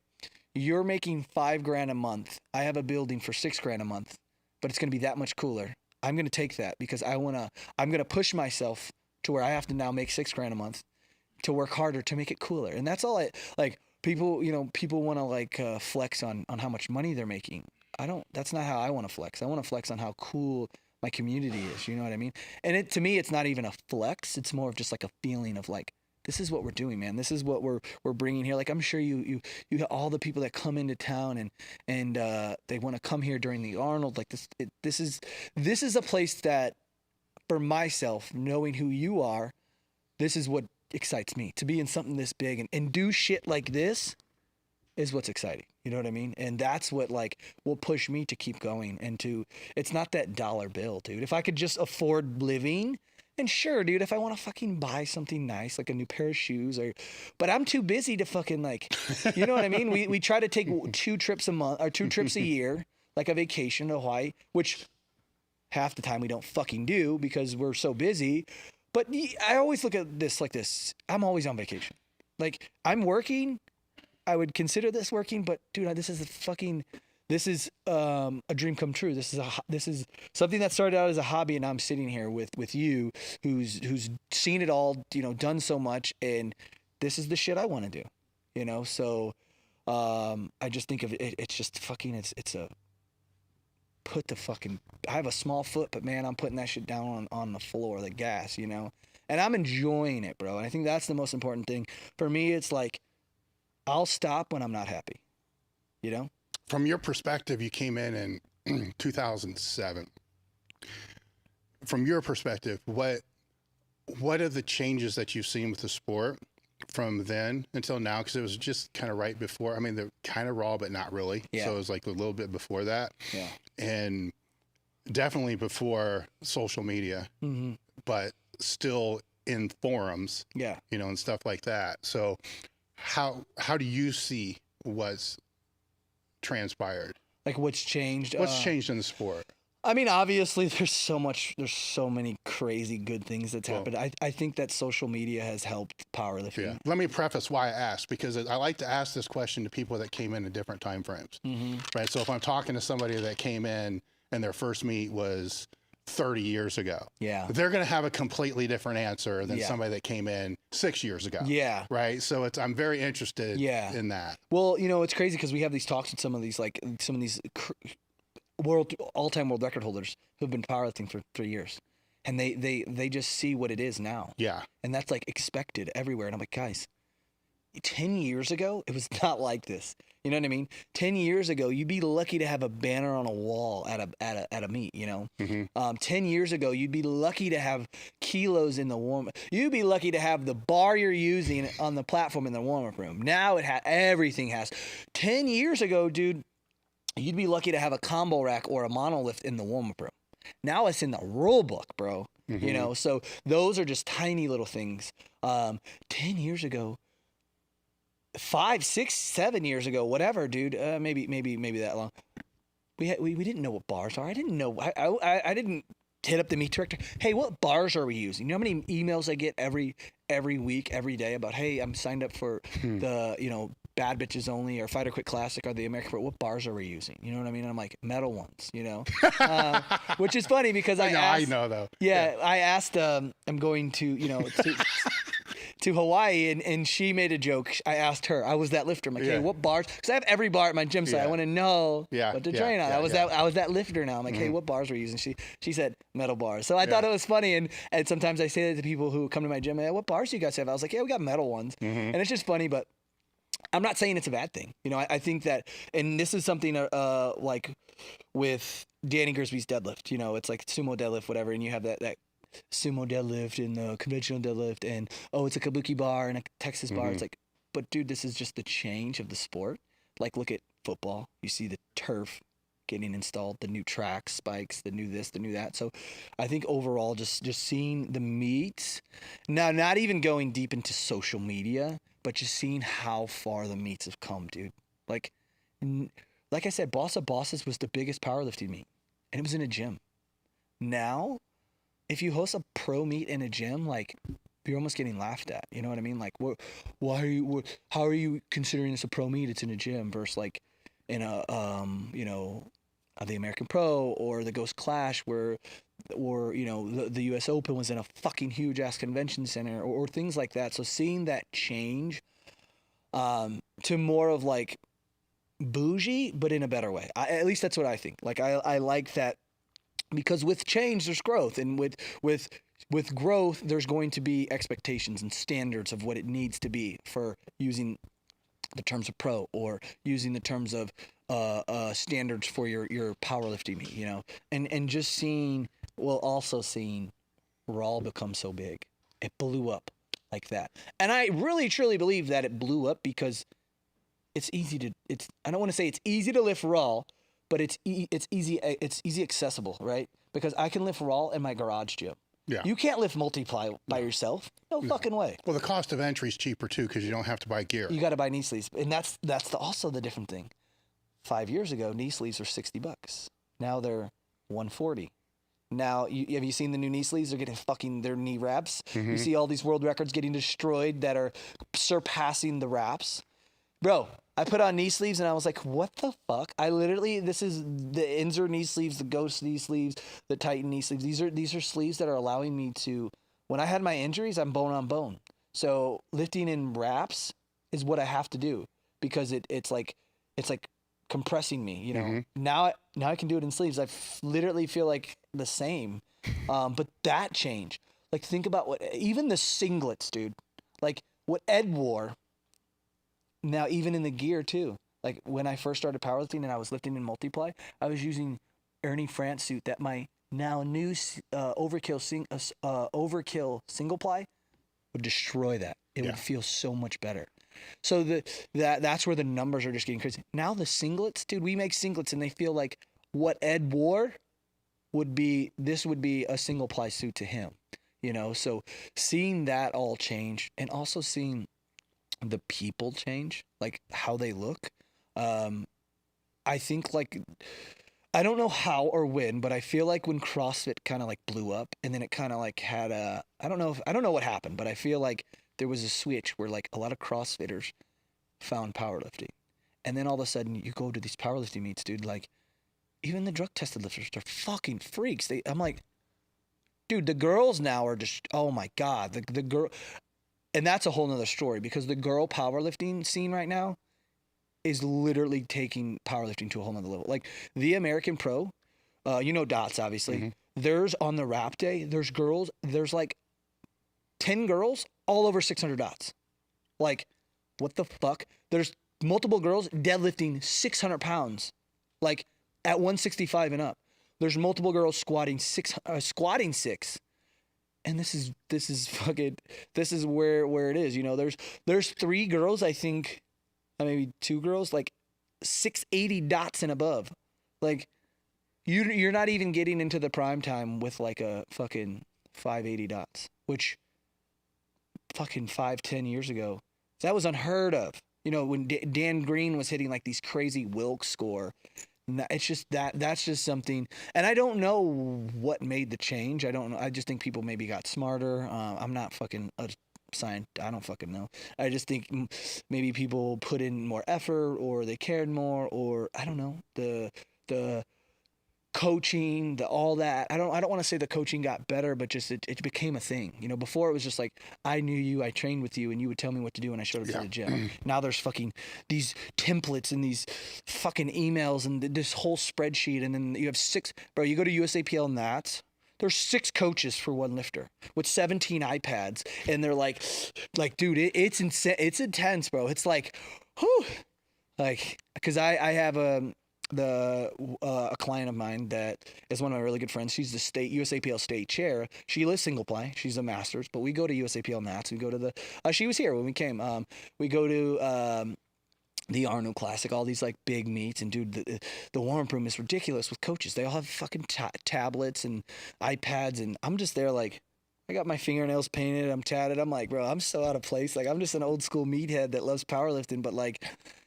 you're making $5,000 a month, I have a building for $6,000 a month, but it's going to be that much cooler, I'm going to take that because I'm going to push myself to where I have to now make $6,000 a month to work harder to make it cooler. And that's all like. People, you know, people want to like flex on how much money they're making. That's not how I want to flex. I want to flex on how cool my community is. You know what I mean? And to me, it's not even a flex. It's more of just like a feeling of like, this is what we're doing, man. This is what we're bringing here. Like, I'm sure you have all the people that come into town and they want to come here during the Arnold. Like this is a place that, for myself, knowing who you are, this is what excites me. To be in something this big and do shit like this is what's exciting. You know what I mean? And that's what like will push me to keep going and it's not that dollar bill, dude. If I could just afford living, And sure, dude, if I want to fucking buy something nice, like a new pair of shoes, but I'm too busy to fucking like, you know what I mean? We try to take 2 trips a month or 2 trips a year, like a vacation to Hawaii, which half the time we don't fucking do because we're so busy. But I always look at this like this. I'm always on vacation. Like, I'm working. I would consider this working, but dude, this is a dream come true. This is something that started out as a hobby, and I'm sitting here with you, who's seen it all, you know, done so much, and this is the shit I want to do, you know. So, I just think of it. It's just fucking. It's a put the fucking. I have a small foot, but man, I'm putting that shit down on the floor, the gas, you know, and I'm enjoying it, bro. And I think that's the most important thing for me. It's like, I'll stop when I'm not happy, you know. From your perspective, you came in 2007. From your perspective, what are the changes that you've seen with the sport from then until now? Because it was just kind of right before. I mean, they're kind of raw, but not really. Yeah. So it was like a little bit before that. Yeah. And definitely before social media, but still in forums. Yeah. You know, and stuff like that. So how do you see what's transpired? Like, what's changed? What's changed in the sport? I mean, obviously, there's so many crazy good things that's happened. I think that social media has helped powerlifting. Yeah. Let me preface why I asked, because I like to ask this question to people that came in different time frames, right? So if I'm talking to somebody that came in and their first meet was 30 years ago, Yeah. they're going to have a completely different answer than Yeah. somebody that came in 6 years ago. Yeah. Right. So I'm very interested Yeah. in that. Well, you know, it's crazy because we have these talks with some of these all-time world record holders who've been powerlifting for 3 years, and they just see what it is now. Yeah. And that's like expected everywhere. And I'm like, guys, 10 years ago, it was not like this. You know what I mean? 10 years ago, you'd be lucky to have a banner on a wall at a meet, you know? 10 years ago, you'd be lucky to have kilos in the warm-up. You'd be lucky to have the bar you're using on the platform in the warm-up room. Now everything has. 10 years ago, dude, you'd be lucky to have a combo rack or a monolift in the warm-up room. Now it's in the rule book, bro. You know, so those are just tiny little things. 10 years ago, 5, 6, 7 years ago, whatever, dude, maybe that long. We didn't know what bars are. I didn't know. I didn't hit up the meet director. Hey, what bars are we using? You know how many emails I get every week, every day about, hey, I'm signed up for the, you know, Bad Bitches Only or Fighter Quick Classic or the American Pro. What bars are we using? You know what I mean? And I'm like, metal ones, you know, which is funny because I know though. Yeah, I asked. I'm going to, you know, to Hawaii, and she made a joke. I asked her. I was that lifter. I'm like, hey, what bars? Because I have every bar at my gym, so I want to know what to train on. I was that lifter now. I'm like, hey, what bars were you using? She said metal bars. So I thought it was funny, and sometimes I say that to people who come to my gym. Hey, what bars do you guys have? I was like, yeah, we got metal ones, and it's just funny, but I'm not saying it's a bad thing. You know, I think that, and this is something like with Danny Grisby's deadlift. You know, it's like sumo deadlift, whatever, and you have that sumo deadlift and the conventional deadlift, and it's a kabuki bar and a Texas bar. It's like, but dude, this is just the change of the sport. Like, look at football. You see the turf getting installed, the new track spikes, the new this, the new that. So I think overall, just seeing the meets now, not even going deep into social media, but just seeing how far the meets have come, dude. Like I said, Boss of Bosses was the biggest powerlifting meet, and it was in a gym. Now, if you host a pro meet in a gym, like, you're almost getting laughed at. You know what I mean? Like, how are you considering this a pro meet? It's in a gym versus like in a, you know, the American Pro or the Ghost Clash or you know, the US Open was in a fucking huge ass convention center or things like that. So seeing that change to more of like bougie, but in a better way. At least that's what I think. Like, I like that. Because with change, there's growth, and with growth, there's going to be expectations and standards of what it needs to be for using the terms of pro or using the terms of standards for your powerlifting meet, you know, and just seeing Raw become so big, it blew up like that, and I really truly believe that it blew up because it's easy to. I don't want to say it's easy to lift Raw. But it's easy accessible, right? Because I can lift raw in my garage gym. Yeah. You can't lift multiply by yourself. No fucking way. Well, the cost of entry is cheaper too because you don't have to buy gear. You got to buy knee sleeves, and that's also the different thing. 5 years ago, knee sleeves were $60. Now they're $140. Now, have you seen the new knee sleeves? They're getting their knee wraps. You see all these world records getting destroyed that are surpassing the wraps. Bro, I put on knee sleeves and I was like, what the fuck? This is the Inzer knee sleeves, the Ghost knee sleeves, the Titan knee sleeves. These are sleeves that are allowing me to, when I had my injuries, I'm bone on bone. So lifting in wraps is what I have to do because it's like compressing me, you know. Now I can do it in sleeves. I literally feel like the same. But that change, like think about even the singlets, dude, like what Ed wore. Now, even in the gear too, like when I first started powerlifting and I was lifting in multiply, I was using Ernie France suit that my now new overkill single ply would destroy that. It would feel so much better. So that's where the numbers are just getting crazy. Now the singlets, dude, we make singlets and they feel like what Ed wore would be a single ply suit to him, you know? So seeing that all change and also seeing the people change, like how they look. I think like, I don't know how or when, but I feel like when CrossFit kind of like blew up and then it kind of like had I don't know what happened, but I feel like there was a switch where like a lot of CrossFitters found powerlifting. And then all of a sudden you go to these powerlifting meets, dude, like even the drug tested lifters, they're fucking freaks. I'm like, dude, the girls now are just, oh my God, the girl. And that's a whole nother story because the girl powerlifting scene right now is literally taking powerlifting to a whole nother level. Like the American Pro, Dots, obviously. There's on the rap day, there's like 10 girls all over 600 dots. Like, what the fuck? There's multiple girls deadlifting 600 pounds, like at 165 and up. There's multiple girls squatting six. And this is where it is. You know, there's 3 girls, I think, maybe 2 girls, like 680 dots and above. Like you're not even getting into the prime time with like a fucking 580 dots, which fucking 5-10 years ago, that was unheard of. You know, when Dan Green was hitting like these crazy Wilks score. It's just that's just something, and I don't know what made the change. I don't know. I just think people maybe got smarter. I'm not fucking a scientist. I don't fucking know. I just think maybe people put in more effort, or they cared more, or I don't know. The coaching, all that. I don't want to say the coaching got better, but just it became a thing. You know, before it was just like I knew you, I trained with you, and you would tell me what to do when I showed up to the gym. Now there's fucking these templates and these fucking emails and this whole spreadsheet, and then you have 6. Bro, you go to USAPL and there's 6 coaches for one lifter with 17 iPads, and they're like, dude, it's intense, bro. It's like, whew, like because I have a client of mine that is one of my really good friends. She's the USAPL state chair. She lives single ply. She's a master's, but we go to USAPL Nats. We go to she was here when we came. We go to the Arnold Classic, all these like big meets, and dude, the warm-up room is ridiculous with coaches. They all have fucking tablets and iPads, and I'm just there like, I got my fingernails painted, I'm tatted. I'm like, bro, I'm so out of place. Like, I'm just an old school meathead that loves powerlifting, but like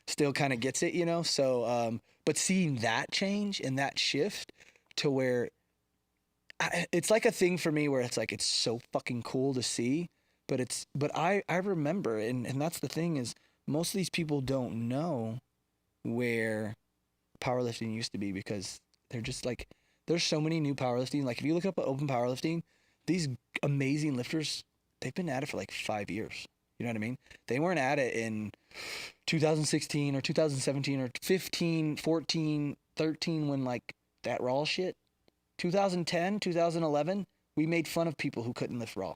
still kind of gets it, you know? So, but seeing that change and that shift to where it's like a thing for me where it's like, it's so fucking cool to see, but I remember, and that's the thing is most of these people don't know where powerlifting used to be because they're just like, there's so many new powerlifting. Like if you look up open powerlifting, these amazing lifters, they've been at it for like 5 years. You know what I mean? They weren't at it in 2016 or 2017 or 15, 14, 13 when like that raw shit. 2010, 2011, we made fun of people who couldn't lift raw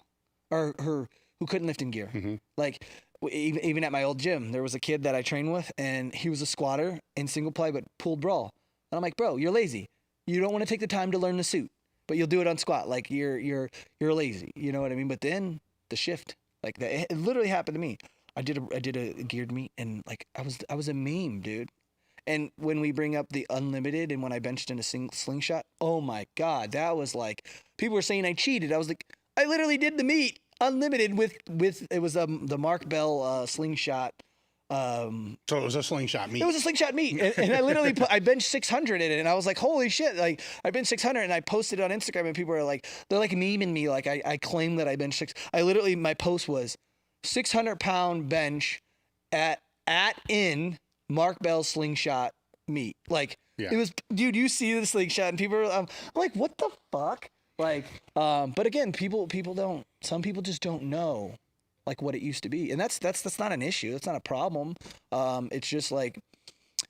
or who couldn't lift in gear. Like even at my old gym, there was a kid that I trained with and he was a squatter in single ply but pulled raw. And I'm like, bro, you're lazy. You don't want to take the time to learn the suit, but you'll do it on squat. Like you're lazy. You know what I mean? But then the shift, like that, it literally happened to me. I did a geared meet and like I was a meme, dude. And when we bring up the unlimited and when I benched in a slingshot, oh my God, that was like, people were saying I cheated. I was like, I literally did the meet unlimited with it was the Mark Bell slingshot. So it was a slingshot meet. It was a slingshot meet, and I literally I benched 600 in it, and I was like, holy shit! Like I benched 600, and I posted it on Instagram, and people are like, they're like memeing me, like I claim that I benched six. I literally, my post was 600-pound bench at in Mark Bell slingshot meet. Like it was, dude. You see the slingshot, and people are I'm like, what the fuck? Like, but again, people don't. Some people just don't know. Like what it used to be, and that's not an issue. That's not a problem. It's just like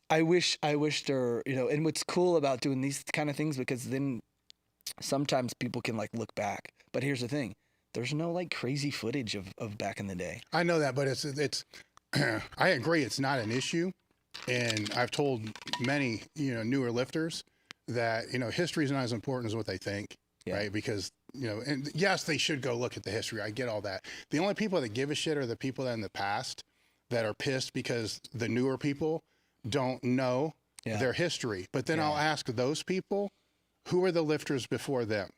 I wish there, and what's cool about doing these kind of things, because then sometimes people can like look back. But here's the thing: there's no like crazy footage of back in the day. I know that, but it's I agree, it's not an issue, and I've told many newer lifters that history is not as important as what they think, right? Because and yes, they should go look at the history. I get all that. The only people that give a shit are the people that in the past that are pissed because the newer people don't know their history. But then I'll ask those people, who are the lifters before them?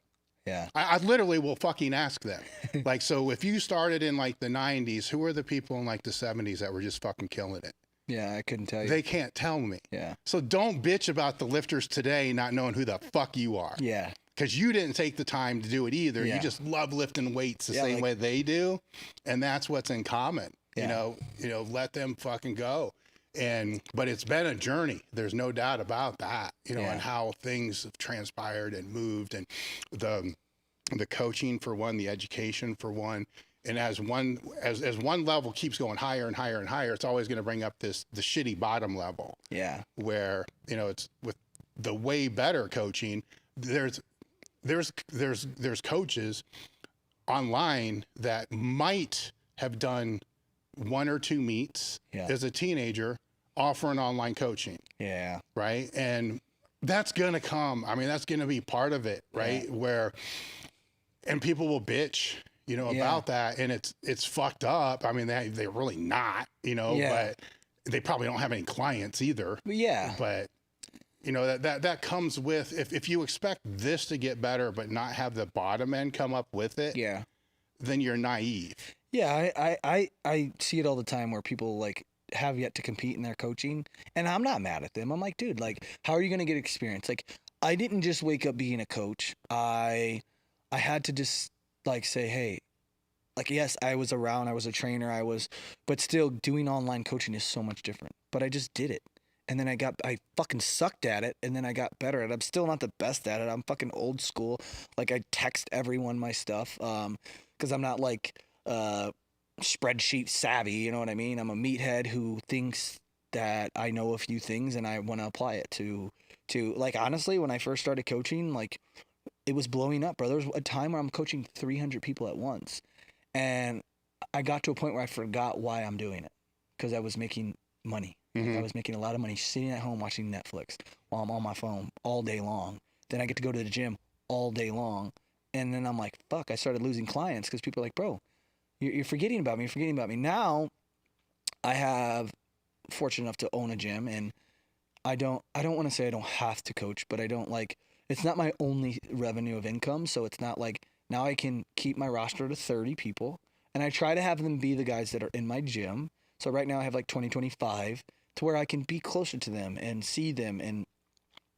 Yeah. I literally will fucking ask them. Like, so if you started in like the 90s, who are the people in like the 70s that were just fucking killing it? Yeah, I couldn't tell you. They can't tell me. Yeah. So don't bitch about the lifters today not knowing who the fuck you are. Yeah. Because you didn't take the time to do it either. Yeah. You just love lifting weights the same way they do. And that's what's in common. Yeah. Let them fucking go. But it's been a journey. There's no doubt about that, and how things have transpired and moved, and the coaching for one, the education for one. And as one level keeps going higher and higher and higher, it's always going to bring up the shitty bottom level. Yeah. Where, it's with the way better coaching, there's coaches online that might have done 1 or 2 meets as a teenager offering online coaching. Yeah. Right. And that's going to come. I mean, that's going to be part of it. Right. And people will bitch, about that. And it's fucked up. I mean, they're really not, but they probably don't have any clients either. Yeah. But that comes with, if you expect this to get better, but not have the bottom end come up with it, then you're naive. Yeah, I see it all the time where people like have yet to compete in their coaching, and I'm not mad at them. I'm like, dude, like, how are you gonna get experience? Like, I didn't just wake up being a coach. I had to just like say, hey, like, yes, I was around, I was a trainer, but still doing online coaching is so much different. But I just did it. And then I fucking sucked at it, and then I got better at it. I'm still not the best at it. I'm fucking old school. Like, I text everyone my stuff, because I'm not like spreadsheet savvy, you know what I mean? I'm a meathead who thinks that I know a few things and I want to apply it to like, honestly, when I first started coaching, like, it was blowing up, bro. There was a time where I'm coaching 300 people at once, and I got to a point where I forgot why I'm doing it, because I was making money. Like, I was making a lot of money sitting at home watching Netflix while I'm on my phone all day long. Then I get to go to the gym all day long. And then I'm like, fuck, I started losing clients because people are like, bro, you're forgetting about me. You're forgetting about me. Now I have fortunate enough to own a gym, and I don't want to say I don't have to coach, but I don't like, it's not my only revenue of income. So it's not like now I can keep my roster to 30 people, and I try to have them be the guys that are in my gym. So right now I have like 25 to where I can be closer to them and see them. And,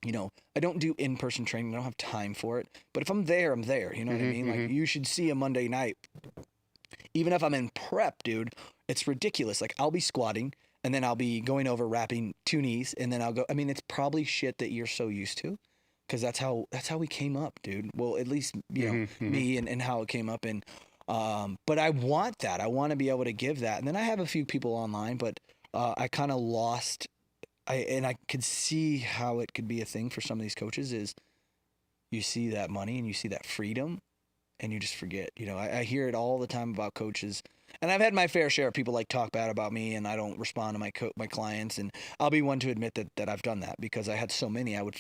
I don't do in-person training. I don't have time for it. But if I'm there, I'm there. You know what I mean? Like, you should see a Monday night. Even if I'm in prep, dude, it's ridiculous. Like, I'll be squatting, and then I'll be going over wrapping 2 knees, and then I'll go. I mean, it's probably shit that you're so used to, because that's how we came up, dude. Well, at least, me and how it came up. And but I want that. I want to be able to give that. And then I have a few people online, but I kind of lost. I could see how it could be a thing for some of these coaches is you see that money and you see that freedom and you just forget. I hear it all the time about coaches, and I've had my fair share of people like talk bad about me, and I don't respond to my clients, and I'll be one to admit that I've done that, because I had so many I would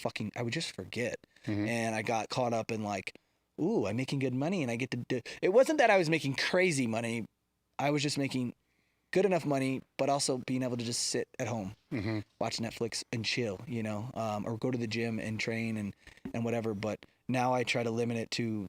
just forget. And I got caught up in like, ooh, I'm making good money and I get to do. It wasn't that I was making crazy money. I was just making good enough money, but also being able to just sit at home, watch Netflix and chill, you know, or go to the gym and train and whatever. But now I try to limit it to,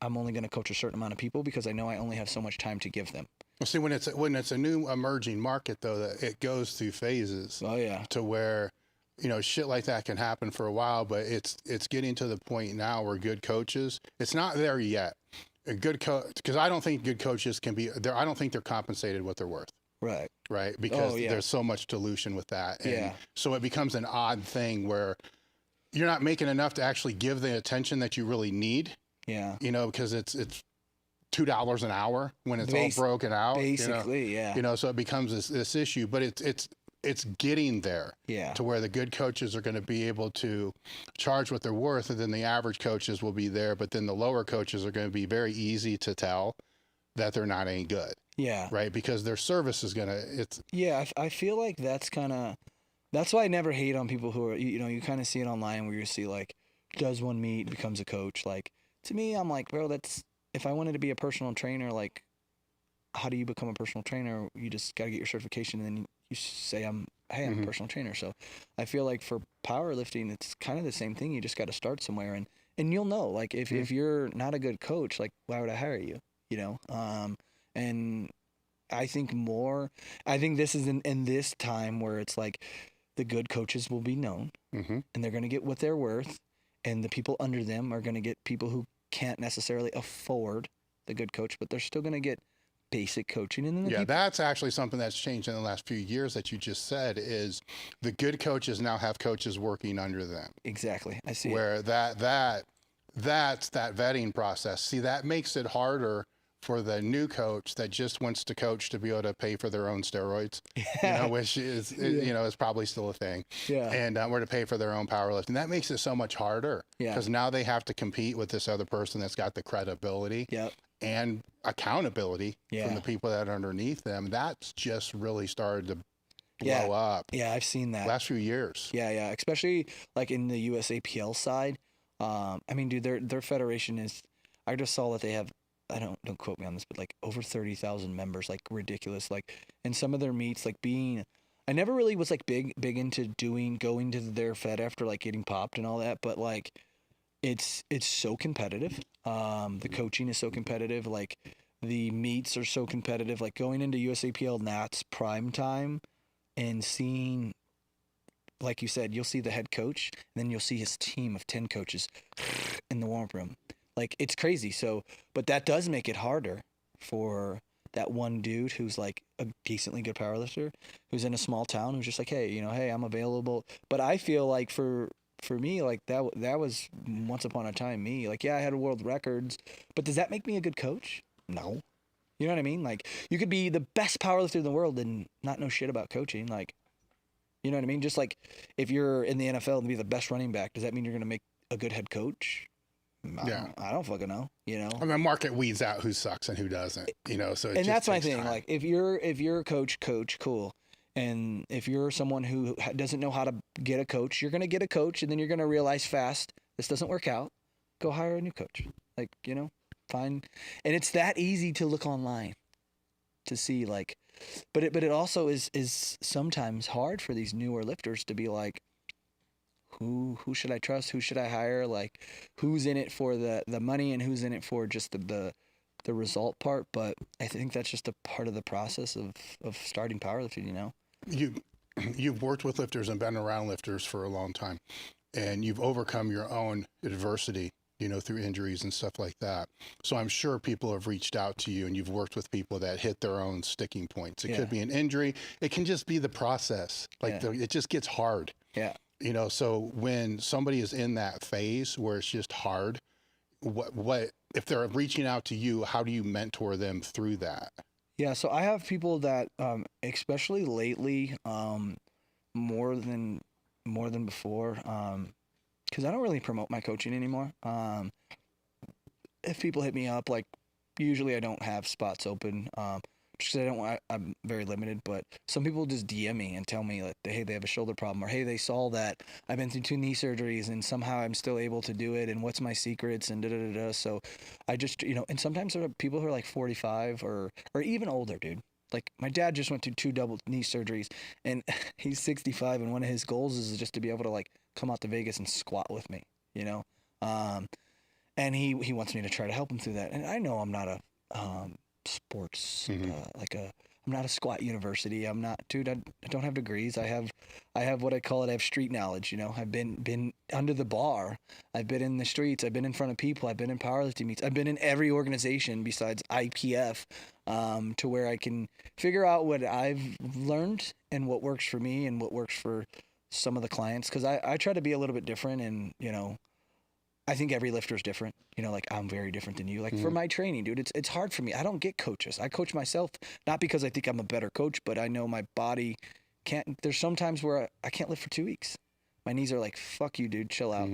I'm only going to coach a certain amount of people because I know I only have so much time to give them. Well, see, when it's a new emerging market, though, that it goes through phases. Oh yeah. To where, you know, shit like that can happen for a while, but it's getting to the point now where good coaches, it's not there yet. A good coach, because I don't think good coaches can be there. I don't think they're compensated what they're worth. Right. Right. Because there's so much dilution with that. And so it becomes an odd thing where you're not making enough to actually give the attention that you really need. Yeah. You know, because it's $2 an hour when it's all broken out. Basically, you know, so it becomes this issue, but it's getting there. Yeah. To where the good coaches are going to be able to charge what they're worth, and then the average coaches will be there, but then the lower coaches are going to be very easy to tell that they're not any good. Yeah. Right? Because their service is going to, Yeah, I feel like that's why I never hate on people who are, you know, you kind of see it online where you see like, does one meet, becomes a coach. Like, to me, I'm like, bro, if I wanted to be a personal trainer, like, how do you become a personal trainer? You just got to get your certification, and then you say, I'm a personal trainer. So I feel like for powerlifting, it's kind of the same thing. You just got to start somewhere, and you'll know, like, if you're not a good coach, like, why would I hire you? You know? And I think this is in this time where it's like the good coaches will be known, and they're going to get what they're worth, and the people under them are going to get people who can't necessarily afford the good coach, but they're still going to get basic coaching. And then that's actually something that's changed in the last few years that you just said, is the good coaches now have coaches working under them. Exactly. I see. Where that's that vetting process. See, that makes it harder for the new coach that just wants to coach to be able to pay for their own steroids, you know, which is, you know, is probably still a thing. Yeah. And or to pay for their own powerlifting. That makes it so much harder. Yeah. Because now they have to compete with this other person that's got the credibility and accountability from the people that are underneath them. That's just really started to blow up. Yeah, I've seen that. Last few years. Yeah. Especially like in the USAPL side. I mean, dude, their federation is, I just saw that they have, don't quote me on this, but like over 30,000 members, like ridiculous. Like, and some of their meets, like I never really was like big into going to their fed after like getting popped and all that, but like it's so competitive. The coaching is so competitive. Like the meets are so competitive. Like going into USAPL Nats prime time and seeing, like you said, you'll see the head coach, and then you'll see his team of 10 coaches in the warm room. Like, it's crazy. So, but that does make it harder for that one dude who's like a decently good powerlifter, who's in a small town, who's just like, hey, I'm available. But I feel like for me, like that was once upon a time me. Like, yeah, I had world records, but does that make me a good coach? No. You know what I mean? Like, you could be the best powerlifter in the world and not know shit about coaching. Like, you know what I mean? Just like if you're in the NFL and be the best running back, does that mean you're going to make a good head coach? I don't fucking know, you know. I mean, market weeds out who sucks and who doesn't, you know. So and that's my thing. Time. Like, if you're a coach, cool. And if you're someone who doesn't know how to get a coach, you're gonna get a coach, and then you're gonna realize fast this doesn't work out. Go hire a new coach. Like, you know, fine. And it's that easy to look online to see, like, but it also is sometimes hard for these newer lifters to be like, who should I trust? Who should I hire? Like, who's in it for the money and who's in it for just the result part? But I think that's just a part of the process of starting powerlifting, you know? You've worked with lifters and been around lifters for a long time, and you've overcome your own adversity, you know, through injuries and stuff like that. So I'm sure people have reached out to you, and you've worked with people that hit their own sticking points. It could be an injury. It can just be the process. Like, it just gets hard. Yeah. You know, so when somebody is in that phase where it's just hard, what if they're reaching out to you, how do you mentor them through that? Yeah, so I have people that, especially lately, more than before, because I don't really promote my coaching anymore. If people hit me up, like, usually I don't have spots open. Just because I'm very limited, but some people just DM me and tell me, like, hey, they have a shoulder problem, or hey, they saw that I've been through 2 knee surgeries and somehow I'm still able to do it, and what's my secrets, and da-da-da-da. So I just, you know, and sometimes there are people who are like 45 or even older, dude. Like, my dad just went through 2 double knee surgeries, and he's 65, and one of his goals is just to be able to, like, come out to Vegas and squat with me, you know? And he wants me to try to help him through that. And I know I'm not a sports, I'm not a squat university. I'm not, dude, I don't have degrees. I have what I call it, I have street knowledge, you know? I've been under the bar. I've been in the streets. I've been in front of people. I've been in powerlifting meets. I've been in every organization besides IPF, to where I can figure out what I've learned and what works for me and what works for some of the clients. Cause I try to be a little bit different, and, you know, I think every lifter is different. You know, like, I'm very different than you. Like, for my training, dude, it's hard for me. I don't get coaches. I coach myself, not because I think I'm a better coach, but I know my body can't. There's some times where I can't lift for 2 weeks. My knees are like, fuck you, dude, chill out.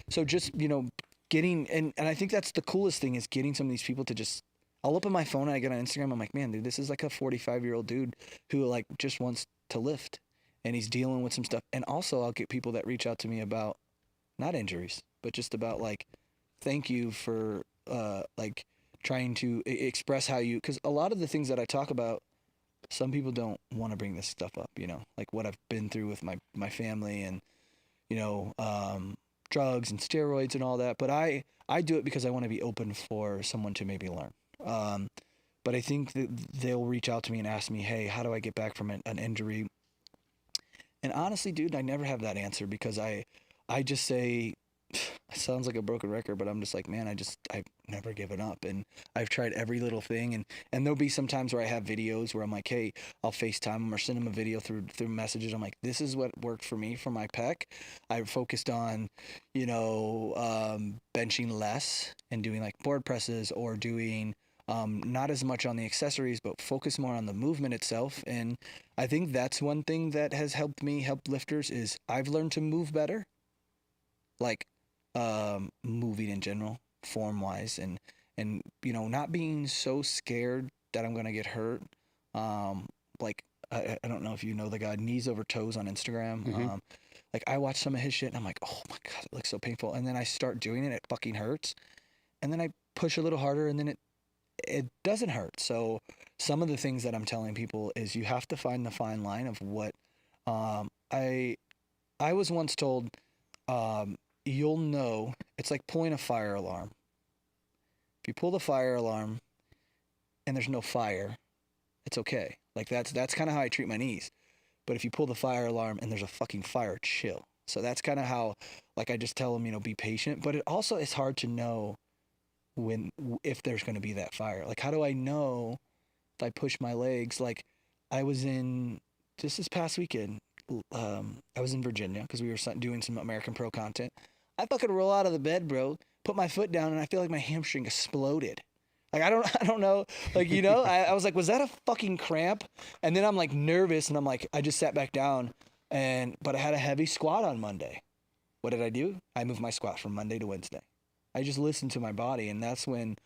So just, you know, getting, and I think that's the coolest thing, is getting some of these people to just, I'll open my phone and I get on Instagram. I'm like, man, dude, this is like a 45-year-old dude who, like, just wants to lift, and he's dealing with some stuff. And also I'll get people that reach out to me about not injuries, but just about, like, thank you for like trying to express how you, because a lot of the things that I talk about, some people don't want to bring this stuff up, you know, like what I've been through with my family, and, you know, drugs and steroids and all that. But I do it because I want to be open for someone to maybe learn. But I think that they'll reach out to me and ask me, hey, how do I get back from an injury? And honestly, dude, I never have that answer, because I just say, it sounds like a broken record, but I'm just like, man, I've never given up, and I've tried every little thing. And there'll be some times where I have videos where I'm like, hey, I'll FaceTime them or send them a video through messages. I'm like, this is what worked for me for my pec. I focused on, you know, benching less and doing like board presses, or doing not as much on the accessories, but focus more on the movement itself. And I think that's one thing that has helped me help lifters, is I've learned to move better. Like, moving in general, form wise, and you know, not being so scared that I'm gonna get hurt. Like, I don't know if you know the guy Knees Over Toes on Instagram. Like, I watch some of his shit and I'm like, oh my god, it looks so painful. And then I start doing it fucking hurts. And then I push a little harder, and then it doesn't hurt. So some of the things that I'm telling people is, you have to find the fine line of what I was once told. You'll know, it's like pulling a fire alarm. If you pull the fire alarm and there's no fire, it's okay. Like, that's kind of how I treat my knees. But if you pull the fire alarm and there's a fucking fire, chill. So that's kind of how, like, I just tell them, you know, be patient. But it also is hard to know if there's going to be that fire. Like, how do I know if I push my legs? Like, I was in, just this past weekend, I was in Virginia because we were doing some American Pro content. I fucking roll out of the bed, bro, put my foot down, and I feel like my hamstring exploded. Like, I don't know. Like, you know, I was like, was that a fucking cramp? And then I'm like nervous, and I'm like, I just sat back down, but I had a heavy squat on Monday. What did I do? I moved my squat from Monday to Wednesday. I just listened to my body. And that's when,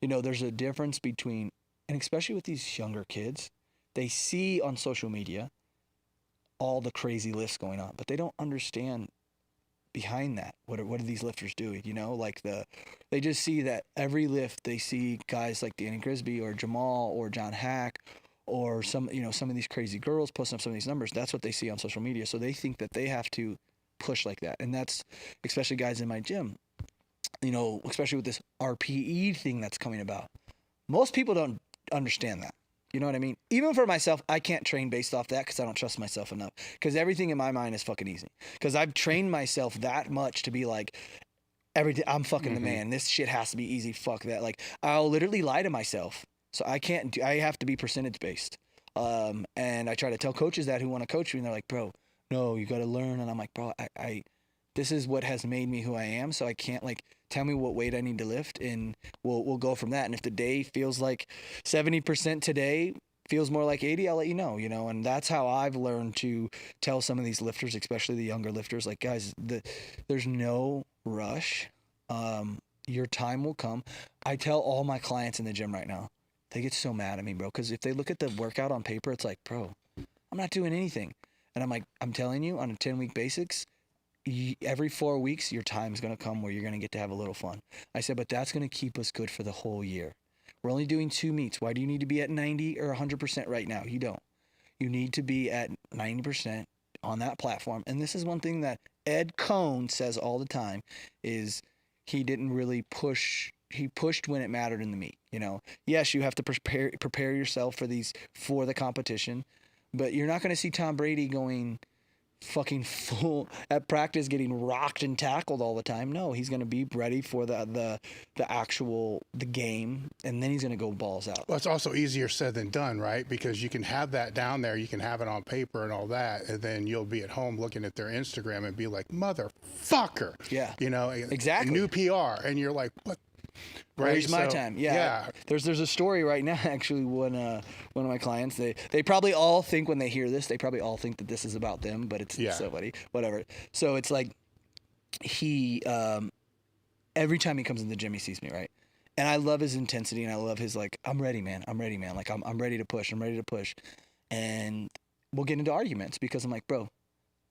you know, there's a difference between, and especially with these younger kids, they see on social media all the crazy lifts going on, but they don't understand behind that. What are these lifters doing? You know, like they just see that every lift, they see guys like Danny Grisby or Jamal or John Hack or some of these crazy girls posting up some of these numbers. That's what they see on social media. So they think that they have to push like that. And that's especially guys in my gym, you know, especially with this RPE thing that's coming about. Most people don't understand that. You know what I mean? Even for myself, I can't train based off that because I don't trust myself enough. Because everything in my mind is fucking easy. Because I've trained myself that much to be like, everything, I'm fucking the man. This shit has to be easy. Fuck that. Like, I'll literally lie to myself. So I have to be percentage based. And I try to tell coaches that who want to coach me, and they're like, bro, no, you got to learn. And I'm like, bro, this is what has made me who I am. So I can't, like, tell me what weight I need to lift, and we'll go from that. And if the day feels like 70% today, feels more like 80, I'll let you know, and that's how I've learned to tell some of these lifters, especially the younger lifters, like, guys, there's no rush. Your time will come. I tell all my clients in the gym right now, they get so mad at me, bro, because if they look at the workout on paper, it's like, bro, I'm not doing anything. And I'm like, I'm telling you, on a 10-week basics, every 4 weeks, your time is going to come where you're going to get to have a little fun. I said, but that's going to keep us good for the whole year. We're only doing 2 meets. Why do you need to be at 90 or 100% right now? You don't. You need to be at 90% on that platform. And this is one thing that Ed Cohn says all the time is he didn't really push. He pushed when it mattered in the meet. You know, yes, you have to prepare yourself for the competition, but you're not going to see Tom Brady going fucking full at practice, getting rocked and tackled all the time. No, he's going to be ready for the game, and then he's going to go balls out. Well, it's also easier said than done, right? Because you can have that down there, you can have it on paper and all that, and then you'll be at home looking at their Instagram and be like, motherfucker. Yeah. You know, exactly. New PR, and you're like, what? Right? Where's my time? Yeah. There's a story right now, actually, when one of my clients, they probably all think when they hear this, they probably all think that this is about them, but it's somebody, whatever. So it's like he, every time he comes in the gym, he sees me, right? And I love his intensity, and I love his like, I'm ready, man. Like I'm ready to push. And we'll get into arguments because I'm like, bro,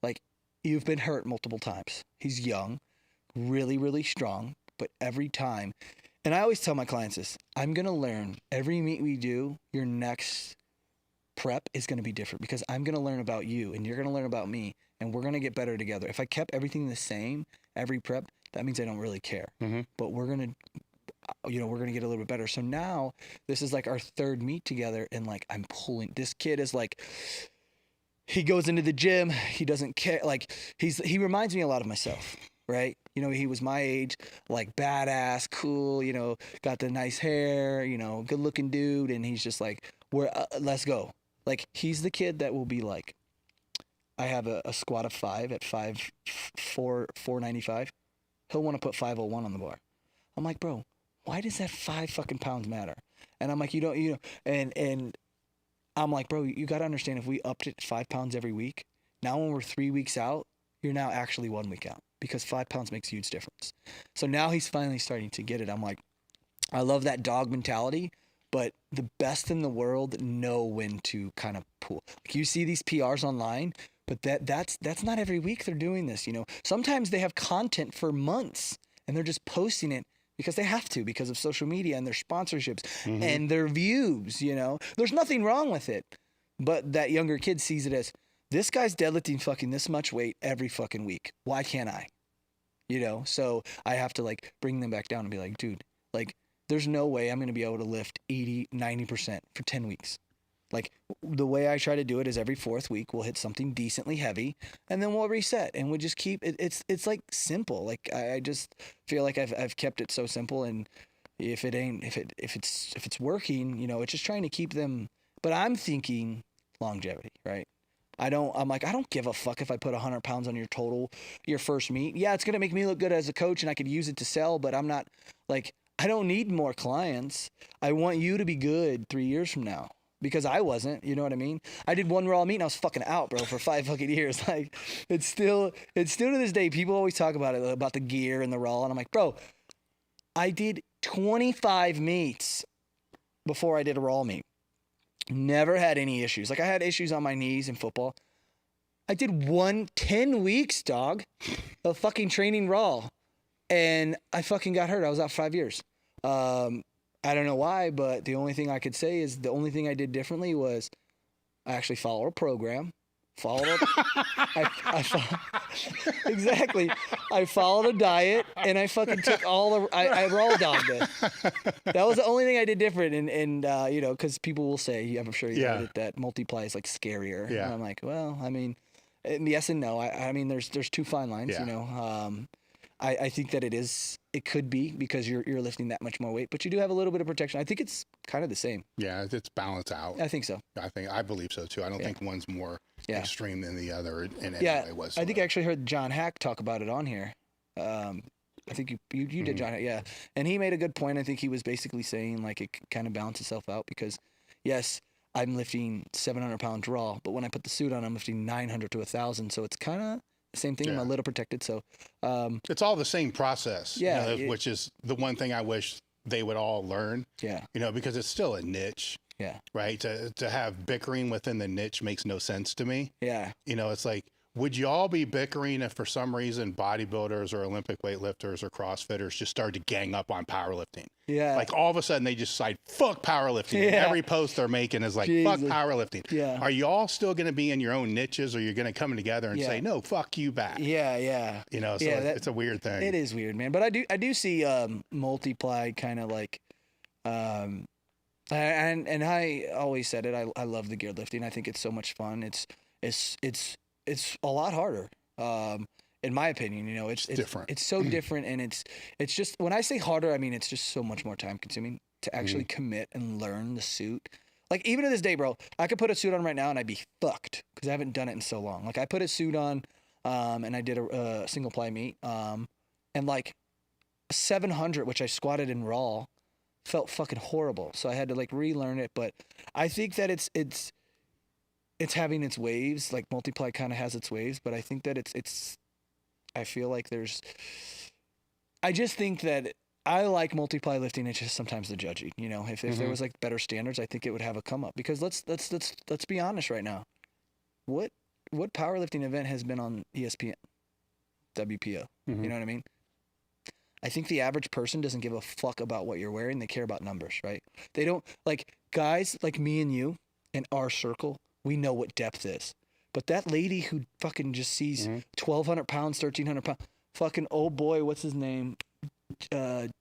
like you've been hurt multiple times. He's young, really, really strong. But every time, and I always tell my clients this, I'm going to learn every meet we do, your next prep is going to be different because I'm going to learn about you and you're going to learn about me and we're going to get better together. If I kept everything the same, every prep, that means I don't really care. Mm-hmm. But we're going to get a little bit better. So now this is like our third meet together and like I'm pulling, this kid is like, he goes into the gym, he doesn't care. Like he reminds me a lot of myself. Right? You know, he was my age, like badass, cool, you know, got the nice hair, you know, good looking dude. And he's just like, let's go. Like, he's the kid that will be like, I have a squat of 5 at 495. He'll want to put 501 on the bar. I'm like, bro, why does that 5 fucking pounds matter? And I'm like, and I'm like, bro, you got to understand if we upped it 5 pounds every week, now when we're 3 weeks out, you're now actually 1 week out. Because 5 pounds makes a huge difference. So now he's finally starting to get it. I'm like, I love that dog mentality, but the best in the world know when to kind of pull. Like you see these PRs online, but that's not every week they're doing this, you know. Sometimes they have content for months and they're just posting it because they have to, because of social media and their sponsorships and their views, you know. There's nothing wrong with it. But that younger kid sees it as, this guy's deadlifting fucking this much weight every fucking week. Why can't I? You know, so I have to like bring them back down and be like, dude, like there's no way I'm going to be able to lift 80, 90% for 10 weeks. Like the way I try to do it is every 4th week we'll hit something decently heavy and then we'll reset and we'll just keep it. It's like simple. Like I just feel like I've kept it so simple, and if it's working, you know, it's just trying to keep them, but I'm thinking longevity, right? I don't give a fuck if I put 100 pounds on your first meet. Yeah, it's going to make me look good as a coach and I could use it to sell, but I'm not like, I don't need more clients. I want you to be good 3 years from now because I wasn't, you know what I mean? I did 1 raw meet and I was fucking out, bro, for 5 fucking years. Like it's still to this day, people always talk about it, about the gear and the raw. And I'm like, bro, I did 25 meets before I did a raw meet. Never had any issues. Like I had issues on my knees in football. I did 10 weeks, dog, of fucking training raw. And I fucking got hurt. I was out 5 years. I don't know why, but the only thing I could say is the only thing I did differently was I actually followed a program. Exactly. I followed a diet and I fucking took I raw dogged it. That was the only thing I did different. And you know, because people will say, I'm sure you know that Multi-ply is like scarier. Yeah. And I'm like, well, I mean, yes and no. I mean, there's 2 fine lines, you know. I think that it could be because you're lifting that much more weight, but you do have a little bit of protection. I think it's kind of the same. Yeah, it's balanced out. I think so. I believe so too. I don't think one's more extreme than the other in any way whatsoever. I think I actually heard John Hack talk about it on here. I think you did, John Hack, and he made a good point. I think he was basically saying like it kind of balances itself out because, yes, I'm lifting 700 pounds raw, but when I put the suit on, I'm lifting 900 to 1,000. So it's kind of the same thing. I'm a little protected. So it's all the same process. Yeah, you know, which is the one thing I wish they would all learn. Yeah, you know, because it's still a niche. Yeah. Right. To have bickering within the niche makes no sense to me. Yeah. You know, it's like, would y'all be bickering if for some reason bodybuilders or Olympic weightlifters or CrossFitters just started to gang up on powerlifting? Yeah. Like all of a sudden they just decide, fuck powerlifting. Yeah. Every post they're making is like, Jesus. fuck powerlifting. Yeah. Are y'all still going to be in your own niches, or you're going to come together and Yeah. say, no, fuck you back? Yeah. You know, so Yeah, it's a weird thing. It is weird, man. But I do see Multi-ply kind of like, and I always said it. I love the gear lifting. I think it's so much fun. It's a lot harder. In my opinion, you know, it's different. It's so different, and it's just, when I say harder, I mean it's just so much more time consuming to actually commit and learn the suit. Like even to this day, bro, I could put a suit on right now and I'd be fucked because I haven't done it in so long. Like I put a suit on, and I did a single ply meet, and like 700, which I squatted in raw, felt fucking horrible. So I had to like relearn it. But I think that it's having its waves. Like Multi-ply kind of has its waves, but I think that I feel like I just think that I like Multi-ply lifting. It's just sometimes the judging, you know, if there was like better standards, I think it would have a come up, because let's be honest right now. What powerlifting event has been on ESPN, WPO? You know what I mean? I think the average person doesn't give a fuck about what you're wearing. They care about numbers, right? They don't, like guys like me and you in our circle, we know what depth is. But that lady who fucking just sees 1,200 pounds, 1,300 pounds, fucking old boy, what's his name?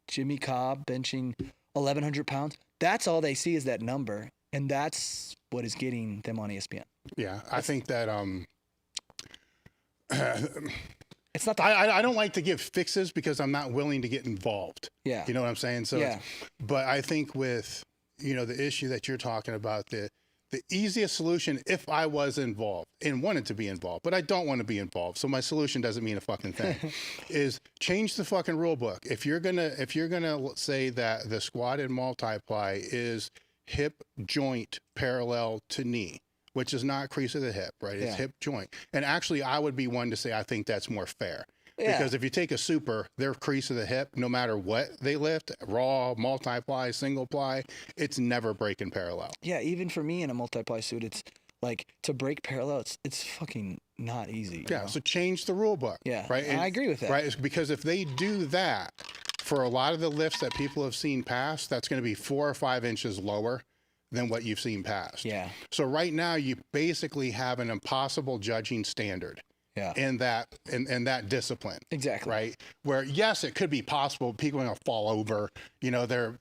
Jimmy Cobb benching 1,100 pounds. That's all they see is that number. And that's what is getting them on ESPN. Yeah. I think that, it's not I don't like to give fixes because I'm not willing to get involved. Yeah. You know what I'm saying? So, Yeah. But I think with, you know, the issue that you're talking about, the easiest solution, if I was involved and wanted to be involved, but I don't want to be involved, so my solution doesn't mean a fucking thing, is change the fucking rule book. If you're gonna say that the squat and multiply is hip joint parallel to knee, which is not crease of the hip, right? It's hip joint. And actually, I would be one to say I think that's more fair. Yeah. Because if you take a super, their crease of the hip, no matter what they lift, raw, multiply, single ply, it's never breaking parallel. Yeah, even for me in a Multi-ply suit, it's like to break parallel, it's fucking not easy. Yeah, know? so change the rule book. Yeah, right. And I agree with that. Right, it's because if they do that, for a lot of the lifts that people have seen past, that's going to be 4 or 5 inches lower than what you've seen past. Yeah. So right now, you basically have an impossible judging standard. Yeah. In that discipline. Exactly. Right. Where yes, it could be possible people are going to fall over. You know, the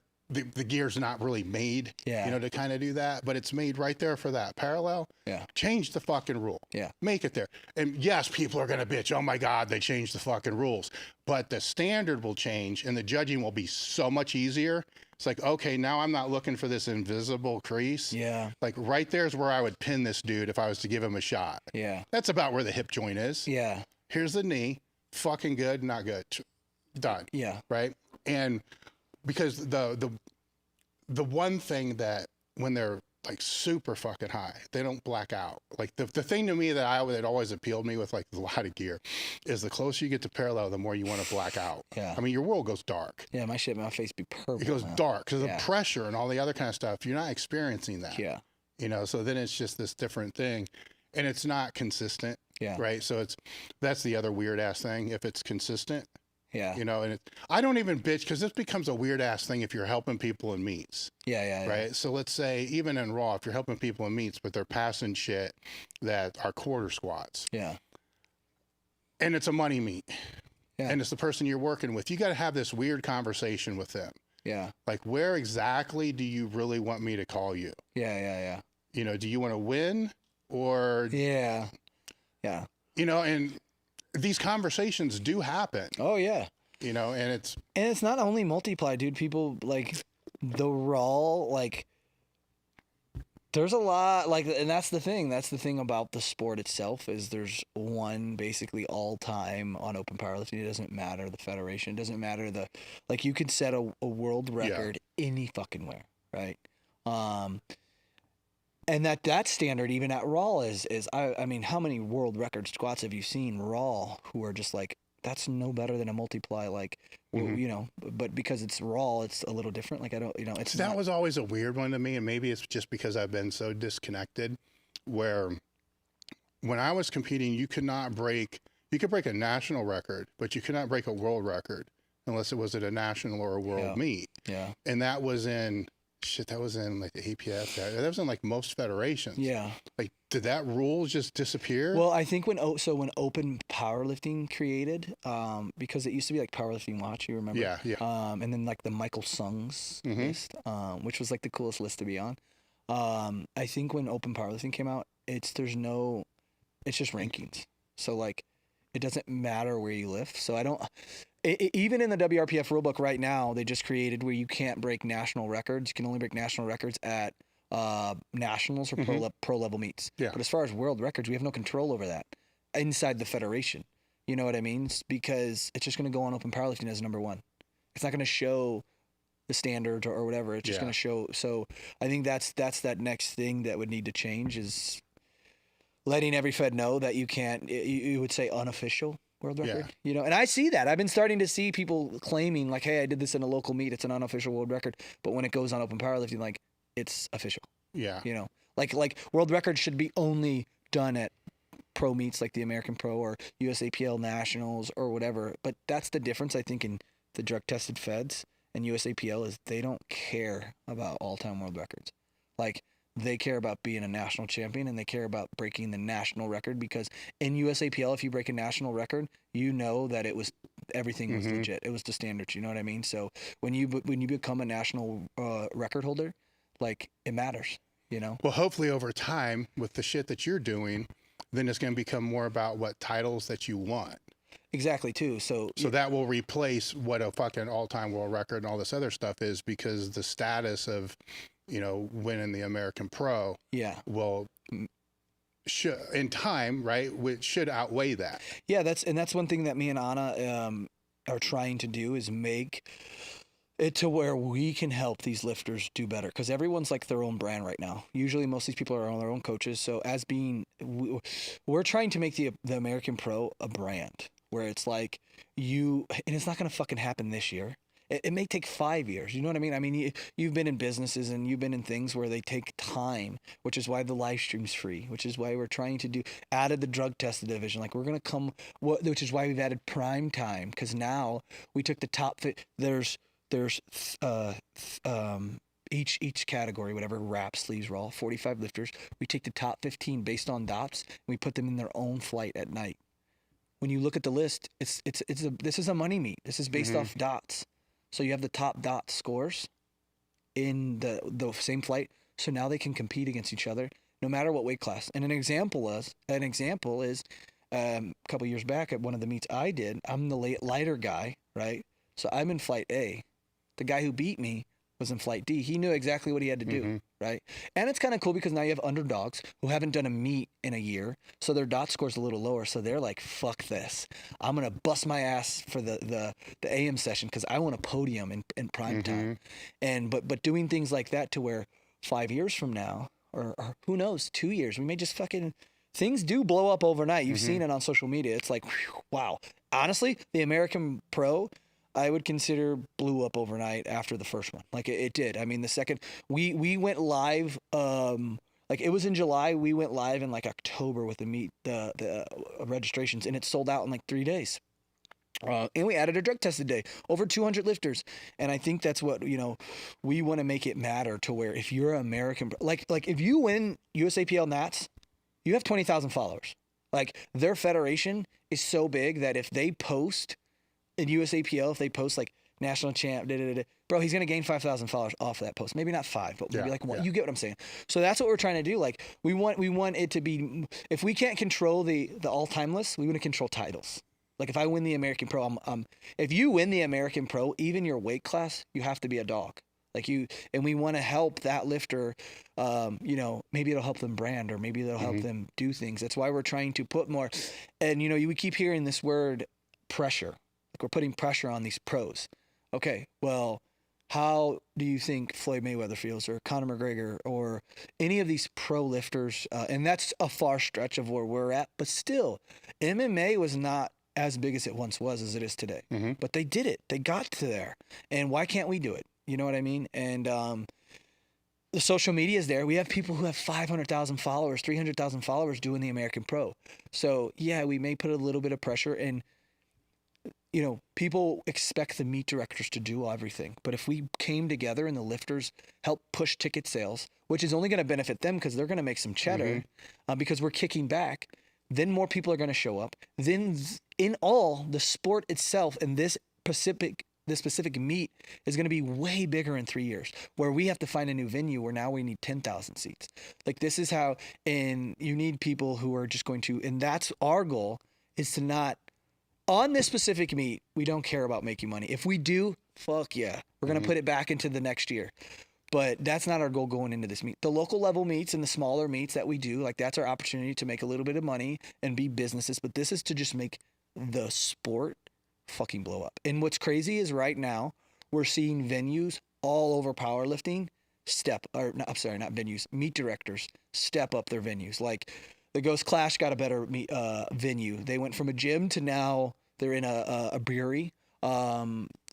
gear's not really made. Yeah. You know, to kind of do that, but it's made right there for that parallel. Yeah. Change the fucking rule. Yeah. Make it there. And yes, people are going to bitch. Oh my God, they changed the fucking rules. But the standard will change, and the judging will be so much easier. It's like, okay, now I'm not looking for this invisible crease. Yeah. Like right there's where I would pin this dude if I was to give him a shot. Yeah. That's about where the hip joint is. Yeah. Here's the knee. Fucking good, not good. Done. Yeah. Right? And because the one thing that when they're like super fucking high, they don't black out. Like the thing to me that always appealed me with like a lot of gear is the closer you get to parallel, the more you want to black out. Yeah. I mean, your world goes dark. Yeah, my face be purple. It goes now. dark because of the pressure and all the other kind of stuff. You're not experiencing that. Yeah. You know, so then it's just this different thing, and it's not consistent. Yeah. Right. So that's the other weird ass thing. If it's consistent. Yeah. You know, and I don't even bitch because this becomes a weird ass thing if you're helping people in meets. Yeah. Right. So let's say even in raw, if you're helping people in meets, but they're passing shit that are quarter squats. Yeah. And it's a money meet. Yeah. And it's the person you're working with. You got to have this weird conversation with them. Yeah. Like, where exactly do you really want me to call you? Yeah. You know, do you want to win or? Yeah. You know, and these conversations do happen. Oh yeah. You know, and it's not only Multi-ply, dude. People like the raw, like there's a lot, like, and that's the thing. That's the thing about the sport itself is there's one basically all time on open powerlifting. It doesn't matter the federation. It doesn't matter like you could set a world record any fucking where, right? And that standard even at raw is I mean, how many world record squats have you seen raw who are just like, that's no better than a Multi-ply, like, you know, but because it's raw, it's a little different. Like, I don't, you know, it's that was always a weird one to me. And maybe it's just because I've been so disconnected where when I was competing, you could break a national record, but you could not break a world record unless it was at a national or a world meet. Yeah. And that was in like the APF. That was in like most federations. Yeah. Like, did that rule just disappear? Well, I think when open powerlifting created, because it used to be like Powerlifting Watch, you remember? Yeah, yeah. And then like the Michael Sung's list, which was like the coolest list to be on. I think when open powerlifting came out, it's just rankings. So like, it doesn't matter where you lift. So even in the WRPF rulebook right now, they just created where you can't break national records. You can only break national records at nationals or pro level meets. Yeah. But as far as world records, we have no control over that inside the federation. You know what I mean? Because it's just going to go on open powerlifting as number one. It's not going to show the standards or whatever. It's just going to show. So I think that's that next thing that would need to change is letting every fed know that you can't, you would say unofficial world record, you know, and I see that. I've been starting to see people claiming like, hey, I did this in a local meet. It's an unofficial world record. But when it goes on open powerlifting, like it's official. Yeah. You know, like world records should be only done at pro meets like the American Pro or USAPL Nationals or whatever. But that's the difference, I think, in the drug tested feds and USAPL is they don't care about all-time world records. Like, they care about being a national champion and they care about breaking the national record because in USAPL, if you break a national record, you know that everything was legit. It was the standards. You know what I mean? So when you become a national record holder, like it matters, you know? Well, hopefully over time with the shit that you're doing, then it's going to become more about what titles that you want. Exactly too. So that will replace what a fucking all-time world record and all this other stuff is because the status of, you know, winning the American Pro will in time, right, which should outweigh that. Yeah, that's one thing that me and Anna are trying to do is make it to where we can help these lifters do better because everyone's like their own brand right now. Usually most of these people are on their own coaches. So we're trying to make the American Pro a brand where it's like and it's not going to fucking happen this year. It may take 5 years. You know what I mean? I mean, you've been in businesses and you've been in things where they take time, which is why the live stream's free, which is why we're trying to added the drug tested division. Like we're going to come, which is why we've added prime time. Cause now we took the top fit. There's each category, whatever, wrap, sleeves, raw, 45 lifters. We take the top 15 based on dots and we put them in their own flight at night. When you look at the list, this is a money meet. This is based off dots. So you have the top dot scores in the same flight. So now they can compete against each other no matter what weight class. And an example is a couple years back at one of the meets I did, I'm the lighter guy, right? So I'm in flight A. The guy who beat me was in flight D. He knew exactly what he had to do, right? And it's kind of cool because now you have underdogs who haven't done a meet in a year, so their dot score's a little lower. So they're like, "Fuck this! I'm gonna bust my ass for the AM session because I want a podium in prime time." And but doing things like that to where 5 years from now, or who knows, 2 years, we may just fucking things do blow up overnight. You've seen it on social media. It's like, whew, wow. Honestly, the American Pro, I would consider blew up overnight after the first one. Like it did. I mean, the second we went live, like it was in July. We went live in like October with the registrations, and it sold out in like 3 days. And we added a drug tested day, over 200 lifters. And I think that's what, you know, we want to make it matter to where if you're American, like if you win USAPL Nats, you have 20,000 followers. Like their federation is so big that if they post in USAPL, if they post like national champ, bro, he's going to gain 5,000 followers off of that post. Maybe not 5, but maybe like 1. You get what I'm saying? So that's what we're trying to do. Like we want it to be, if we can't control the all-time list, we want to control titles. Like if I win the American Pro, if you win the American Pro, even your weight class, you have to be a dog. Like and we want to help that lifter, you know, maybe it'll help them brand or maybe it'll help them do things. That's why we're trying to put more, and you know, we keep hearing this word pressure. Like we're putting pressure on these pros. Okay, well, how do you think Floyd Mayweather feels or Conor McGregor or any of these pro lifters? And that's a far stretch of where we're at, but still, MMA was not as big as it once was as it is today. But they did it. They got to there. And why can't we do it? You know what I mean? And the social media is there. We have people who have 500,000 followers, 300,000 followers doing the American Pro. So yeah, we may put a little bit of pressure, and you know, people expect the meet directors to do everything. But if we came together and the lifters help push ticket sales, which is only going to benefit them because they're going to make some cheddar because we're kicking back, then more people are going to show up. Then in all, the sport itself and this specific meet is going to be way bigger in 3 years, where we have to find a new venue where now we need 10,000 seats. Like this is how, and you need people who are just going to, and that's our goal, is to not, on this specific meet, we don't care about making money. If we do, fuck yeah, we're going to put it back into the next year. But that's not our goal going into this meet. The local level meets and the smaller meets that we do, like that's our opportunity to make a little bit of money and be businesses. But this is to just make the sport fucking blow up. And what's crazy is right now we're seeing venues all over powerlifting meet directors step up their venues. Like the Ghost Clash got a better venue. They went from a gym to now they're in a brewery.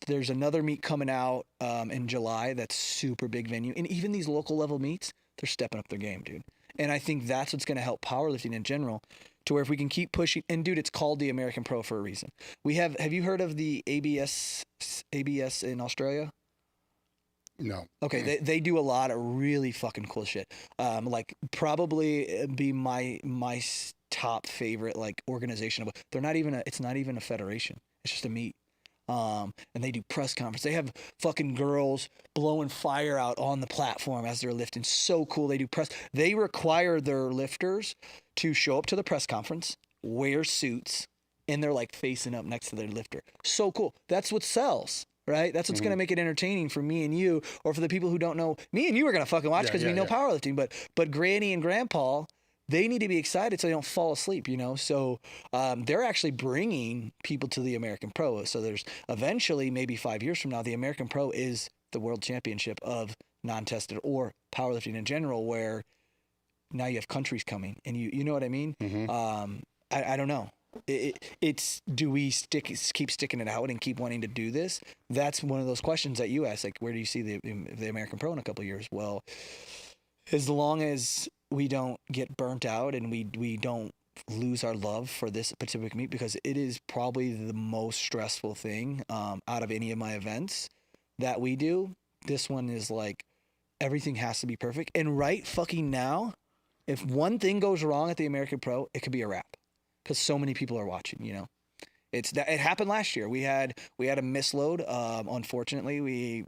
There's another meet coming out in July that's super big venue. And even these local level meets, they're stepping up their game, dude. And I think that's what's going to help powerlifting in general, to where if we can keep pushing, and dude, it's called the American Pro for a reason. Have you heard of the ABS in Australia? No. Okay, they do a lot of really fucking cool shit. Like probably be my top favorite like organization. It's not even a federation. It's just a meet. And they do press conference. They have fucking girls blowing fire out on the platform as they're lifting. So cool. They do press. They require their lifters to show up to the press conference, wear suits, and they're like facing up next to their lifter. So cool. That's what sells. Right? That's what's going to make it entertaining for me and you, or for the people who don't know. Me and you are going to fucking watch because we know powerlifting, but Granny and Grandpa, they need to be excited so they don't fall asleep, you know? So they're actually bringing people to the American Pro. So there's eventually, maybe 5 years from now, the American Pro is the world championship of non-tested or powerlifting in general, where now you have countries coming, and you know what I mean? I don't know. It's do we keep sticking it out and keep wanting to do this? That's one of those questions that you ask, like, where do you see the American Pro in a couple of years? Well, as long as we don't get burnt out and we don't lose our love for this particular meet, because it is probably the most stressful thing out of any of my events that we do. This one is like everything has to be perfect, and right fucking now, if one thing goes wrong at the American Pro, it could be a wrap. Because so many people are watching, you know. It happened last year. We had a misload. Unfortunately,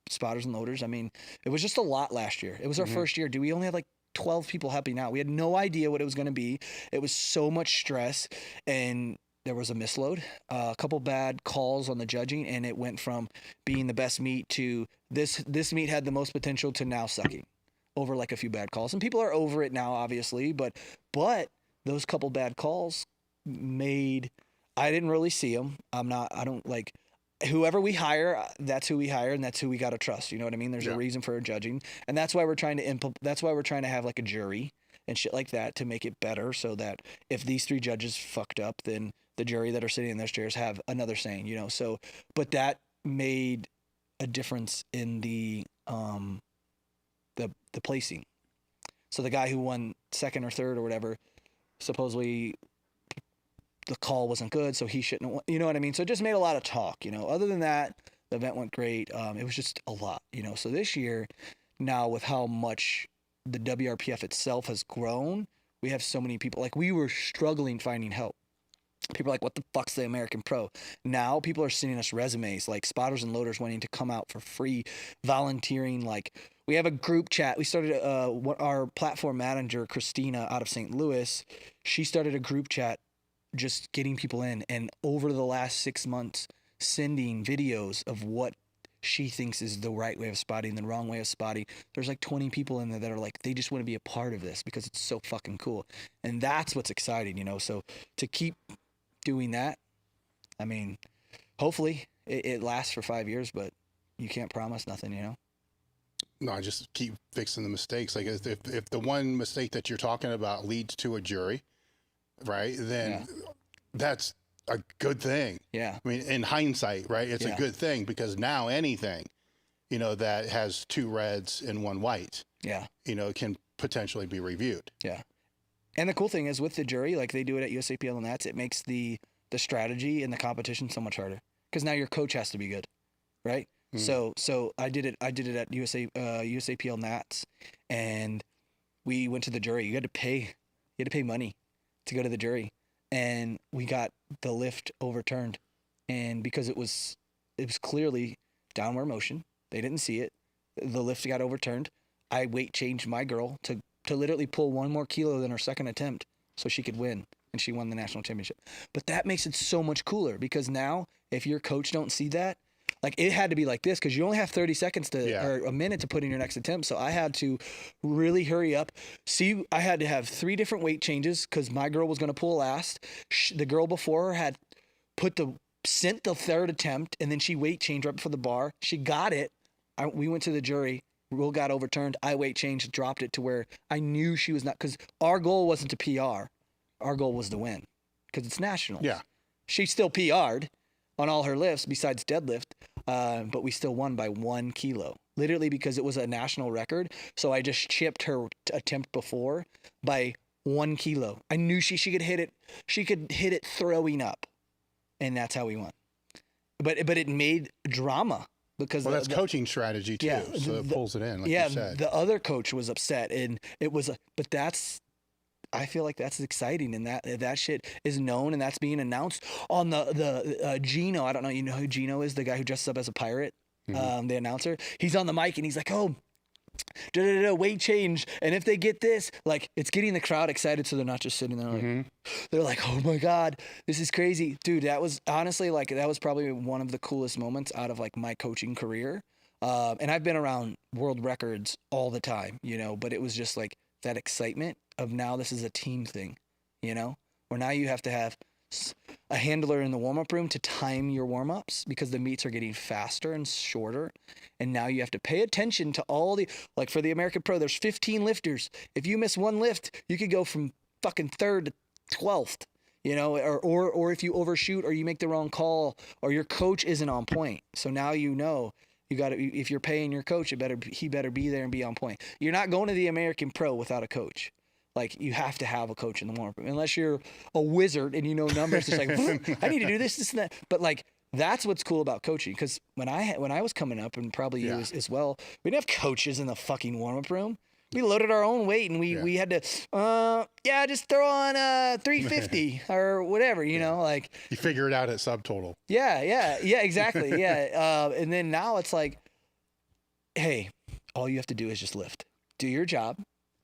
spotters and loaders. I mean, it was just a lot last year. It was our first year. We only had like 12 people helping out. We had no idea what it was going to be. It was so much stress, and there was a misload, a couple bad calls on the judging, and it went from being the best meet to this meet had the most potential to now sucking over like a few bad calls. And people are over it now, obviously, but those couple bad calls I didn't really see them. Whoever we hire, that's who we hire, and that's who we got to trust. You know what I mean? There's a reason for judging. And that's why we're trying to have like a jury and shit like that to make it better, so that if these three judges fucked up, then the jury that are sitting in those chairs have another saying, you know? So, but that made a difference in the placing. So the guy who won second or third or whatever, supposedly the call wasn't good, so he shouldn't have, you know what I mean? So it just made a lot of talk, you know. Other than that, the event went great. It was just a lot, you know. So this year, now with how much the WRPF itself has grown, we have so many people. Like, we were struggling finding help. People are like, what the fuck's the American Pro? Now people are sending us resumes, like spotters and loaders wanting to come out for free, volunteering. Like, we have a group chat. We started our platform manager, Christina, out of St. Louis. She started a group chat just getting people in. And over the last 6 months, sending videos of what she thinks is the right way of spotting, the wrong way of spotting. There's like 20 people in there that are like, they just want to be a part of this because it's so fucking cool. And that's what's exciting, you know? So to keep doing that, I mean, hopefully it lasts for 5 years, but you can't promise nothing, you know? No, I just keep fixing the mistakes. Like, if the one mistake that you're talking about leads to a jury, right, then that's a good thing. Yeah. I mean, in hindsight, right, it's a good thing, because now anything that has 2 reds and 1 white, Yeah. Can potentially be reviewed. Yeah. And the cool thing is with the jury, like they do it at USAPL and it makes the strategy and the competition so much harder because now your coach has to be good, right? So I did it at USAPL Nats, and we went to the jury. You had to pay money to go to the jury, and we got the lift overturned, and because it was clearly downward motion, they didn't see it. The lift got overturned. I weight changed my girl to literally pull 1 more kilo than her second attempt so she could win, and she won the national championship. But that makes it so much cooler because now if your coach don't see that, like it had to be like this because you only have 30 seconds or a minute to put in your next attempt. So I had to really hurry up. See, I had to have 3 different weight changes because my girl was going to pull last. The girl before her had sent the third attempt, and then she weight changed right before the bar. She got it. We went to the jury. Rule got overturned. I weight changed, dropped it to where I knew she was not, because our goal wasn't to PR. Our goal was to win because it's nationals. Yeah. She still PR'd on all her lifts besides deadlift, but we still won by 1 kilo. Literally because it was a national record. So I just chipped her attempt before by 1 kilo. I knew she could hit it. She could hit it throwing up. And that's how we won. But it made drama. Because that's coaching strategy too, so it pulls it in, like you said. The other coach was upset, and it was, but I feel like that's exciting, and that shit is known, and that's being announced on the Gino. I don't know, you know who Gino is, the guy who dresses up as a pirate, the announcer. He's on the mic, and he's like, "Oh, weight change, and if they get this, like it's getting the crowd excited, so they're not just sitting there like they're like, oh my god, this is crazy, dude." That was honestly that was probably one of the coolest moments out of like my coaching career, and I've been around world records all the time, but it was just like that excitement of now this is a team thing, where now you have to have a handler in the warm-up room to time your warm-ups because the meets are getting faster and shorter, and now you have to pay attention to all like for the American Pro, there's 15 lifters. If you miss 1 lift, you could go from fucking 3rd to 12th, or if you overshoot or you make the wrong call or your coach isn't on point. So now you got to, if you're paying your coach, he better be there and be on point. You're not going to the American Pro without a coach. Like, you have to have a coach in the warm-up room. Unless you're a wizard and you know numbers, it's like, I need to do this, and that. But, like, that's what's cool about coaching. Because when I was coming up, and probably you as well, we didn't have coaches in the fucking warm-up room. We loaded our own weight, and we had to, just throw on 350 or whatever, like. You figure it out at subtotal. Yeah, exactly, yeah. And then now it's like, hey, all you have to do is just lift. Do your job.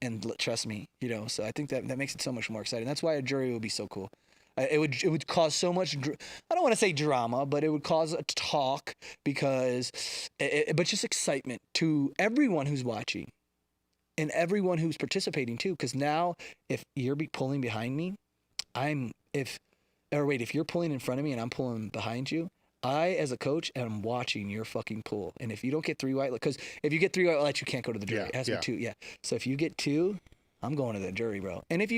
And trust me, so I think that makes it so much more exciting. That's why a jury would be so cool. It would cause so much, I don't want to say drama, but it would cause a talk but just excitement to everyone who's watching and everyone who's participating too. Because now if you're pulling behind me, if you're pulling in front of me and I'm pulling behind you, I, as a coach, am watching your fucking pull. And if you don't get 3 white, because if you get 3 white lights, you can't go to the jury. It has to be 2. Yeah. So if you get 2, I'm going to the jury, bro. And if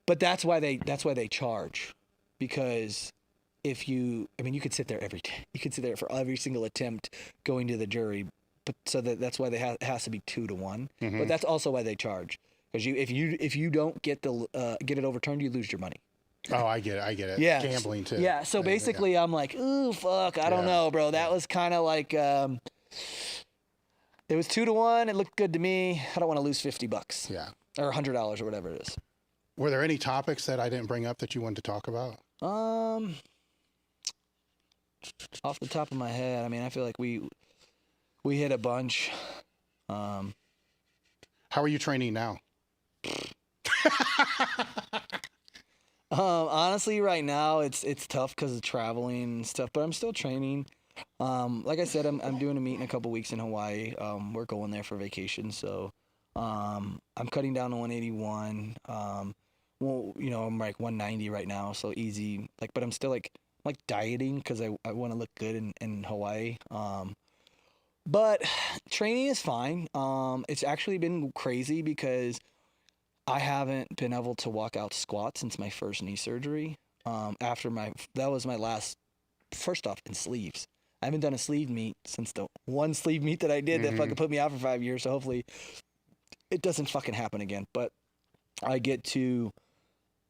but that's why they charge, because if you could sit there for every single attempt going to the jury, but so that's why it has to be 2 to 1. But that's also why they charge, because if you don't get it overturned, you lose your money. Oh, I get it. Yeah. Gambling too. Yeah. So basically, I'm like, ooh, fuck. I don't know, bro. That was kind of like, it was 2 to 1. It looked good to me. I don't want to lose $50. Yeah. Or $100 or whatever it is. Were there any topics that I didn't bring up that you wanted to talk about? Off the top of my head, I feel like we hit a bunch. How are you training now? Honestly, right now it's tough because of traveling and stuff, but I'm still training. Like I said, I'm doing a meet in a couple weeks in Hawaii. We're going there for vacation, so I'm cutting down to 181. I'm like 190 right now, so easy. But I'm still like dieting because I want to look good in Hawaii. But training is fine. It's actually been crazy because I haven't been able to walk out squat since my first knee surgery. That was my last, first off, in sleeves. I haven't done a sleeve meet since the one sleeve meet that I did that fucking put me out for 5 years. So hopefully it doesn't fucking happen again. But I get to,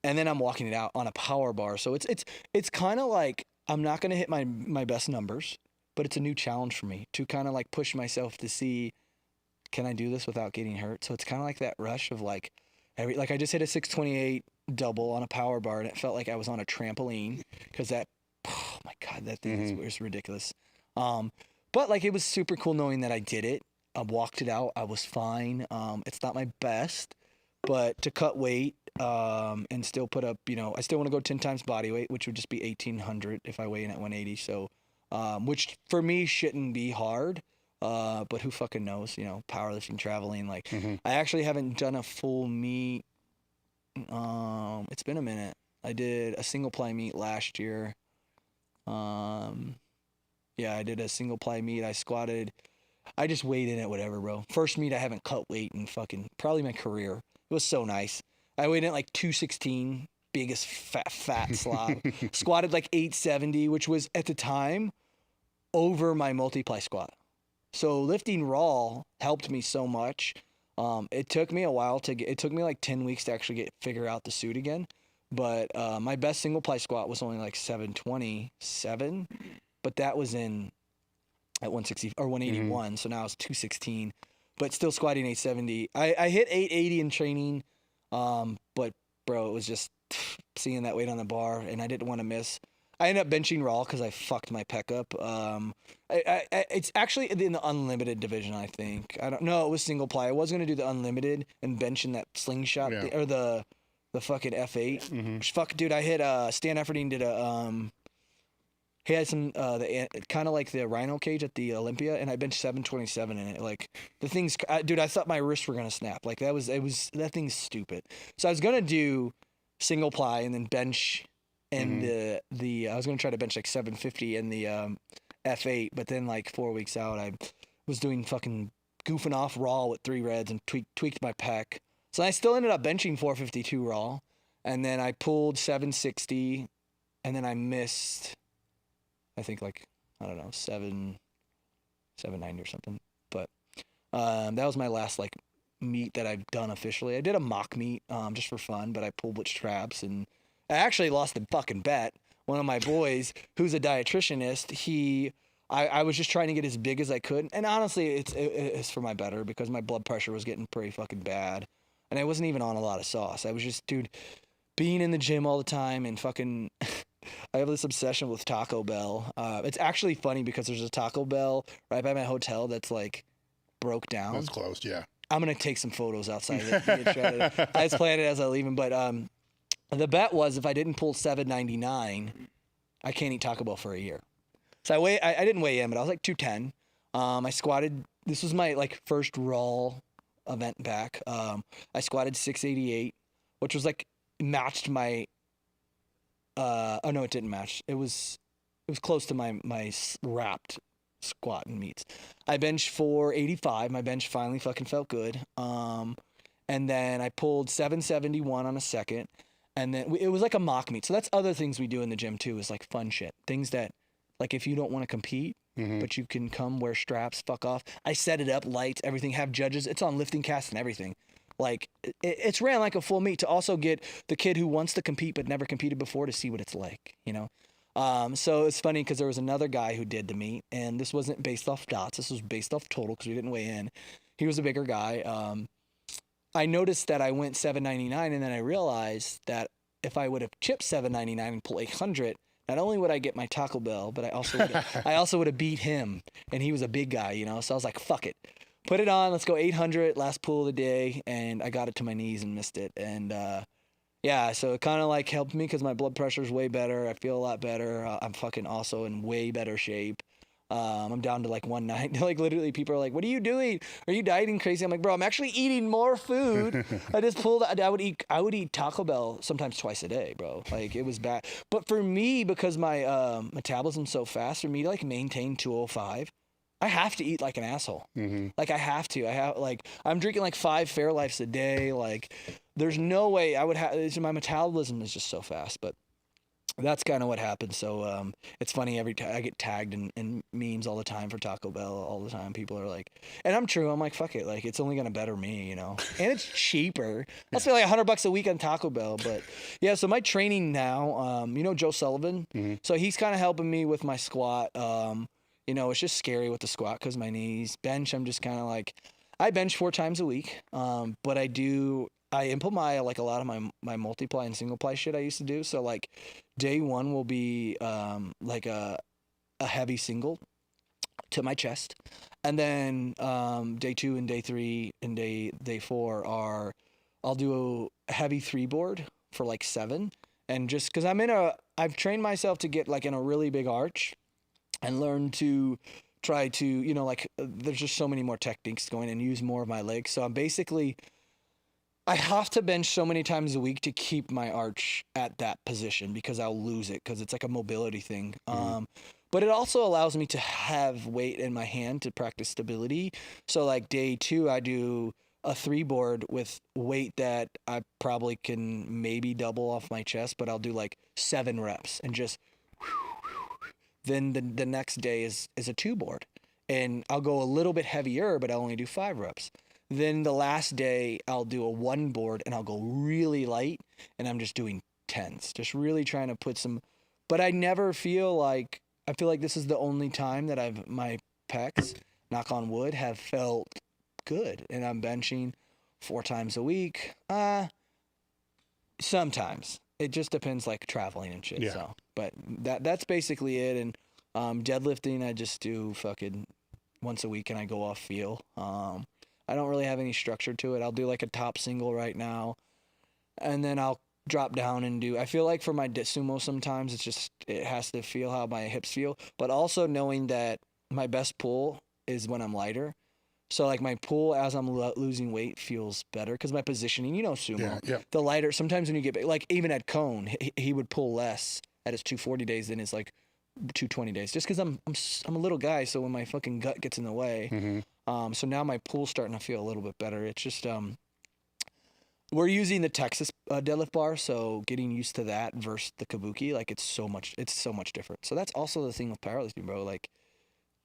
and then I'm walking it out on a power bar. So it's kind of like, I'm not going to hit my best numbers, but it's a new challenge for me to kind of like push myself to see, can I do this without getting hurt? So it's kind of like that rush of like, I just hit a 628 double on a power bar, and it felt like I was on a trampoline because that, oh my God, that thing is ridiculous. But like, it was super cool knowing that I did it. I walked it out. I was fine. It's not my best, but to cut weight, and still put up, I still want to go 10 times body weight, which would just be 1,800 if I weigh in at 180. So, which for me shouldn't be hard. But who fucking knows, powerlifting, traveling, like I actually haven't done a full meet. It's been a minute. I did a single ply meet last year. Yeah, I did a single ply meet. I squatted. I just weighed in at whatever, bro. First meet I haven't cut weight in fucking probably my career. It was so nice. I weighed in at like 216, biggest fat slob. Squatted like 870, which was at the time over my multi-ply squat. So lifting raw helped me so much. It took me a while it took me like 10 weeks to actually figure out the suit again. But my best single ply squat was only like 727, but that was at 160 or 181. So now it's 216, but still squatting 870. I hit 880 in training. But bro, it was just seeing that weight on the bar, and I didn't want to miss. I ended up benching raw because I fucked my pec up. It's actually in the unlimited division, I think. I don't know. It was single ply. I was gonna do the unlimited and benching that slingshot or the fucking F8. Which, fuck, dude, I hit Stan Efferding did he had some kind of like the Rhino cage at the Olympia, and I benched 727 in it. Like the things, dude, I thought my wrists were gonna snap. Like that thing's stupid. So I was gonna do single ply and then bench. And I was gonna try to bench like 750 in the F8, but then like 4 weeks out, I was doing fucking goofing off raw with 3 reds and tweaked my pec. So I still ended up benching 452 raw, and then I pulled 760, and then I missed, I think like, I don't know, 790 or something. But that was my last like meet that I've done officially. I did a mock meet just for fun, but I pulled blitz traps, and I actually lost the fucking bet. One of my boys, who's a dietitianist, I was just trying to get as big as I could. And honestly, it's for my better because my blood pressure was getting pretty fucking bad. And I wasn't even on a lot of sauce. I was just, dude, being in the gym all the time and fucking, I have this obsession with Taco Bell. It's actually funny because there's a Taco Bell right by my hotel that's like broke down. That's closed, yeah. I'm going to take some photos outside of it. I just planned it as I leave them, but the bet was if I didn't pull 799, I can't eat Taco Bell for a year. So I didn't weigh in, but I was like 210. I squatted. This was my like first raw event back. I squatted 688, which was like matched my. Oh no, it didn't match. It was close to my wrapped squat and meets. I benched 485. My bench finally fucking felt good. And then I pulled 771 on a second. And then it was like a mock meet. So that's other things we do in the gym too, is like fun shit. Things that, like if you don't want to compete, but you can come wear straps, fuck off. I set it up, lights, everything, have judges. It's on lifting cast and everything. Like it's ran like a full meet to also get the kid who wants to compete but never competed before to see what it's like, So it's funny because there was another guy who did the meet, and this wasn't based off dots. This was based off total because we didn't weigh in. He was a bigger guy. I noticed that I went 799, and then I realized that if I would have chipped 799 and pulled 800, not only would I get my Taco Bell, but I also would have beat him, and he was a big guy, So I was like, fuck it, put it on, let's go 800, last pull of the day, and I got it to my knees and missed it, and yeah, so it kind of like helped me because my blood pressure is way better. I feel a lot better. I'm fucking also in way better shape. I'm down to like 190. Like literally people are like, what are you doing? Are you dieting crazy? I'm like, bro, I'm actually eating more food. I just pulled, I would eat Taco Bell sometimes twice a day, bro. Like it was bad. But for me, because my metabolism's so fast, for me to like maintain 205, I have to eat like an asshole. Like I have to, I'm drinking like 5 Fairlifes a day. Like there's no way I would have, my metabolism is just so fast. But that's kind of what happened. So it's funny, every time I get tagged in memes all the time for Taco Bell all the time. People are like, and I'm true. I'm like, fuck it. Like, it's only going to better me, you know, and it's cheaper. I'll spend like $100 a week on Taco Bell. But yeah, so my training now, you know, Joe Sullivan. So he's kind of helping me with my squat. You know, it's just scary with the squat because my knees. Bench, I'm just kind of like, I bench 4 times a week. But I implement like a lot of my multi-ply and single ply shit I used to do. So like day 1 will be like a heavy single to my chest. And then day 2 and day 3 and day 4 I'll do a heavy 3 board for like 7. And just because I've trained myself to get like in a really big arch and learn to try to, you know, like there's just so many more techniques going and use more of my legs. So I have to bench so many times a week to keep my arch at that position because I'll lose it because it's like a mobility thing. But it also allows me to have weight in my hand to practice stability. So like day 2, I do a 3 board with weight that I probably can maybe double off my chest, but I'll do like 7 reps and just. Then the next day is a 2 board, and I'll go a little bit heavier, but I'll only do 5 reps. Then the last day I'll do a 1 board and I'll go really light, and I'm just doing 10s, just really trying to put some. But I feel like this is the only time that my pecs, knock on wood, have felt good, and I'm benching 4 times a week. Sometimes. It just depends, like traveling and shit. Yeah. So, but that's basically it. And deadlifting, I just do fucking once a week, and I go off feel. I don't really have any structure to it. I'll do like a top single right now, and then I'll drop down and do. I feel like for my sumo sometimes it has to feel how my hips feel, but also knowing that my best pull is when I'm lighter. So like my pull as I'm losing weight feels better because my positioning, you know, sumo, the lighter, sometimes when you get, like even at Cone, he would pull less at his 240 days than his like 220 days, just because I'm a little guy. So when my fucking gut gets in the way, so now my pull's starting to feel a little bit better. It's just, we're using the Texas deadlift bar. So getting used to that versus the Kabuki, like it's so much different. So that's also the thing with powerlifting, bro. Like,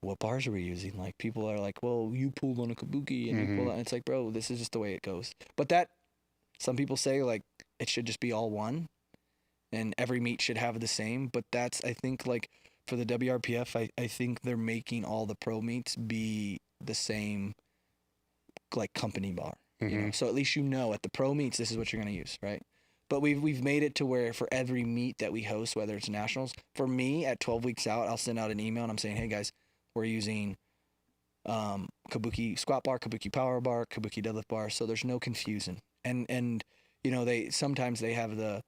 what bars are we using? Like, people are like, well, you pulled on a Kabuki and you pulled on, and it's like, bro, this is just the way it goes. But some people say like it should just be all one and every meet should have the same. But that's, I think, like for the WRPF, I think they're making all the pro meets be the same, like company bar, you know? So at least, you know, at the pro meets, this is what you're going to use. Right. But we've made it to where for every meet that we host, whether it's nationals, for me at 12 weeks out, I'll send out an email and I'm saying, hey guys, we're using Kabuki squat bar, Kabuki power bar, Kabuki deadlift bar, so there's no confusion. And you know, sometimes they have the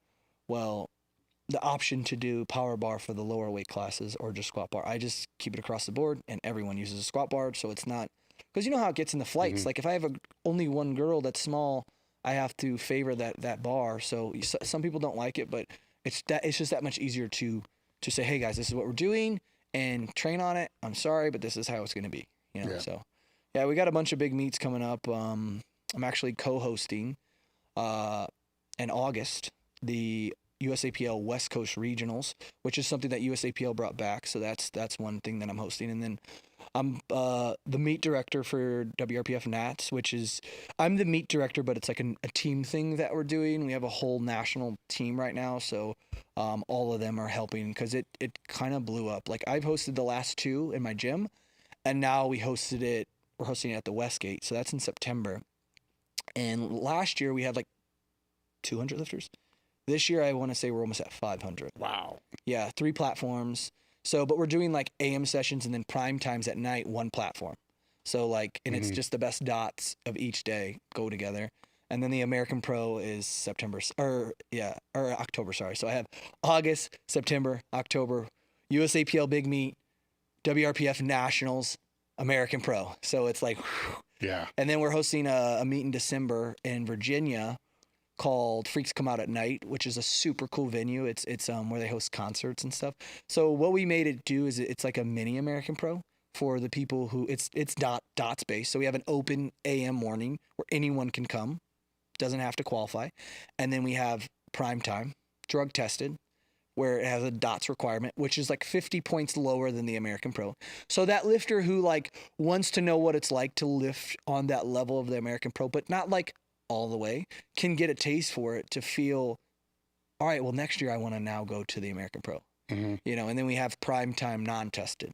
option to do power bar for the lower weight classes or just squat bar. I just keep it across the board, and everyone uses a squat bar, so it's not, because you know how it gets in the flights. Like if I have only one girl that's small, I have to favor that bar. So some people don't like it, but it's just that much easier to say, hey guys, this is what we're doing, and train on it. I'm sorry, but this is how it's going to be, you know? So yeah, we got a bunch of big meets coming up. I'm actually co-hosting, in August, the USAPL West Coast Regionals, which is something that USAPL brought back. So that's one thing that I'm hosting. And then I'm, the meet director for WRPF Nats, I'm the meet director, but it's like a team thing that we're doing. We have a whole national team right now. So, all of them are helping because it kind of blew up. Like I've hosted the last 2 in my gym, and now we're hosting it at the Westgate. So that's in September. And last year we had like 200 lifters. This year, I want to say we're almost at 500. Wow. Yeah. 3 platforms. So, but we're doing like AM sessions and then prime times at night, 1 platform. So like, and it's just the best dots of each day go together. And then the American Pro is October, sorry. So I have August, September, October, USAPL Big Meet, WRPF Nationals, American Pro. So it's like, whew. Yeah. And then we're hosting a meet in December in Virginia called Freaks Come Out at Night, which is a super cool venue. It's where they host concerts and stuff. So what we made it do is it's like a mini American Pro for the people who it's dots based. So we have an open AM morning where anyone can come. Doesn't have to qualify. And then we have prime time, drug tested, where it has a dots requirement, which is like 50 points lower than the American Pro. So that lifter who like wants to know what it's like to lift on that level of the American Pro, but not like all the way, can get a taste for it to feel, all right, well, next year I want to now go to the American Pro, you know, and then we have prime time non-tested.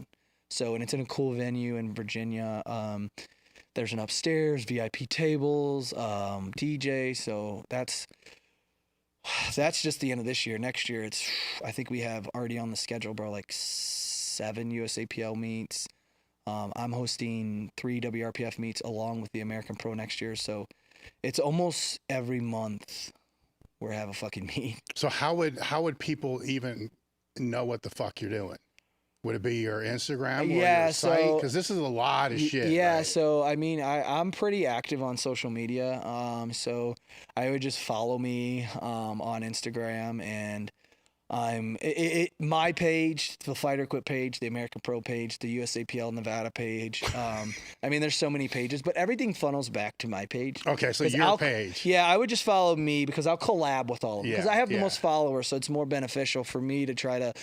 So, and it's in a cool venue in Virginia. There's an upstairs, VIP tables, DJ. So that's just the end of this year. Next year, I think we have already on the schedule, bro, like 7 USAPL meets. I'm hosting 3 WRPF meets along with the American Pro next year. So it's almost every month we have a fucking meet. So how would people even know what the fuck you're doing? Would it be your Instagram or your site? Because this is a lot of shit. Yeah, right? so I mean, I'm pretty active on social media. So I would just follow me on Instagram, and my page, the Fighter Quit page, the American Pro page, the USAPL Nevada page. I mean, there's so many pages, but everything funnels back to my page. Okay, so your page. Yeah, I would just follow me because I'll collab with all of them. Because I have the most followers, so it's more beneficial for me to try to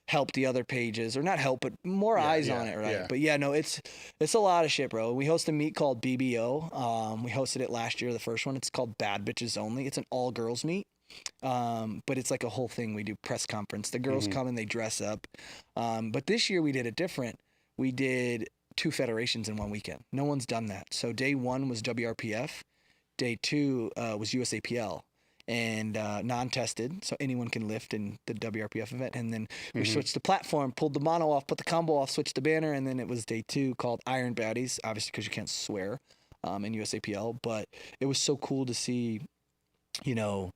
help the other pages, or not help, but more eyes on it, right? Yeah. But yeah, no, it's a lot of shit, bro. We host a meet called BBO. We hosted it last year, the first one. It's called Bad Bitches Only. It's an all girls meet. But it's like a whole thing. We do press conference. The girls come and they dress up. But this year we did it different. We did 2 federations in one weekend. No one's done that. So day 1 was WRPF. Day 2 was USAPL. And non-tested, so anyone can lift in the WRPF event. And then we switched the platform, pulled the mono off, put the combo off, switched the banner, and then it was day 2 called Iron Baddies, obviously because you can't swear in USAPL. But it was so cool to see, you know,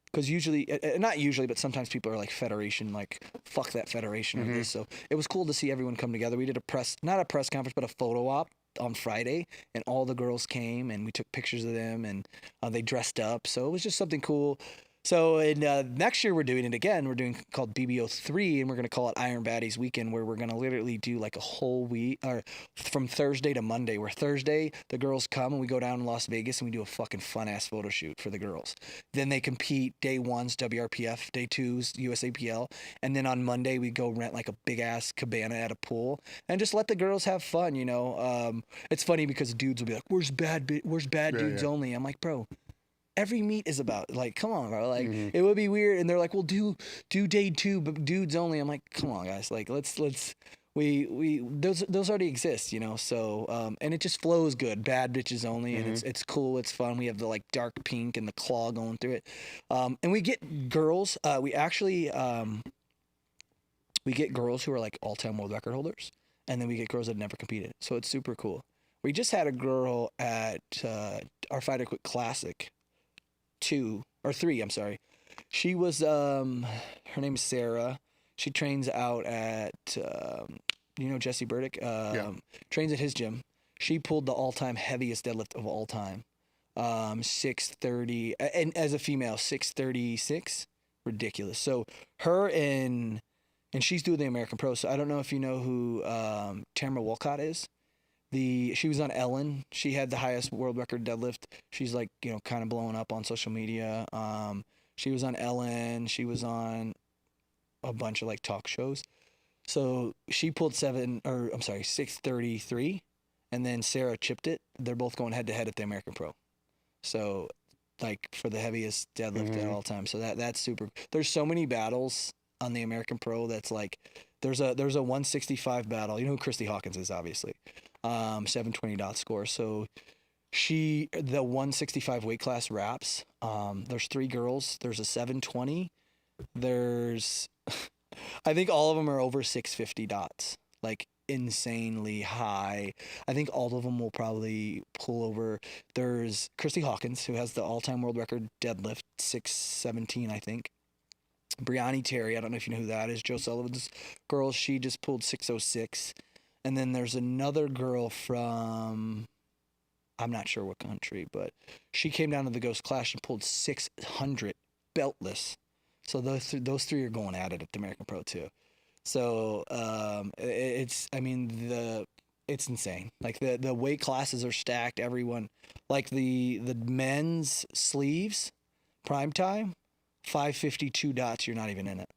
because usually, not usually, but sometimes people are like federation, like fuck that federation or this. So it was cool to see everyone come together. We did not a press conference, but a photo op on Friday, and all the girls came and we took pictures of them, and they dressed up. So it was just something cool. So next year we're doing it again. We're doing called BBO3, and we're going to call it Iron Baddies Weekend, where we're going to literally do like a whole week, or from Thursday to Monday, where Thursday the girls come and we go down to Las Vegas and we do a fucking fun ass photo shoot for the girls. Then they compete. Day 1's WRPF, day 2's USAPL, and then on Monday we go rent like a big ass cabana at a pool and just let the girls have fun. You know, it's funny because dudes will be like, "Where's bad dudes only?" I'm like, bro. Every meet is about, like, come on, bro. Like, it would be weird. And they're like, well, do day 2, but dudes only. I'm like, come on, guys. Like, those already exist, you know? So, and it just flows good. Bad bitches only. And it's cool. It's fun. We have the, like, dark pink and the claw going through it. And we get girls. We actually, we get girls who are, like, all-time world record holders. And then we get girls that never competed. So it's super cool. We just had a girl at our Fighter Quit Classic. 3, I'm sorry. She was, her name is Sarah. She trains out at, you know, Jesse Burdick, trains at his gym. She pulled the all-time heaviest deadlift of all time. 630, and as a female, 636, ridiculous. So her and she's doing the American Pro. So I don't know if you know who, Tamara Walcott is. She was on Ellen. She had the highest world record deadlift. She's like, you know, kind of blowing up on social media. She was on Ellen. She was on a bunch of like talk shows. So she pulled 633, and then Sarah chipped it. They're both going head to head at the American Pro. So like for the heaviest deadlift at all time. So that's super. There's so many battles on the American Pro that's like, there's a 165 battle. You know who Christy Hawkins is, obviously. 720 dot score. So the 165 weight class wraps. There's 3 girls. There's a 720. There's, I think all of them are over 650 dots. Like insanely high. I think all of them will probably pull over. There's Christy Hawkins, who has the all-time world record deadlift, 617, I think. Brianni Terry, I don't know if you know who that is. Joe Sullivan's girl, she just pulled 606. And then there's another girl from, I'm not sure what country, but she came down to the Ghost Clash and pulled 600 beltless. So those 3 are going at it at the American Pro too. So it's insane. Like the weight classes are stacked. Everyone, like the men's sleeves, prime time, 552 dots. You're not even in it.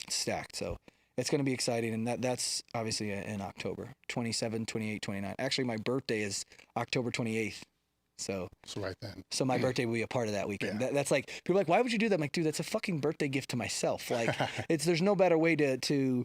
stacked. So it's going to be exciting. And that's obviously in October, 27, 28, 29. Actually, my birthday is October 28th. So right then. So my birthday will be a part of that weekend. Yeah. That's like, people are like, why would you do that? I'm like, dude, that's a fucking birthday gift to myself. Like, there's no better way to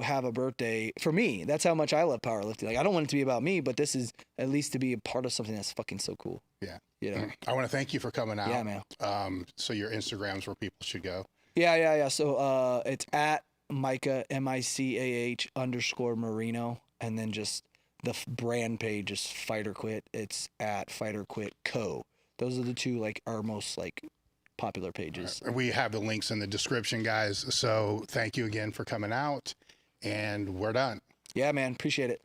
have a birthday for me. That's how much I love powerlifting. Like, I don't want it to be about me, but this is at least to be a part of something that's fucking so cool. Yeah. You know? I want to thank you for coming out. Yeah, man. So your Instagram's where people should go. Yeah. So it's at Micah, MICAH _Marino. And then just the brand page is Fight or Quit. It's at Fight or Quit Co. Those are the two, like, our most, like, popular pages. Right. We have the links in the description, guys. So thank you again for coming out, and we're done. Yeah, man. Appreciate it.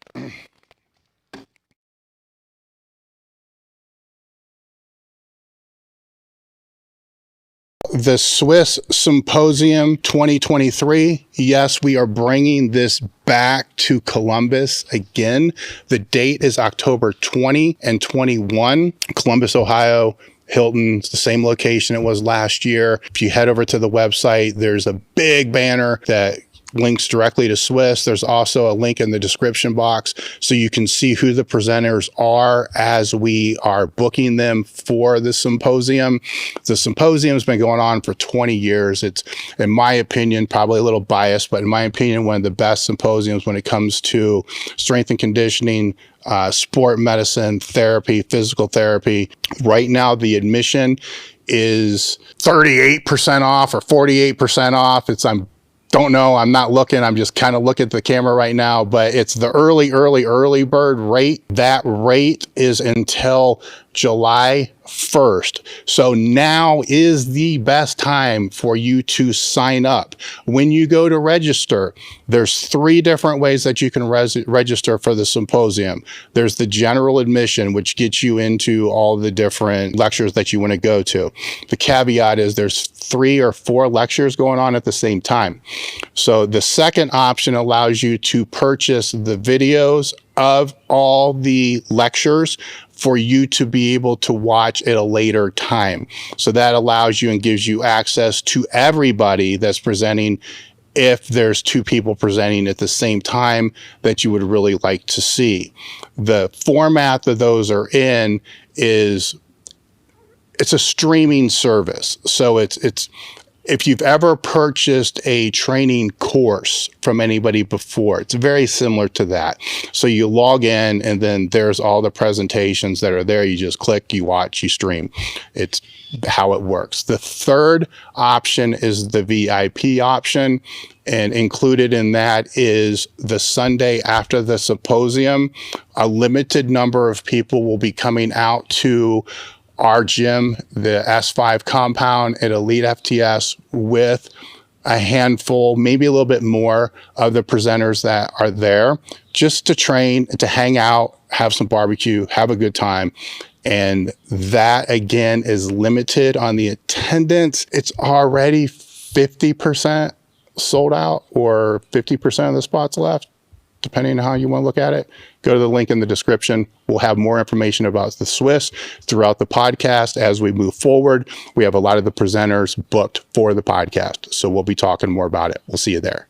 The Swiss Symposium 2023. Yes, we are bringing this back to Columbus again. The date is October 20 and 21. Columbus, Ohio. Hilton, it's the same location it was last year. If you head over to the website, there's a big banner that links directly to Swiss. There's also a link in the description box so you can see who the presenters are as we are booking them for the symposium. The symposium has been going on for 20 years. It's, in my opinion, probably a little biased, but in my opinion, one of the best symposiums when it comes to strength and conditioning, sport medicine, therapy, physical therapy. Right now, the admission is 38% off or 48% off. Don't know. I'm not looking. I'm just kind of looking at the camera right now, but it's the early bird rate. That rate is until July 1st. So now is the best time for you to sign up. When you go to register, there's 3 different ways that you can register for the symposium. There's the general admission, which gets you into all the different lectures that you want to go to. The caveat is there's 3 or 4 lectures going on at the same time. So the second option allows you to purchase the videos of all the lectures for you to be able to watch at a later time. So that allows you and gives you access to everybody that's presenting if there's 2 people presenting at the same time that you would really like to see. The format that those are in is, it's a streaming service. So it's if you've ever purchased a training course from anybody before, it's very similar to that. So you log in and then there's all the presentations that are there. You just click, you watch, you stream. It's how it works. The third option is the VIP option. And included in that is the Sunday after the symposium. A limited number of people will be coming out to our gym, the S5 compound at Elite FTS, with a handful, maybe a little bit more of the presenters that are there, just to train, to hang out, have some barbecue, have a good time. And that, again, is limited on the attendance. It's already 50% sold out, or 50% of the spots left, depending on how you want to look at it. Go to the link in the description. We'll have more information about the Swiss throughout the podcast as we move forward. We have a lot of the presenters booked for the podcast, so we'll be talking more about it. We'll see you there.